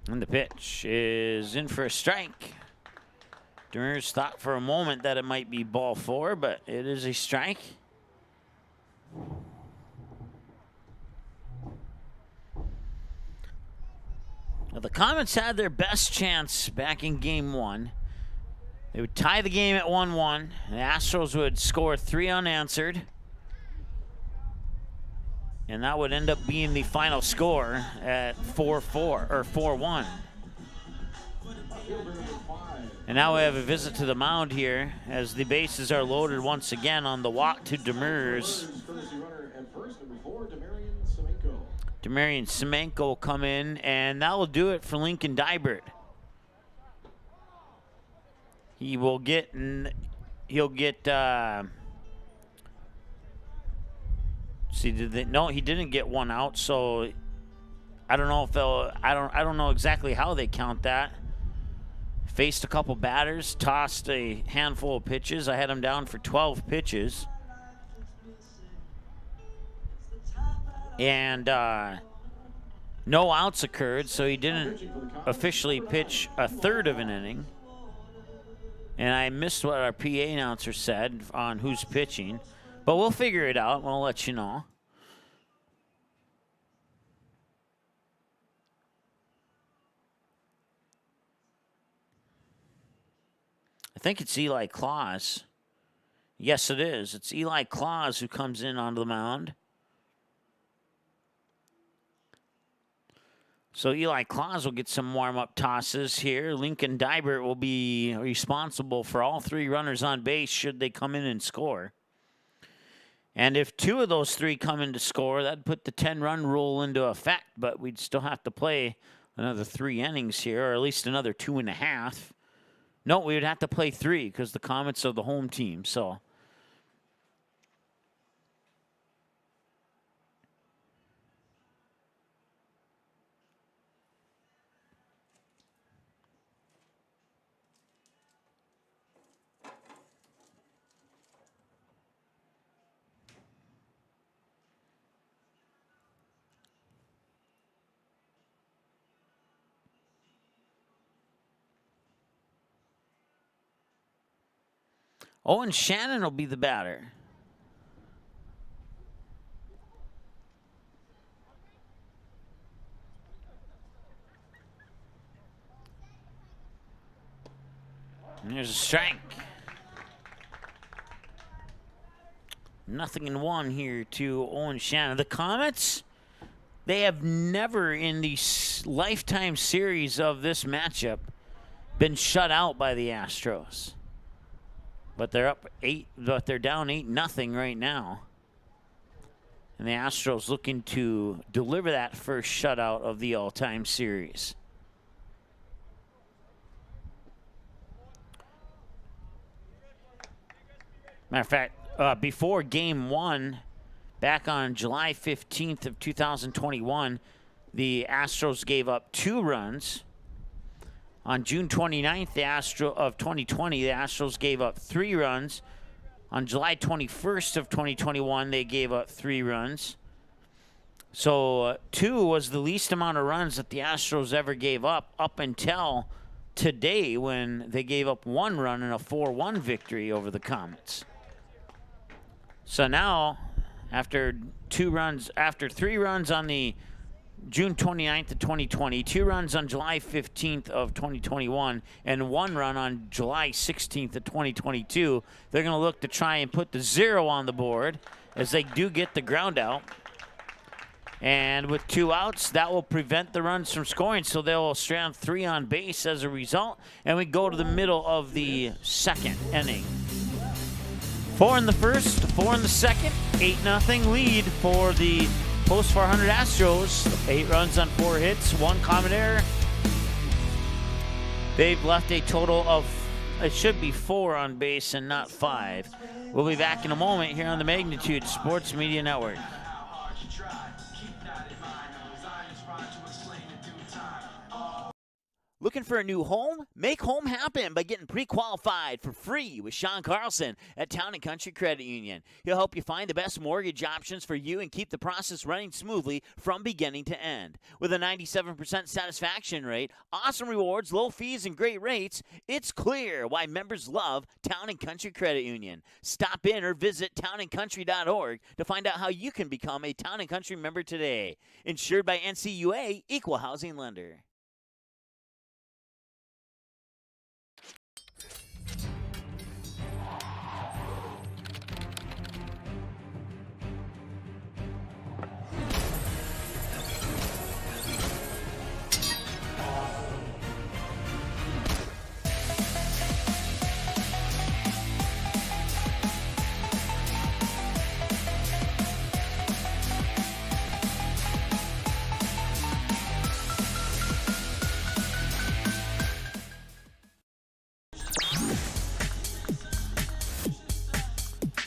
And the pitch is in for a strike. Demers thought for a moment that it might be ball 4, but it is a strike. Now, the Comets had their best chance back in game 1. They would tie the game at 1-1. The Astros would score 3 unanswered. And that would end up being the final score at 4-4 or 4-1. And now we have a visit to the mound here as the bases are loaded once again on the walk to Demers. Demarion Semenko will come in, and that will do it for Lincoln Dybert. He will get, see, no, he didn't get 1 out, so I don't know if they'll, I don't know exactly how they count that. Faced a couple batters, tossed a handful of pitches. I had him down for 12 pitches. And no outs occurred, so he didn't officially pitch a third of an inning. And I missed what our PA announcer said on who's pitching. But we'll figure it out. We'll let you know. I think it's Eli Claus. Yes, it is. It's Eli Claus who comes in onto the mound. So Eli Claus will get some warm-up tosses here. Lincoln Dybert will be responsible for all 3 runners on base should they come in and score. And if 2 of those 3 come in to score, that'd put the 10-run rule into effect, but we'd still have to play another 3 innings here, or at least another 2.5. No, we would have to play 3 because the Comets are the home team, so. Owen Shannon will be the batter. And there's a strike. 0-1 here to Owen Shannon. The Comets, they have never in the lifetime series of this matchup been shut out by the Astros. But they're up 8, but they're down 8-0 right now. And the Astros looking to deliver that first shutout of the all-time series. Matter of fact, before game 1, Back on July 15th of 2021, the Astros gave up 2 runs. On June 29th of 2020, the Astros gave up 3 runs. On July 21st of 2021, they gave up 3 runs. So 2 was the least amount of runs that the Astros ever gave up until today, when they gave up 1 run in a 4-1 victory over the Comets. So now, after 3 runs on the June 29th of 2020, 2 runs on July 15th of 2021, and 1 run on July 16th of 2022, they're going to look to try and put the 0 on the board as they do get the ground out. And with 2 outs, that will prevent the runs from scoring, so they'll strand 3 on base as a result, and we go to the middle of the 2nd inning. 4 in the first, 4 in the second, 8-0 lead for the Post 400 Astros. 8 runs on 4 hits, 1 common error. They've left a total of, it should be 4 on base and not 5. We'll be back in a moment here on the Magnitude Sports Media Network. Looking for a new home? Make home happen by getting pre-qualified for free with Sean Carlson at Town & Country Credit Union. He'll help you find the best mortgage options for you and keep the process running smoothly from beginning to end. With a 97% satisfaction rate, awesome rewards, low fees, and great rates, it's clear why members love Town & Country Credit Union. Stop in or visit townandcountry.org to find out how you can become a Town & Country member today. Insured by NCUA, Equal Housing Lender.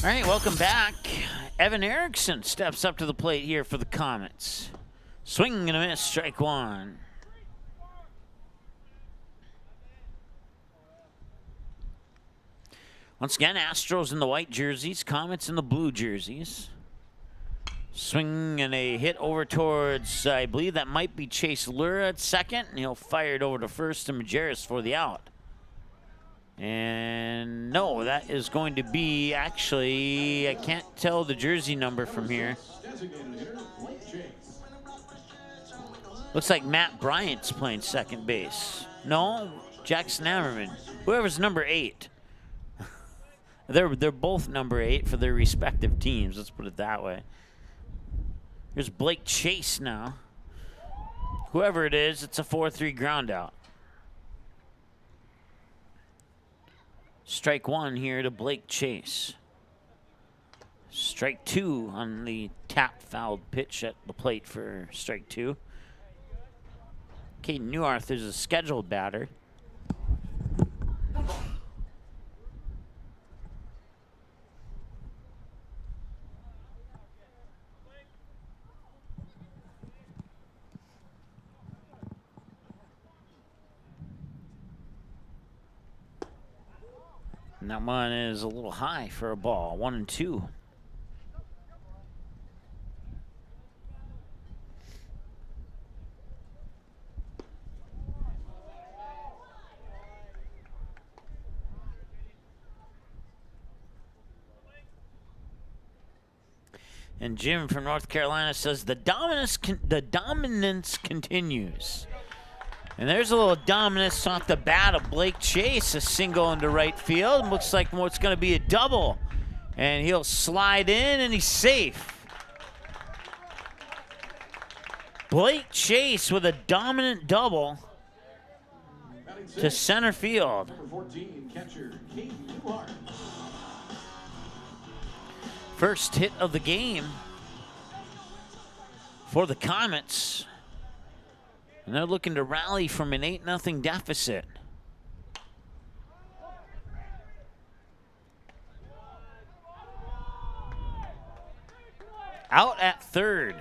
All right, welcome back. Evan Erickson steps up to the plate here for the Comets. Swing and a miss, strike 1. Once again, Astros in the white jerseys, Comets in the blue jerseys. Swing and a hit over towards, I believe that might be Chase Lura at second, and he'll fire it over to first to Majerus for the out. And no, that is going to be, actually, I can't tell the jersey number from here. Looks like Matt Bryant's playing second base. No, Jackson Ammerman. Whoever's number 8. They're both number 8 for their respective teams, let's put it that way. Here's Blake Chase now. Whoever it is, it's a 4-3 ground out. Strike 1 here to Blake Chase. Strike 2 on the tap fouled pitch at the plate for strike 2. Caden Neuarth is a scheduled batter. And that one is a little high for a ball. 1-2. And Jim from North Carolina says the dominance continues. And there's a little dominance off the bat of Blake Chase, a single into right field. Looks like what's going to be a double. And he'll slide in, and he's safe. Blake Chase with a dominant double to center field. Number 14, catcher, Caden Neuarth. First hit of the game for the Comets. And they're looking to rally from an 8-0 deficit. out at third.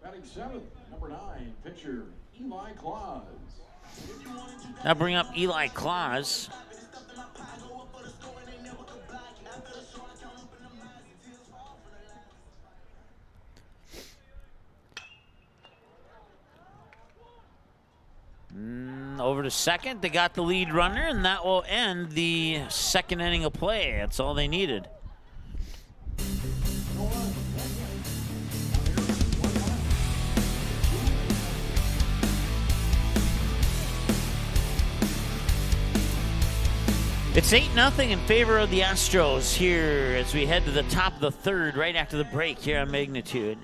Batting seventh, number 9, pitcher Eli Claus. Now bring up Eli Claus. Over to second, they got the lead runner, and that will end the second inning of play. That's all they needed. It's 8-0 in favor of the Astros here as we head to the top of the third right after the break here on Magnitude.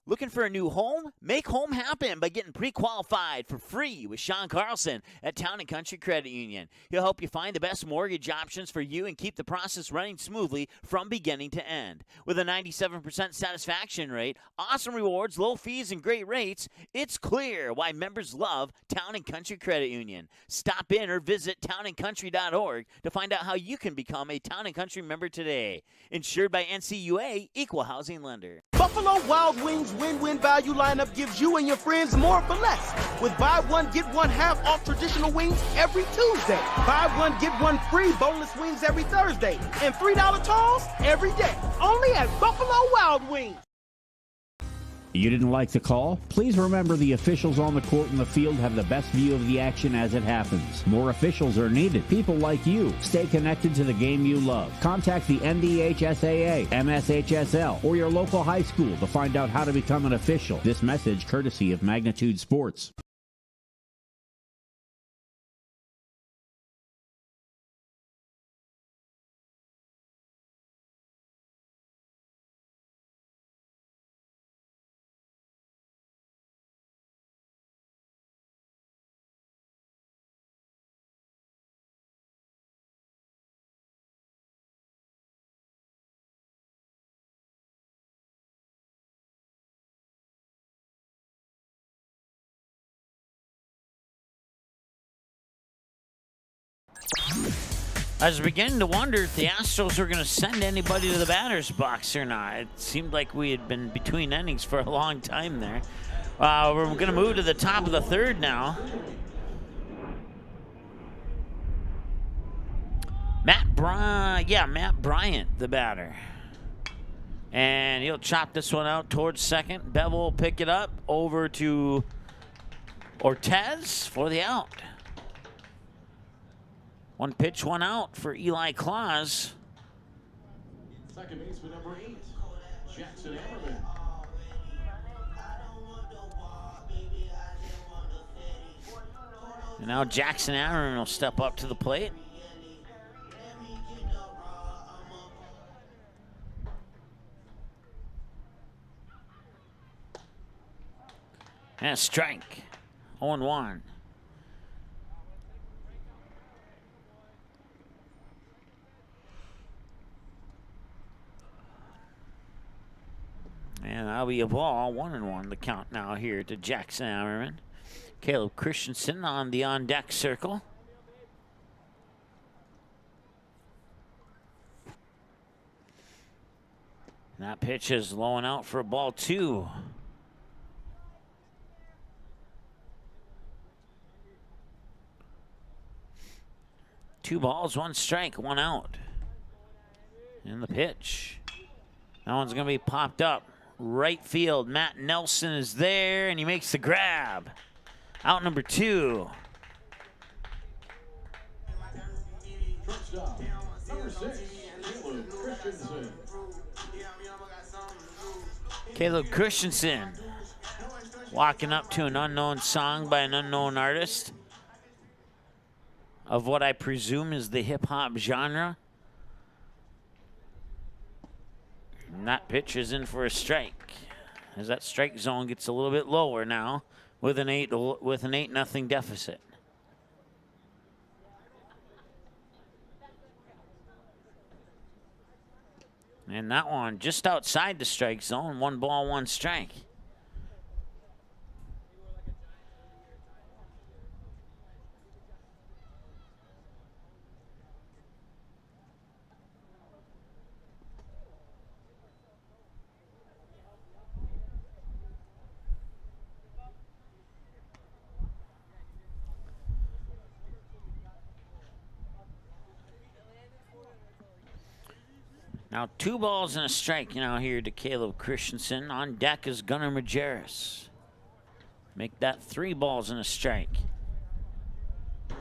Looking for a new home? Make home happen by getting pre-qualified for free with Sean Carlson at Town & Country Credit Union. He'll help you find the best mortgage options for you and keep the process running smoothly from beginning to end. With a 97% satisfaction rate, awesome rewards, low fees, and great rates, it's clear why members love Town & Country Credit Union. Stop in or visit townandcountry.org to find out how you can become a Town & Country member today. Insured by NCUA, Equal Housing Lender. Buffalo Wild Wings win-win value lineup gives you and your friends more for less. With buy one, get one half off traditional wings every Tuesday. Buy one, get one free boneless wings every Thursday. And $3 tolls every day. Only at Buffalo Wild Wings. You didn't like the call? Please remember the officials on the court and the field have the best view of the action as it happens. More officials are needed. People like you. Stay connected to the game you love. Contact the NDHSAA, MSHSL, or your local high school to find out how to become an official. This message courtesy of Magnitude Sports. I was beginning to wonder if the Astros are going to send anybody to the batter's box or not. It seemed like we had been between innings for a long time there. We're going to move to the top of the third now. Matt Bryant, the batter. And he'll chop this one out towards second. Bevel will pick it up over to Ortez for the out. One pitch, one out for Eli Claus. Second baseman number 8, Jackson Ammerman. And now Jackson Ammerman will step up to the plate. And a strike. 0-1. And that'll be a ball, 1-1 the count now here to Jackson Ammerman. Caleb Christensen on the on-deck circle. And that pitch is low and out for a ball 2. Two balls, one strike, one out. And the pitch. That one's going to be popped up. Right field, Matt Nelson is there, and he makes the grab. Out number 2. Shortstop, number 6, Caleb Christensen. Caleb Christensen walking up to an unknown song by an unknown artist of what I presume is the hip-hop genre. And that pitch is in for a strike, as that strike zone gets a little bit lower now with an 8-0 deficit. And that one just outside the strike zone, 1 ball, 1 strike. Now 2 balls and a strike now here to Caleb Christensen. On deck is Gunnar Majerus. Make that 3 balls and a strike. I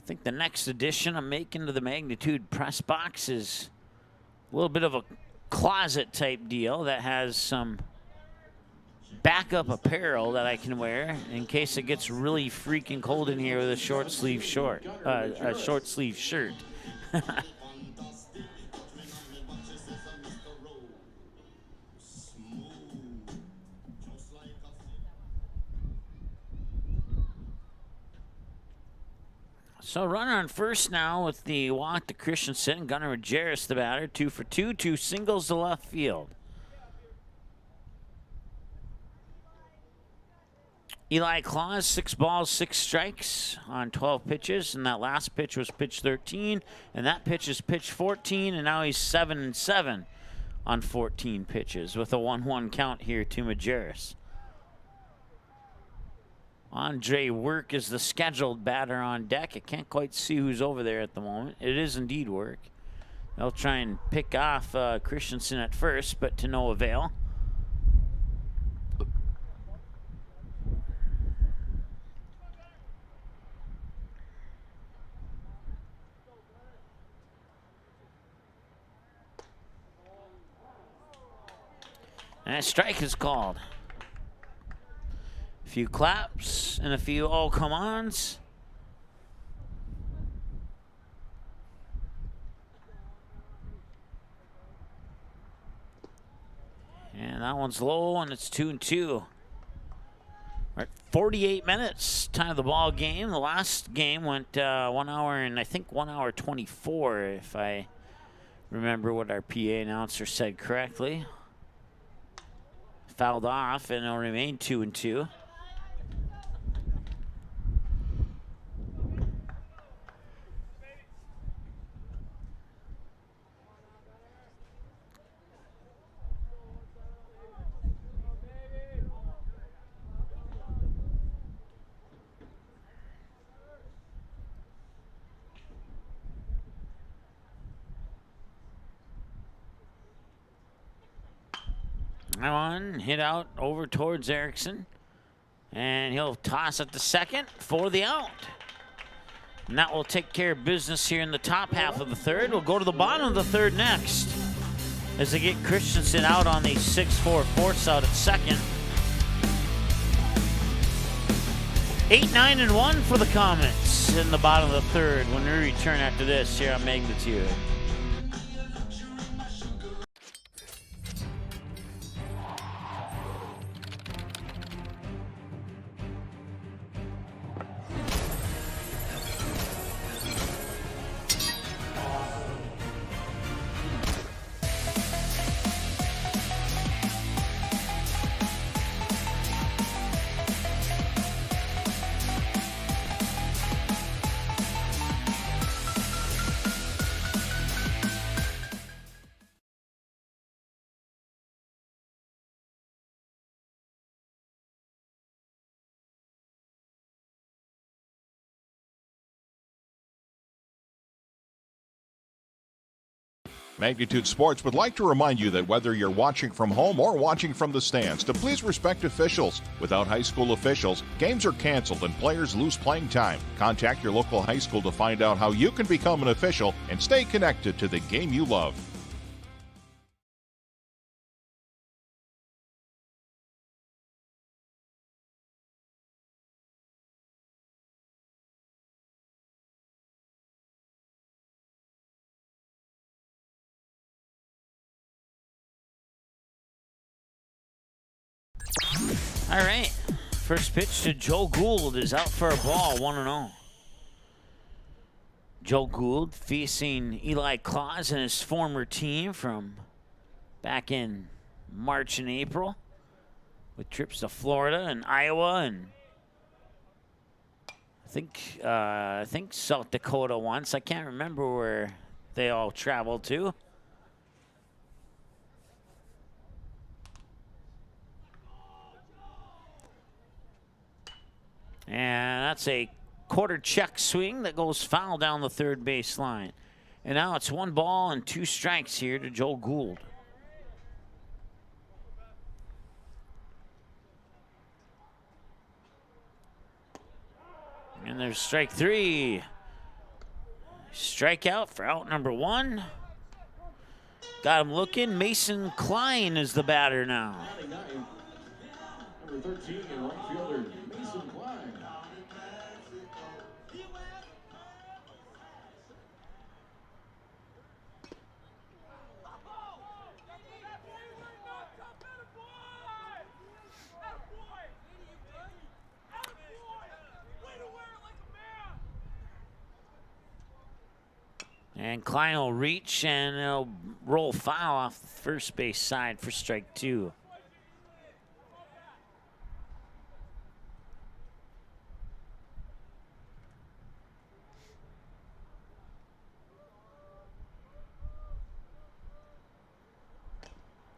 think the next addition I'm making to the Magnitude press box is a little bit of a closet type deal that has some backup apparel that I can wear in case it gets really freaking cold in here with a short sleeve shirt. So runner on first now with the walk to Christensen. Gunnar Majerus, the batter, 2 for 2, 2 singles to left field. Eli Claus, 6 balls, 6 strikes on 12 pitches, and that last pitch was pitch 13, and that pitch is pitch 14, and now he's 7-7 on 14 pitches with a 1-1 count here to Majerus. Andre Work is the scheduled batter on deck. I can't quite see who's over there at the moment. It is indeed Work. They'll try and pick off Christensen at first, but to no avail. And a strike is called. A few claps and a few oh come ons. And that one's low, and it's 2-2. We're at 48 minutes, time of the ball game. The last game went 1 hour and I think 1 hour 24, if I remember what our PA announcer said correctly. Fouled off, and it'll remain 2-2. That one hit out over towards Erickson, and he'll toss it to second for the out. And that will take care of business here in the top half of the third. We'll go to the bottom of the third next as they get Christensen out on the 6-4 force out at second. 8-9-1 for the Comets in the bottom of the third when we return after this here on Magnitude. Magnitude Sports would like to remind you that whether you're watching from home or watching from the stands, to please respect officials. Without high school officials, games are canceled and players lose playing time. Contact your local high school to find out how you can become an official and stay connected to the game you love. All right, first pitch to Joe Gould is out for a ball, 1-0. Joe Gould facing Eli Claus and his former team from back in March and April with trips to Florida and Iowa and I think South Dakota once. I can't remember where they all traveled to. And that's a quarter check swing that goes foul down the third base line. And now it's 1 ball and 2 strikes here to Joel Gould. And there's strike 3. Strikeout for out number 1. Got him looking. Mason Klein is the batter now. Number 13 in right fielder, Mason Klein. And Klein will reach and it'll roll foul off the first base side for strike 2.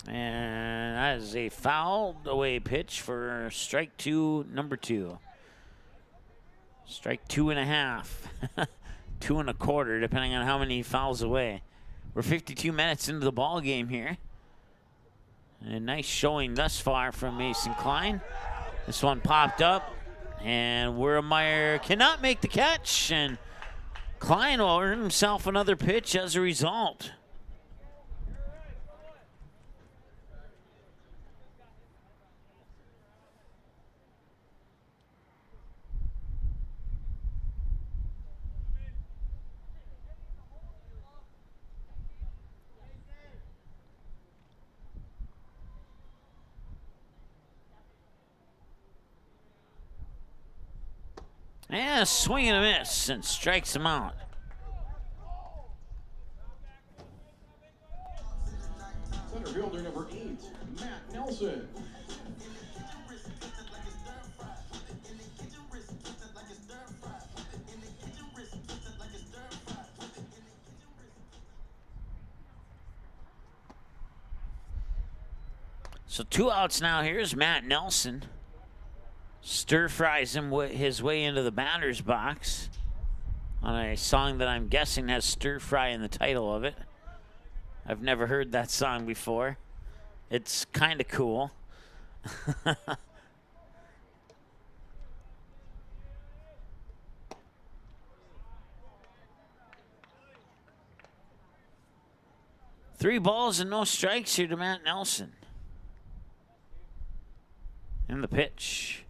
And that is a fouled away pitch for strike 2, number 2. Strike 2.5. 2 1/4, depending on how many he fouls away. We're 52 minutes into the ball game here. And a nice showing thus far from Mason Klein. This one popped up, and Wurmeyer cannot make the catch, and Klein will earn himself another pitch as a result. And a swing and a miss, and strikes him out. Center fielder number 8, Matt Nelson. So 2 outs now. Here's Matt Nelson. Stir-fries him his way into the batter's box on a song that I'm guessing has stir-fry in the title of it. I've never heard that song before. It's kind of cool. Three balls and no strikes here to Matt Nelson. And the pitch.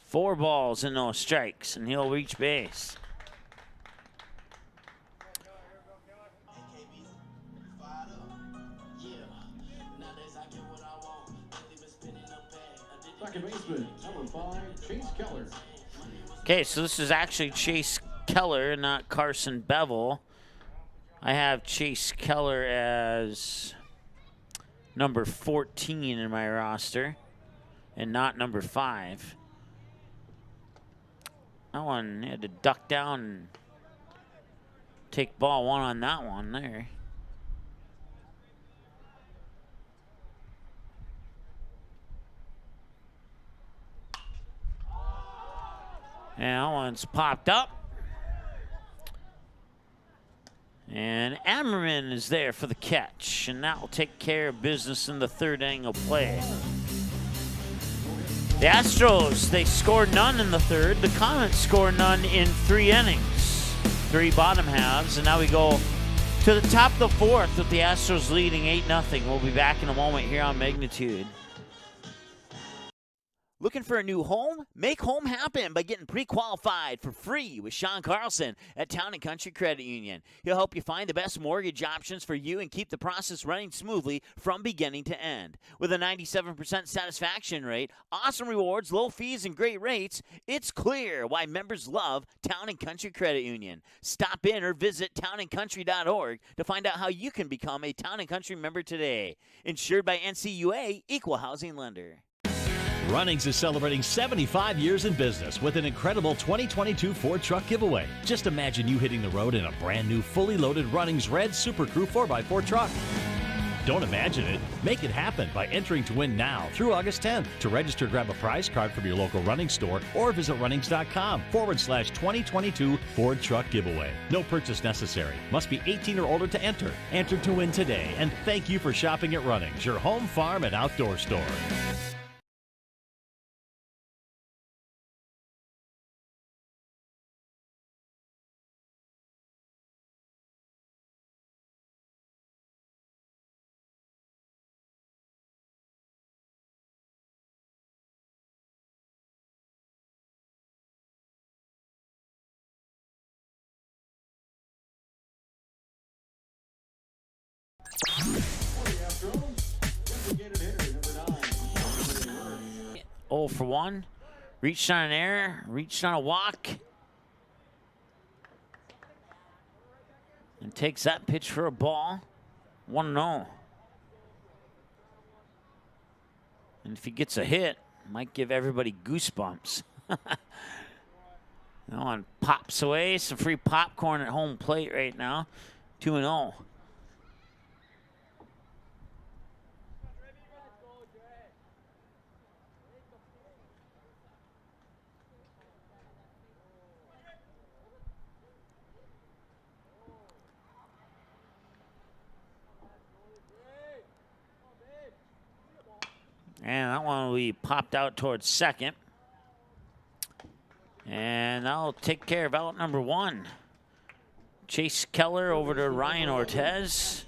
4 balls and no strikes, and he'll reach base. Second baseman, number 5, Chase Keller. Okay, so this is actually Chase Keller, not Carson Bevel. I have Chase Keller as number 14 in my roster, and not number 5. That one had to duck down and take ball 1 on that one there. And that one's popped up. And Ammerman is there for the catch, and that will take care of business in the 3rd inning of play. The Astros, they scored none in the 3rd. The Comets scored none in 3 innings. 3 bottom halves, and now we go to the top of the 4th with the Astros leading 8-0. We'll be back in a moment here on Magnitude. Looking for a new home? Make home happen by getting pre-qualified for free with Sean Carlson at Town & Country Credit Union. He'll help you find the best mortgage options for you and keep the process running smoothly from beginning to end. With a 97% satisfaction rate, awesome rewards, low fees, and great rates, it's clear why members love Town & Country Credit Union. Stop in or visit townandcountry.org to find out how you can become a Town & Country member today. Insured by NCUA, Equal Housing Lender. Runnings is celebrating 75 years in business with an incredible 2022 Ford truck giveaway. Just imagine you hitting the road in a brand new fully loaded Runnings Red Super Crew 4x4 truck. Don't imagine it. Make it happen by entering to win now through August 10th. To register, grab a prize card from your local running store or visit runnings.com/2022 Ford Truck Giveaway. No purchase necessary. Must be 18 or older to enter. Enter to win today. And thank you for shopping at Runnings, your home, farm, and outdoor store. Oh for 1. Reached on an error, reached on a walk. And takes that pitch for a ball. 1-0. And if he gets a hit, might give everybody goosebumps. That one pops away. Some free popcorn at home plate right now. 2-0. And that one will be popped out towards second. And that'll take care of out number 1. Chase Keller over to Ryan Ortez.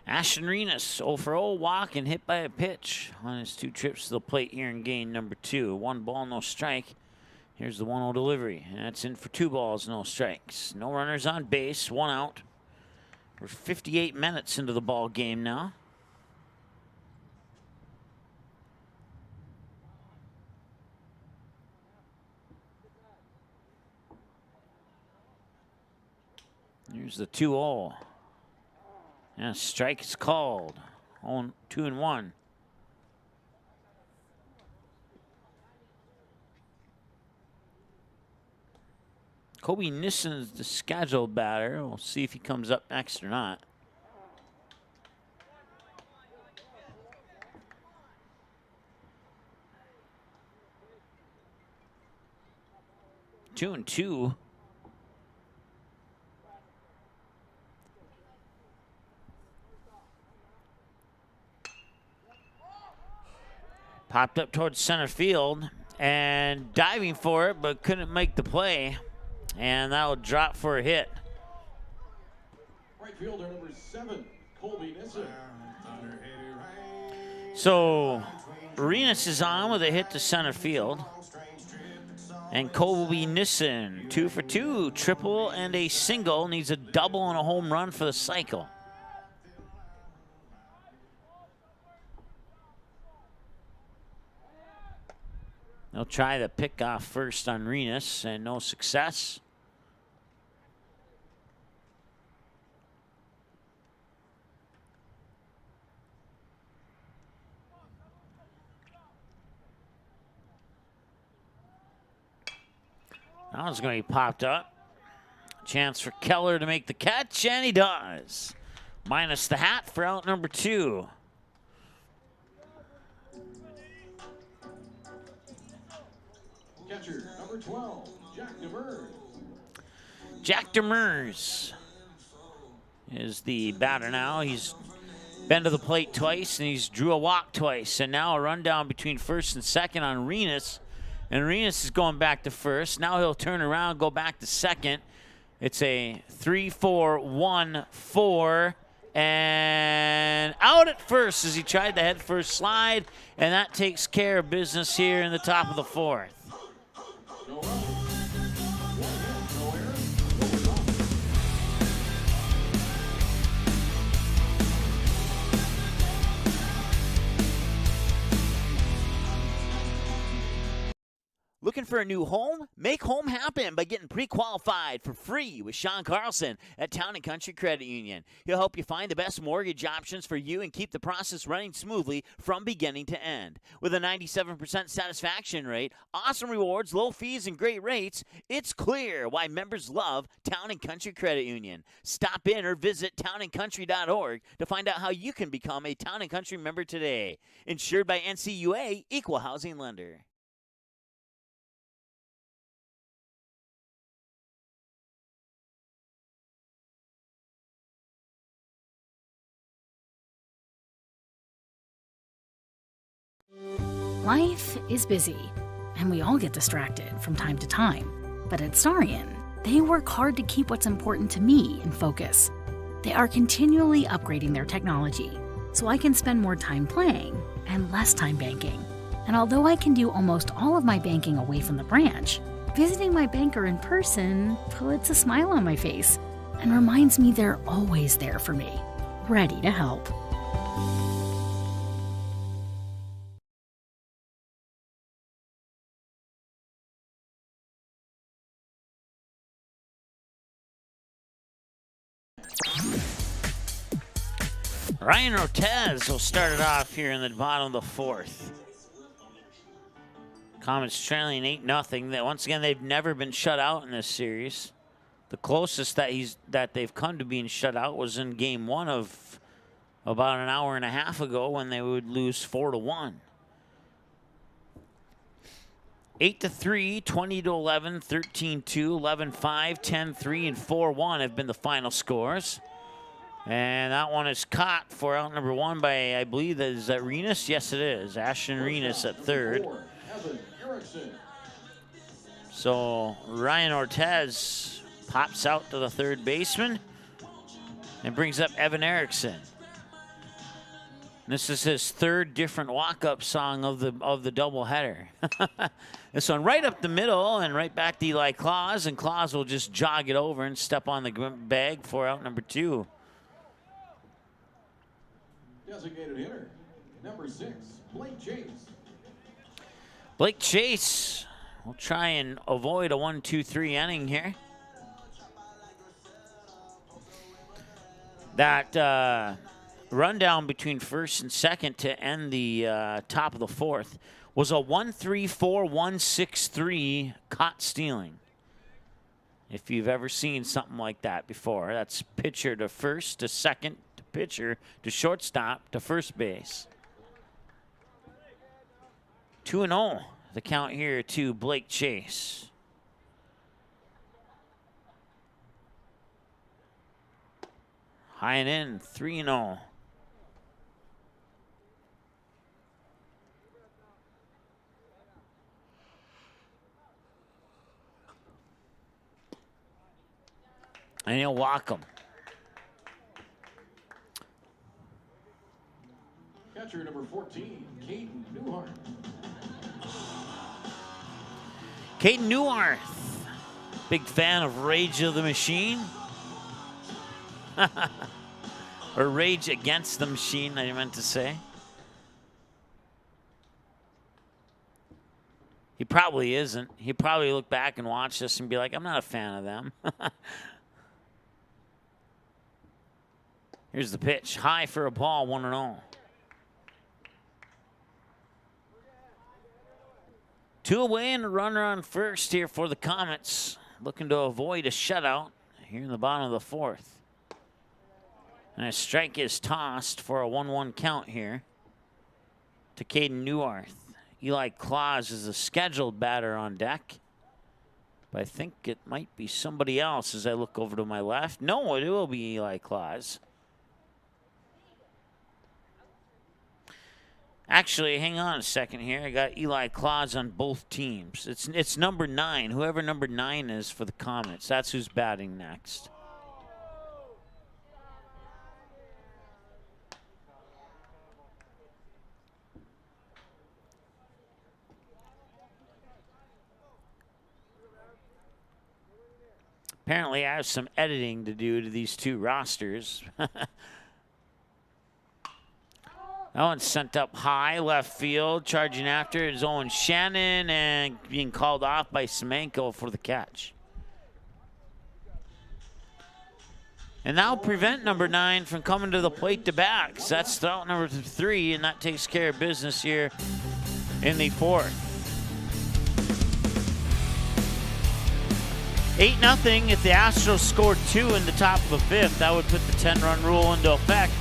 Ashton Renas, 0 for 0, walk and hit by a pitch on his 2 trips to the plate here in game number 2. 1 ball, no strike. Here's the 1-0 delivery. And that's in for 2 balls, no strikes. No runners on base, 1 out. We're 58 minutes into the ball game now. Here's the 2-0. And a strike is called. 2-1. Kobe Nissen's the scheduled batter. We'll see if he comes up next or not. Two and two. Popped up towards center field and diving for it, but couldn't make the play. And that'll drop for a hit. Right fielder number 7, Colby Nissen. So Renas is on with a hit to center field. And Colby Nissen, 2 for 2, triple and a single, needs a double and a home run for the cycle. They'll try the pick off first on Renas, and no success. That one's going to be popped up. Chance for Keller to make the catch, and he does. Minus the hat for out number 2. Catcher number 12, Jack Demers. Jack Demers is the batter now. He's been to the plate twice, and he's drew a walk twice. And now a rundown between first and second on Renas. And Renas is going back to first. Now he'll turn around, go back to second. It's a 3-4-1-4. And out at first as he tried the head first slide. And that takes care of business here in the top of the 4th. Looking for a new home? Make home happen by getting pre-qualified for free with Sean Carlson at Town & Country Credit Union. He'll help you find the best mortgage options for you and keep the process running smoothly from beginning to end. With a 97% satisfaction rate, awesome rewards, low fees, and great rates, it's clear why members love Town & Country Credit Union. Stop in or visit townandcountry.org to find out how you can become a Town & Country member today. Insured by NCUA, Equal Housing Lender. Life is busy, and we all get distracted from time to time. But at Starion, they work hard to keep what's important to me in focus. They are continually upgrading their technology, so I can spend more time playing and less time banking. And although I can do almost all of my banking away from the branch, visiting my banker in person puts a smile on my face and reminds me they're always there for me, ready to help. Ryan Ortez will start it off here in the bottom of the fourth. Comets trailing 8-0. That once again, they've never been shut out in this series. The closest that they've come to being shut out was in game one of about an hour and a half ago when they would lose 4-1. 8-3, 20-11, 13-2, 11-5, 10-3, and 4-1 have been the final scores. And that one is caught for out number one by, I believe, is that Renas? Yes, it is. Ashton Renas at third. So Ryan Ortez pops out to the third baseman and brings up Evan Erickson. This is his third different walk-up song of the doubleheader. This one right up the middle and right back to Eli Claus, and Claus will just jog it over and step on the bag for out number two. Designated hitter, number 6, Blake Chase. Blake Chase will try and avoid a 1-2-3 inning here. That rundown between first and second to end the top of the fourth was a 1-3-4-1-6-3 caught stealing. If you've ever seen something like that before, that's pitcher to first to second to pitcher to shortstop to first base. 2-0 the count here to Blake Chase. High and in, 3-0. And he'll walk him. Catcher number 14, Caden Newhart. Caden Newhart, big fan of Rage of the Machine. Or Rage Against the Machine, I meant to say. He probably isn't. He'd probably look back and watch this and be like, I'm not a fan of them. Here's the pitch. High for a ball, 1-0. 2 away and a runner on first here for the Comets. Looking to avoid a shutout here in the bottom of the fourth. And a strike is tossed for a 1-1 count here to Caden Newhart. Eli Claus is a scheduled batter on deck. But I think it might be somebody else as I look over to my left. No, it will be Eli Claus. Actually, hang on a second here. I got Eli Claus on both teams. It's number 9. Whoever number 9 is for the Comets, that's who's batting next. Apparently, I have some editing to do to these two rosters. That one's sent up high, left field. Charging after is Owen Shannon and being called off by Semenko for the catch. And that'll prevent number 9 from coming to the plate to bat. So that's out number 3, and that takes care of business here in the 4th. 8-0. If the Astros scored 2 in the top of the 5th, that would put the 10-run rule into effect.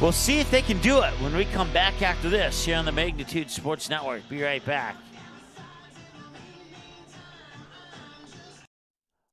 We'll see if they can do it when we come back after this here on the Magnitude Sports Network. Be right back.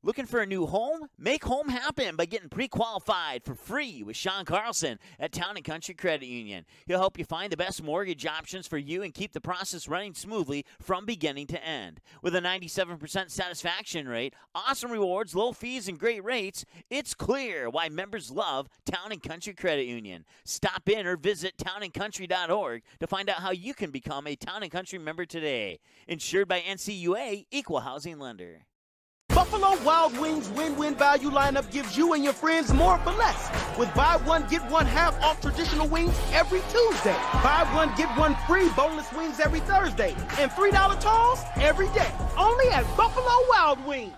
Looking for a new home? Make home happen by getting pre-qualified for free with Sean Carlson at Town & Country Credit Union. He'll help you find the best mortgage options for you and keep the process running smoothly from beginning to end. With a 97% satisfaction rate, awesome rewards, low fees, and great rates, it's clear why members love Town & Country Credit Union. Stop in or visit townandcountry.org to find out how you can become a Town & Country member today. Insured by NCUA, Equal Housing Lender. Buffalo Wild Wings win-win value lineup gives you and your friends more for less. With buy one, get one half off traditional wings every Tuesday. Buy one, get one free boneless wings every Thursday. And $3 tolls every day. Only at Buffalo Wild Wings.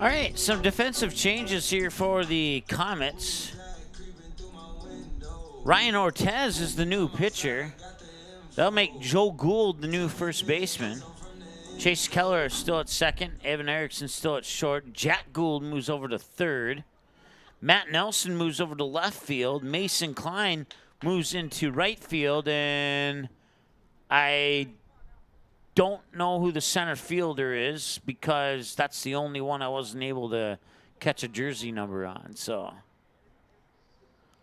All right, some defensive changes here for the Comets. Ryan Ortez is the new pitcher. That'll make Joe Gould the new first baseman. Chase Keller is still at second. Evan Erickson still at short. Jack Gould moves over to third. Matt Nelson moves over to left field. Mason Klein moves into right field. And I don't know who the center fielder is because that's the only one I wasn't able to catch a jersey number on. So,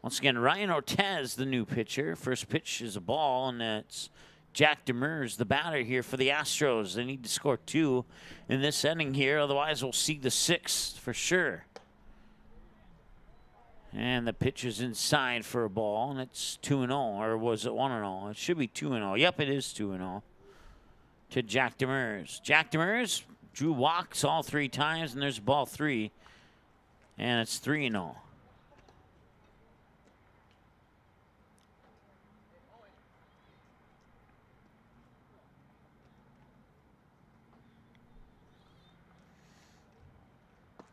once again, Ryan Ortez, the new pitcher. First pitch is a ball, and that's Jack Demers, the batter here for the Astros. They need to score 2 in this inning here. Otherwise, we'll see the 6th for sure. And the pitch is inside for a ball, and it's 2-0. Or was it 1-0? It should be 2-0. Yep, it is 2-0. To Jack Demers. Jack Demers drew walks all 3 times, and there's ball 3. And it's 3-0.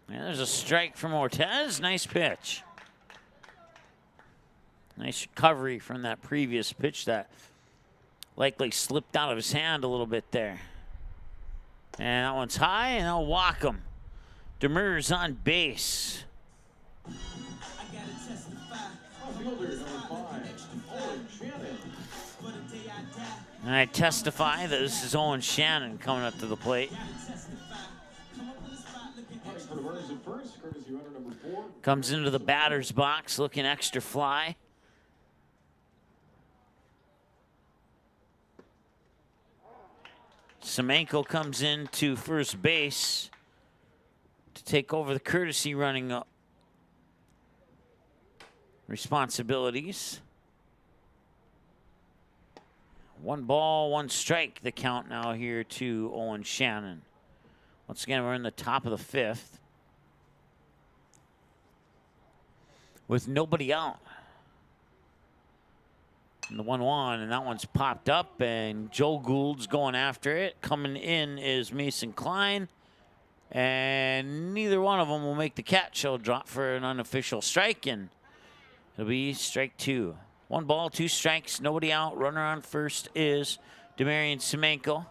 And there's a strike from Ortez. Nice pitch. Nice recovery from that previous pitch that likely slipped out of his hand a little bit there. And that one's high, and they'll walk him. Demers on base. And I testify that this is Owen Shannon coming up to the plate. Comes into the batter's box looking extra fly. Semenko comes in to first base to take over the courtesy running up responsibilities. 1 ball, 1 strike, the count now here to Owen Shannon. Once again, we're in the top of the 5th. with nobody out. And the 1-1, and that one's popped up, and Joe Gould's going after it. Coming in is Mason Klein, and neither one of them will make the catch. He'll drop for an unofficial strike, and it'll be strike 2. 1 ball, 2 strikes, nobody out. Runner on first is Demarian Semenko.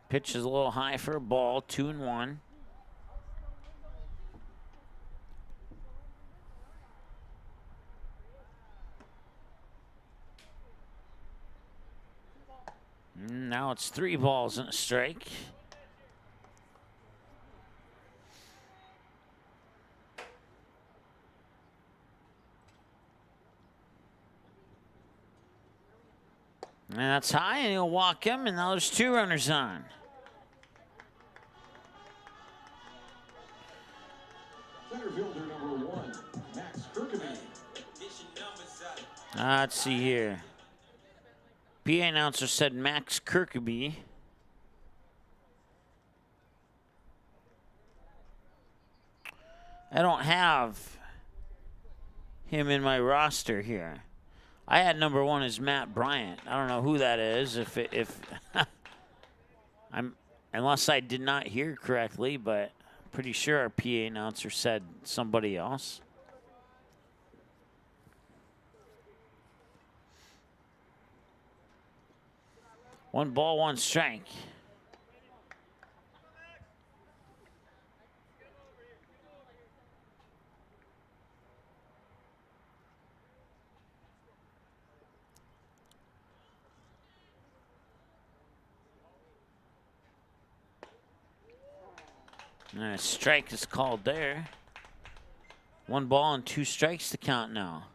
Pitch is a little high for a ball, 2-1. Now it's 3 balls and a strike. And that's high, and he'll walk him, and now there's 2 runners on. Center fielder number 1, Max Kirkby. Let's see here. PA announcer said Max Kirkby. I don't have him in my roster here. I had number 1 as Matt Bryant. I don't know who that is. If unless I did not hear correctly, but I'm pretty sure our PA announcer said somebody else. One ball, 1 strike. And a strike is called there. 1 ball and 2 strikes to count now.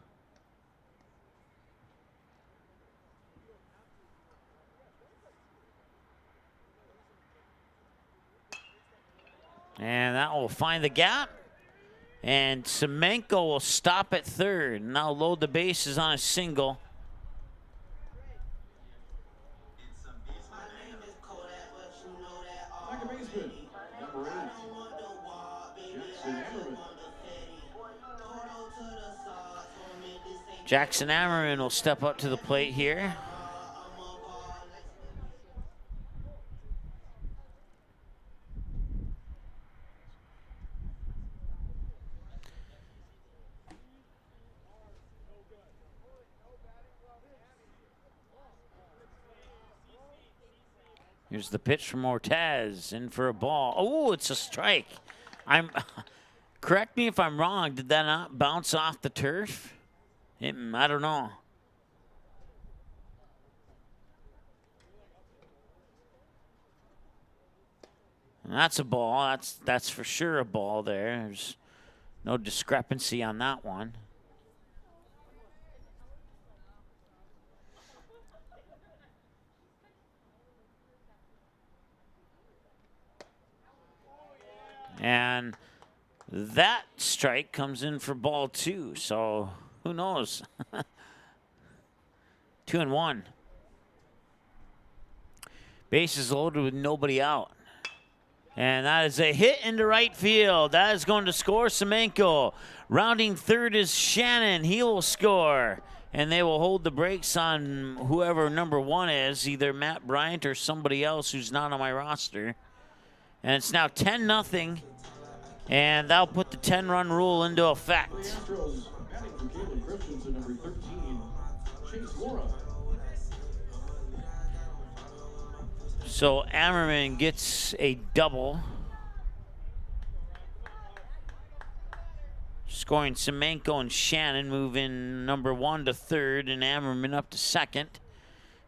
And that will find the gap. And Semenko will stop at third. Now load the bases on a single. Second baseman, number 8, Jackson Ammerman will step up to the plate here. Here's the pitch from Ortez, in for a ball. Oh, it's a strike. Correct me if I'm wrong. Did that not bounce off the turf? I don't know. And that's a ball. That's for sure a ball there. There's no discrepancy on that one. And that strike comes in for ball 2. So who knows? 2-1. Bases loaded with nobody out. And that is a hit into right field. That is going to score Semenko. Rounding third is Shannon. He will score. And they will hold the brakes on whoever number 1 is, either Matt Bryant or somebody else who's not on my roster. And it's now 10-0. And that'll put the 10-run rule into effect. The Astros batting for Caleb Christensen, number 13, Chase Laura. So Ammerman gets a double. Scoring Semenko and Shannon, moving number 1 to third and Ammerman up to second.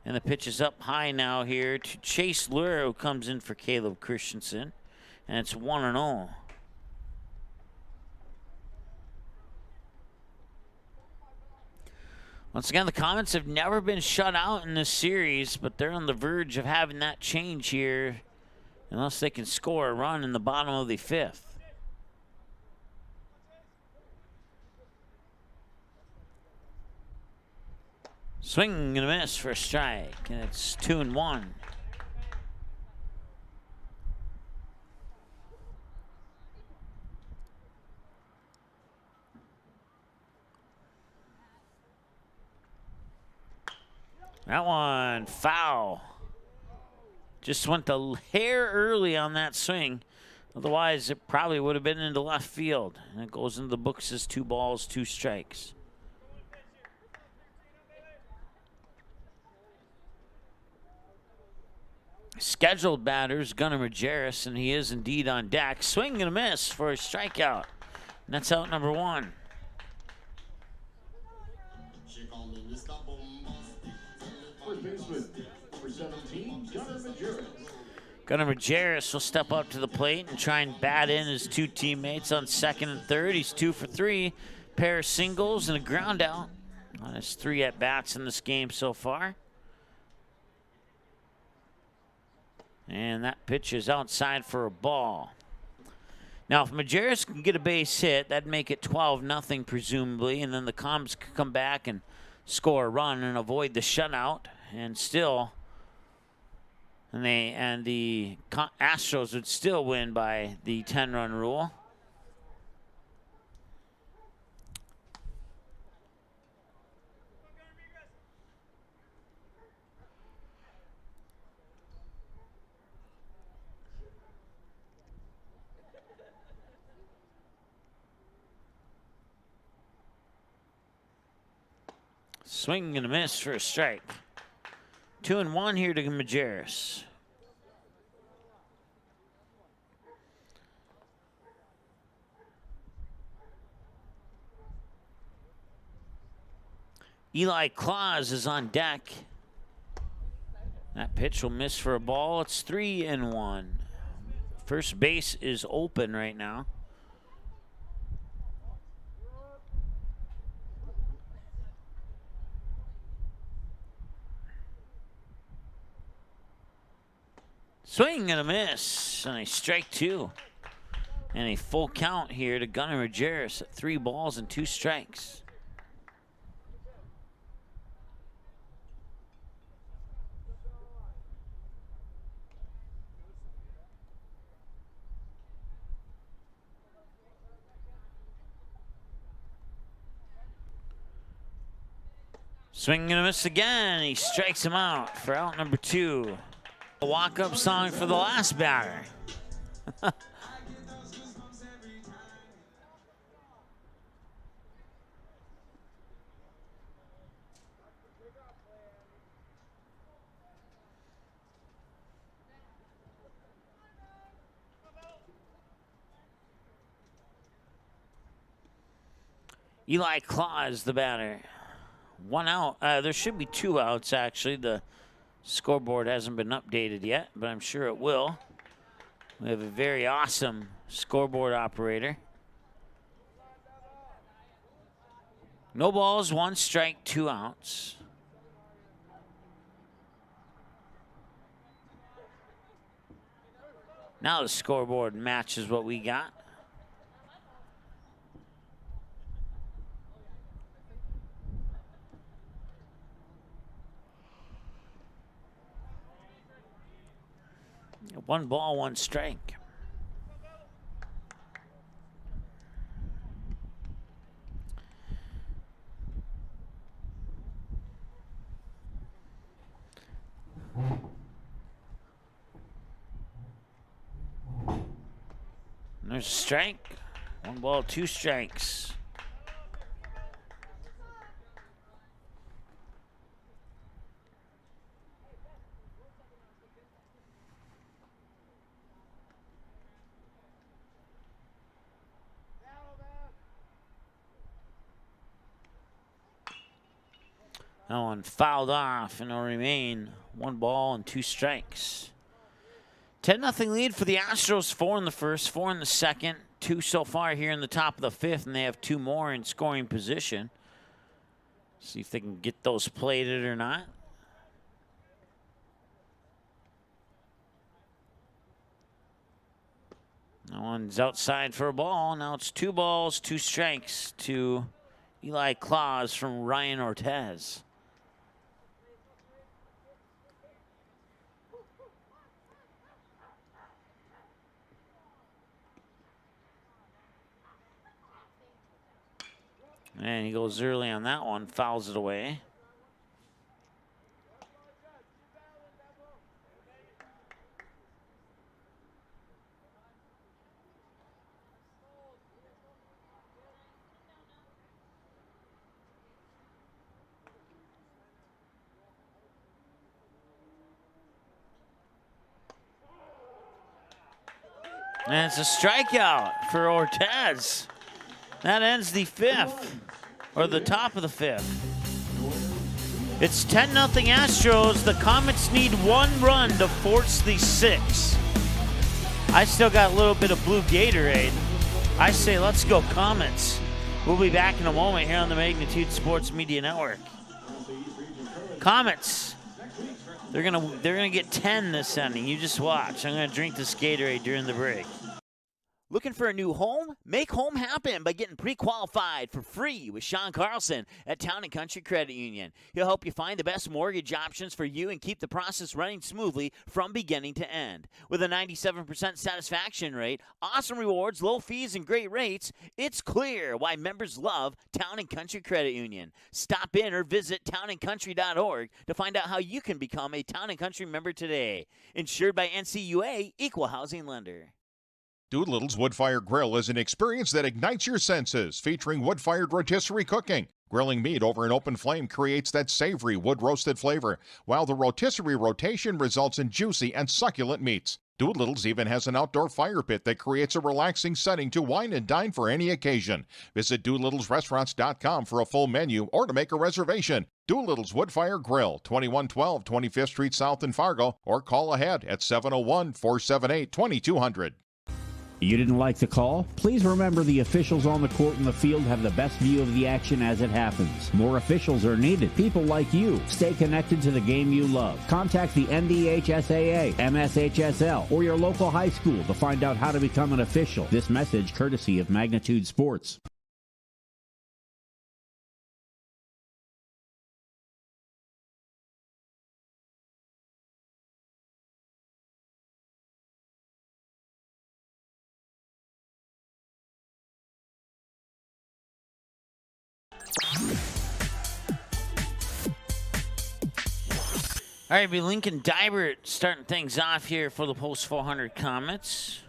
And the pitch is up high now here to Chase Laura, who comes in for Caleb Christensen. And it's 1-0. Once again, the Comets have never been shut out in this series, but they're on the verge of having that change here unless they can score a run in the bottom of the 5th. Swing and a miss for a strike, and it's 2-1. That one, foul. Just went the hair early on that swing. Otherwise, it probably would have been into left field. And it goes into the books as 2 balls, 2 strikes. Scheduled batters, Gunnar Majerus, and he is indeed on deck. Swing and a miss for a strikeout. And that's out number 1. First baseman, number 17, Gunnar Majerus. Gunnar Majerus will step up to the plate and try and bat in his 2 teammates on 2nd and 3rd. He's 2 for 3. Pair of singles and a ground out on his 3 at-bats in this game so far. And that pitch is outside for a ball. Now, if Majerus can get a base hit, that'd make it 12-0 presumably, and then the Comets could come back and score a run and avoid the shutout, and still, the Astros would still win by the 10-run rule. Swing and a miss for a strike. 2-1 here to Majerus. Eli Claus is on deck. That pitch will miss for a ball. It's 3-1. First base is open right now. Swing and a miss, and a strike 2. And a full count here to Gunnar Majerus at 3 balls and 2 strikes. Swing and a miss again. He strikes him out for out number 2. A walk-up song for the last batter. Eli Claus, the batter. 1 out. There should be 2 outs, actually. The scoreboard hasn't been updated yet, but I'm sure it will. We have a very awesome scoreboard operator. No balls, 1 strike, 2 outs. Now the scoreboard matches what we got. One ball, 1 strike. And there's a strike. 1 ball, 2 strikes. That one fouled off, and it'll remain 1 ball and 2 strikes. 10-0 lead for the Astros. 4 in the first, 4 in the second, 2 so far here in the top of the 5th, and they have 2 more in scoring position. See if they can get those plated or not. That one's outside for a ball. Now it's 2 balls, 2 strikes to Eli Claus from Ryan Ortez. And he goes early on that one, fouls it away. And it's a strikeout for Ortez. That ends the 5th, or the top of the 5th. It's 10-0 Astros. The Comets need 1 run to force the 6. I still got a little bit of blue Gatorade. I say let's go Comets. We'll be back in a moment here on the Magnitude Sports Media Network. Comets. They're gonna get 10 this inning. You just watch. I'm gonna drink this Gatorade during the break. Looking for a new home? Make home happen by getting pre-qualified for free with Sean Carlson at Town & Country Credit Union. He'll help you find the best mortgage options for you and keep the process running smoothly from beginning to end. With a 97% satisfaction rate, awesome rewards, low fees, and great rates, it's clear why members love Town & Country Credit Union. Stop in or visit townandcountry.org to find out how you can become a Town & Country member today. Insured by NCUA, Equal Housing Lender. Doolittle's Wood-Fire Grill is an experience that ignites your senses, featuring wood-fired rotisserie cooking. Grilling meat over an open flame creates that savory wood-roasted flavor, while the rotisserie rotation results in juicy and succulent meats. Doolittle's even has an outdoor fire pit that creates a relaxing setting to wine and dine for any occasion. Visit DoolittlesRestaurants.com for a full menu or to make a reservation. Doolittle's Wood-Fire Grill, 2112 25th Street South in Fargo, or call ahead at 701-478-2200. You didn't like the call? Please remember the officials on the court and the field have the best view of the action as it happens. More officials are needed. People like you. Stay connected to the game you love. Contact the NDHSAA, MSHSL, or your local high school to find out how to become an official. This message courtesy of Magnitude Sports. All right, be Lincoln Dybert starting things off here for the Post 400 Comets.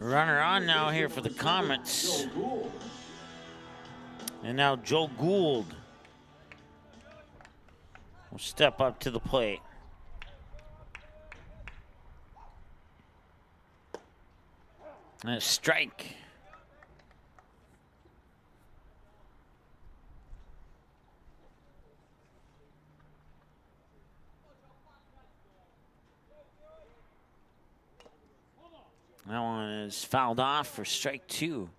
Runner on now here for the Comets. And now Joe Gould will step up to the plate. And a strike. That one is fouled off for strike 2.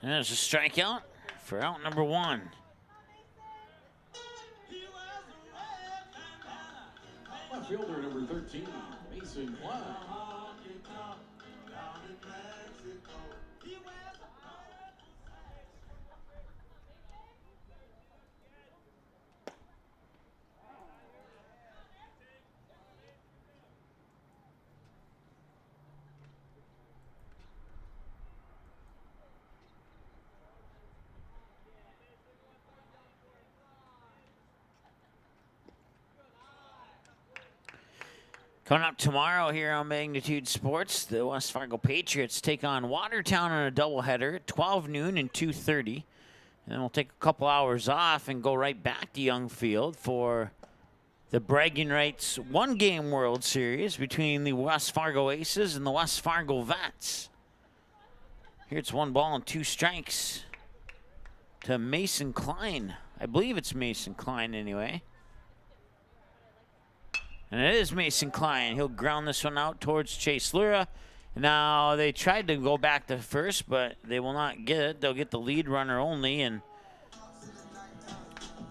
And there's a strikeout for out number 1. Left fielder number 13, Mason Klein. Coming up tomorrow here on Magnitude Sports, the West Fargo Patriots take on Watertown on a doubleheader at 12 noon and 2:30. And then we'll take a couple hours off and go right back to Young Field for the Bragging Rights one-game World Series between the West Fargo Aces and the West Fargo Vets. Here it's 1 ball and 2 strikes to Mason Klein. I believe it's Mason Klein anyway. And it is Mason Klein. He'll ground this one out towards Chase Lura. Now, they tried to go back to first, but they will not get it. They'll get the lead runner only, and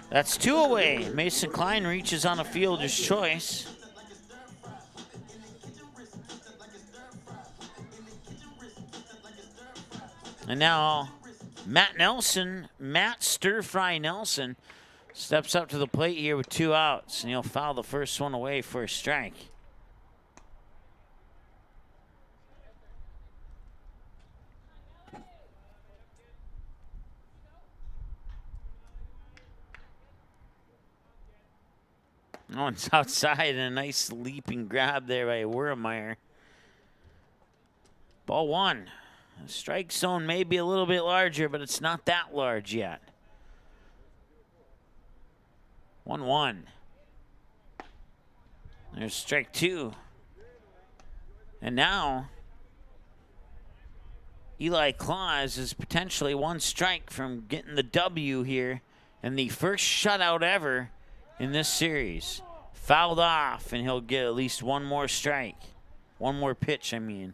that's 2 away. Mason Klein reaches on a fielder's choice. And now, Matt Stir Fry Nelson, steps up to the plate here with 2 outs, and he'll foul the first one away for a strike. Oh, it's outside, and a nice leaping grab there by Wurmeyer. Ball 1. The strike zone may be a little bit larger, but it's not that large yet. 1-1. There's strike 2. And now, Eli Claus is potentially 1 strike from getting the W here, and the first shutout ever in this series. Fouled off, and he'll get at least 1 more strike. 1 more pitch, I mean.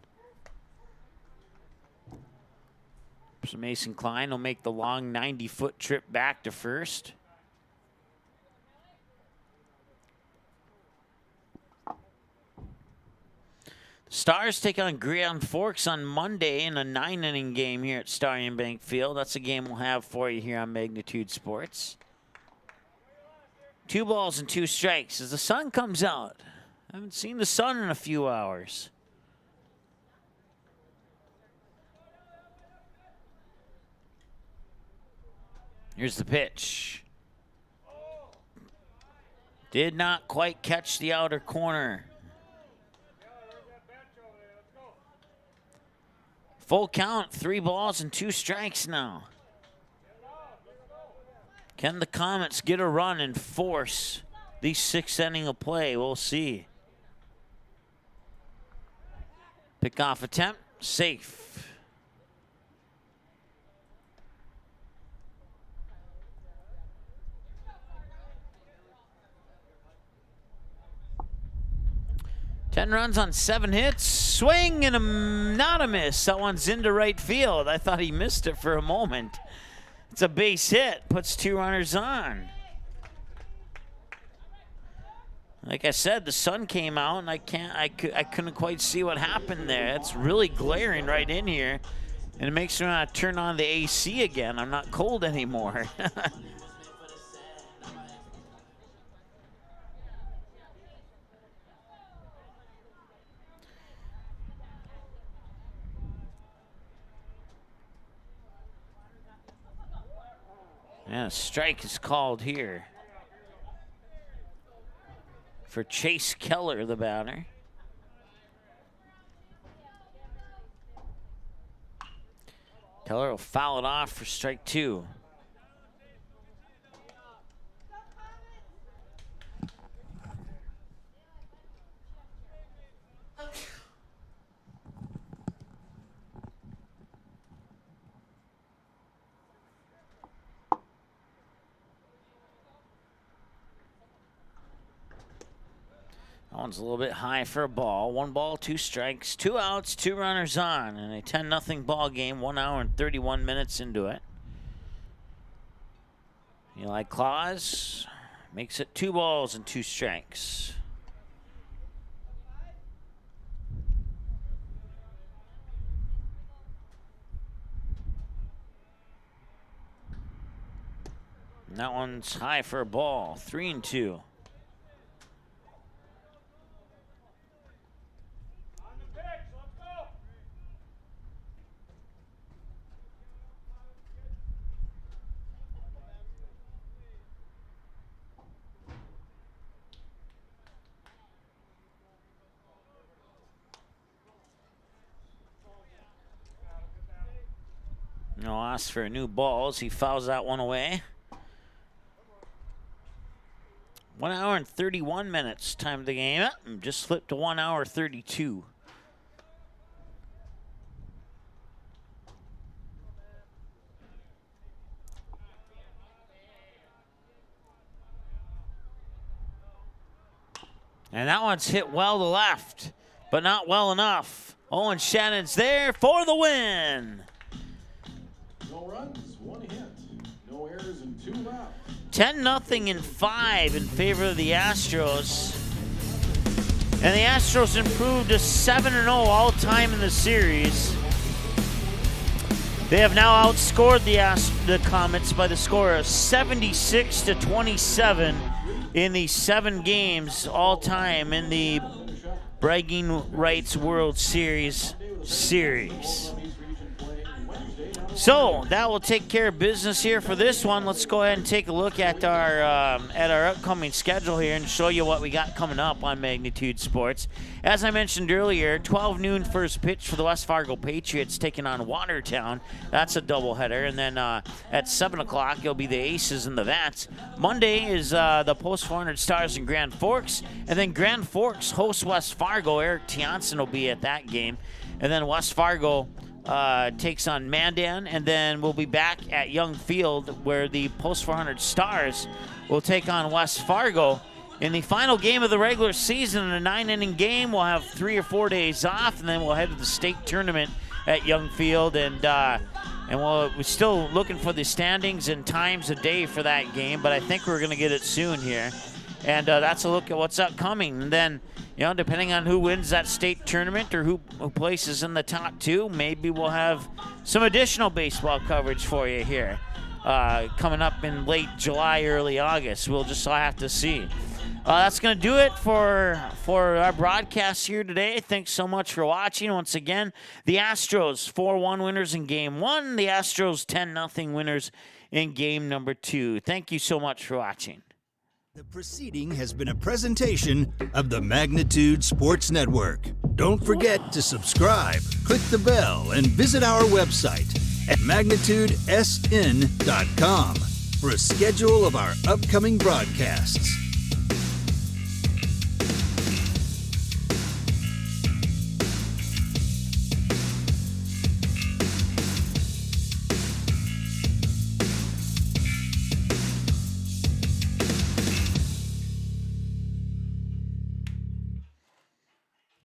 So Mason Klein will make the long 90-foot trip back to first. Stars take on Grand Forks on Monday in a 9-inning game here at Starion Bank Field. That's a game we'll have for you here on Magnitude Sports. 2 balls and 2 strikes as the sun comes out. I haven't seen the sun in a few hours. Here's the pitch. Did not quite catch the outer corner. Full count, 3 balls and 2 strikes now. Can the Comets get a run and force the 6th inning of play? We'll see. Pickoff attempt, safe. Ten runs on 7 hits. Swing and not a miss. That one's into right field. I thought he missed it for a moment. It's a base hit. Puts 2 runners on. Like I said, the sun came out, and I couldn't quite see what happened there. It's really glaring right in here, and it makes me want to turn on the AC again. I'm not cold anymore. Yeah, a strike is called here for Chase Keller, the batter. Keller will foul it off for strike 2. one's a little bit high for a ball. 1 ball, 2 strikes, 2 outs, 2 runners on, and a 10-0 ball game. 1 hour and 31 minutes into it. Eli Claus makes it 2 balls and 2 strikes. And that one's high for a ball. 3-2. No ask for new balls. He fouls that one away. 1 hour and 31 minutes time of the game. Just slipped to 1 hour 32. And that one's hit well to left, but not well enough. Owen Shannon's there for the win. No runs, 1 hit, no errors, and 2 left. 10-0 in 5 in favor of the Astros. And the Astros improved to 7-0 all time in the series. They have now outscored the Comets by the score of 76-27 in the 7 games all time in the Bragging Rights World Series. So that will take care of business here for this one. Let's go ahead and take a look at our upcoming schedule here and show you what we got coming up on Magnitude Sports. As I mentioned earlier, 12 noon first pitch for the West Fargo Patriots taking on Watertown. That's a doubleheader. And then at 7 o'clock, it'll be the Aces and the Vats. Monday is the Post 400 Stars in Grand Forks. And then Grand Forks hosts West Fargo. Eric Tianson will be at that game. And then West Fargo takes on Mandan, and then we'll be back at Young Field where the Post 400 Stars will take on West Fargo. In the final game of the regular season, in a 9-inning game, we'll have 3 or 4 days off, and then we'll head to the state tournament at Young Field, and we're still looking for the standings and times of day for that game, but I think we're going to get it soon here. And that's a look at what's upcoming. And then, you know, depending on who wins that state tournament or who places in the top 2, maybe we'll have some additional baseball coverage for you here coming up in late July, early August. We'll just have to see. That's going to do it for our broadcast here today. Thanks so much for watching. Once again, the Astros 4-1 winners in Game 1. The Astros 10-0 winners in Game number 2. Thank you so much for watching. The proceeding has been a presentation of the Magnitude Sports Network. Don't forget to subscribe, click the bell, and visit our website at magnitudesn.com for a schedule of our upcoming broadcasts.